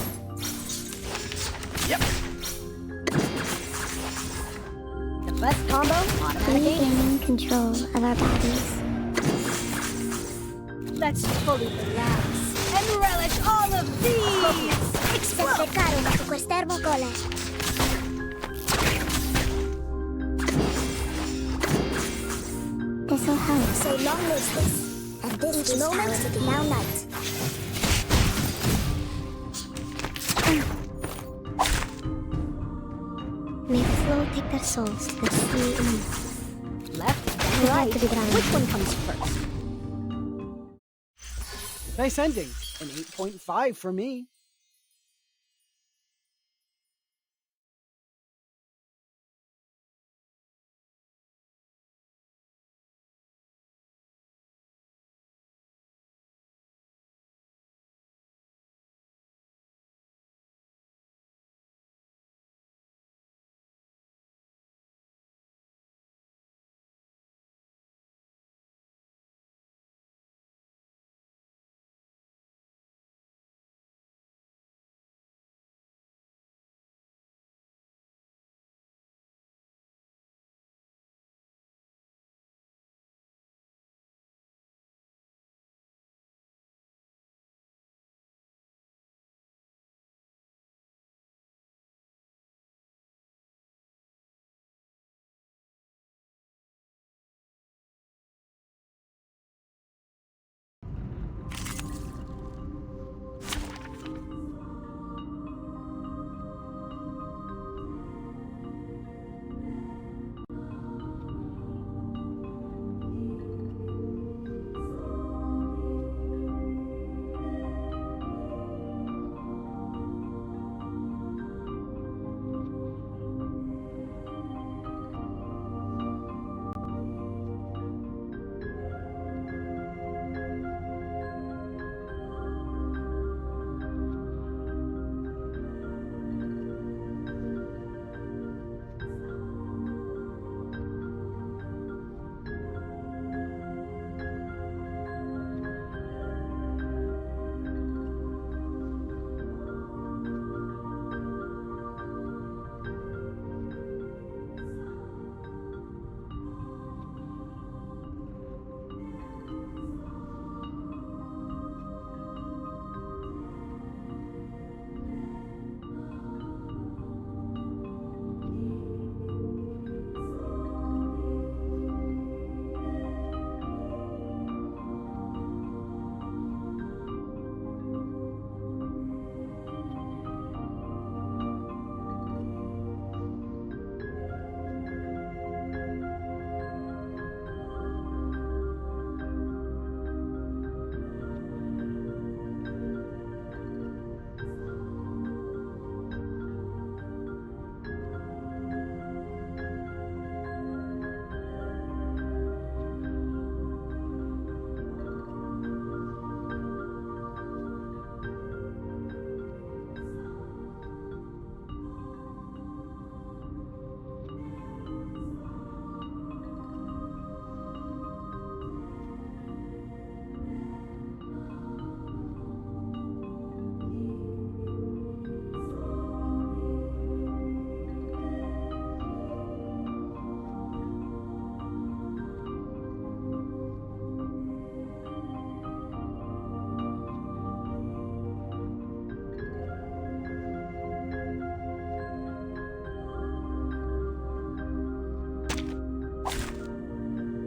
The best combo, automatic aim. Regaining control of our bodies. Let's fully relax and relish all of these! Explode! This'll help. So long live this. And this each moment, now night. May the flow take their souls to the sea and moon. Left, then right. Which one comes first? Nice ending. An 8.5 for me.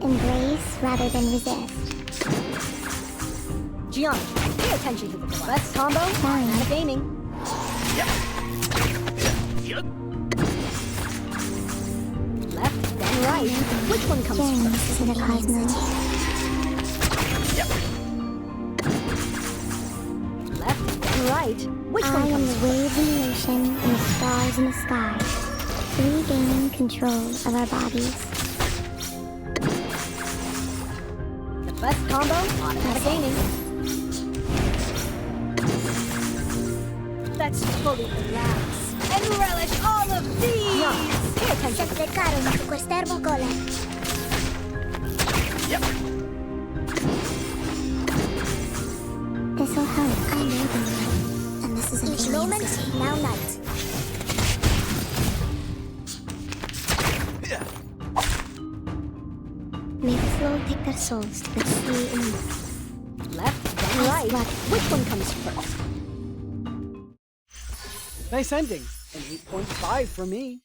Embrace rather than resist. Geometry, pay attention to the class. Best combo, automatic aiming. Left, then right. Which one comes first? In the cosmos. Left, then right. Which I one am comes the waves in the ocean and the stars in the sky. regaining control of our bodies. The best combo on gaming. Let's fully relax and relish all of these! No, pay attention. Se precaro su quest'ermo gole. Yep. This'll help. I know them. And this is an each moment, now night. May the flow take their souls to the sea and Left, then right. Which one comes first? Nice ending. An 8.5 for me.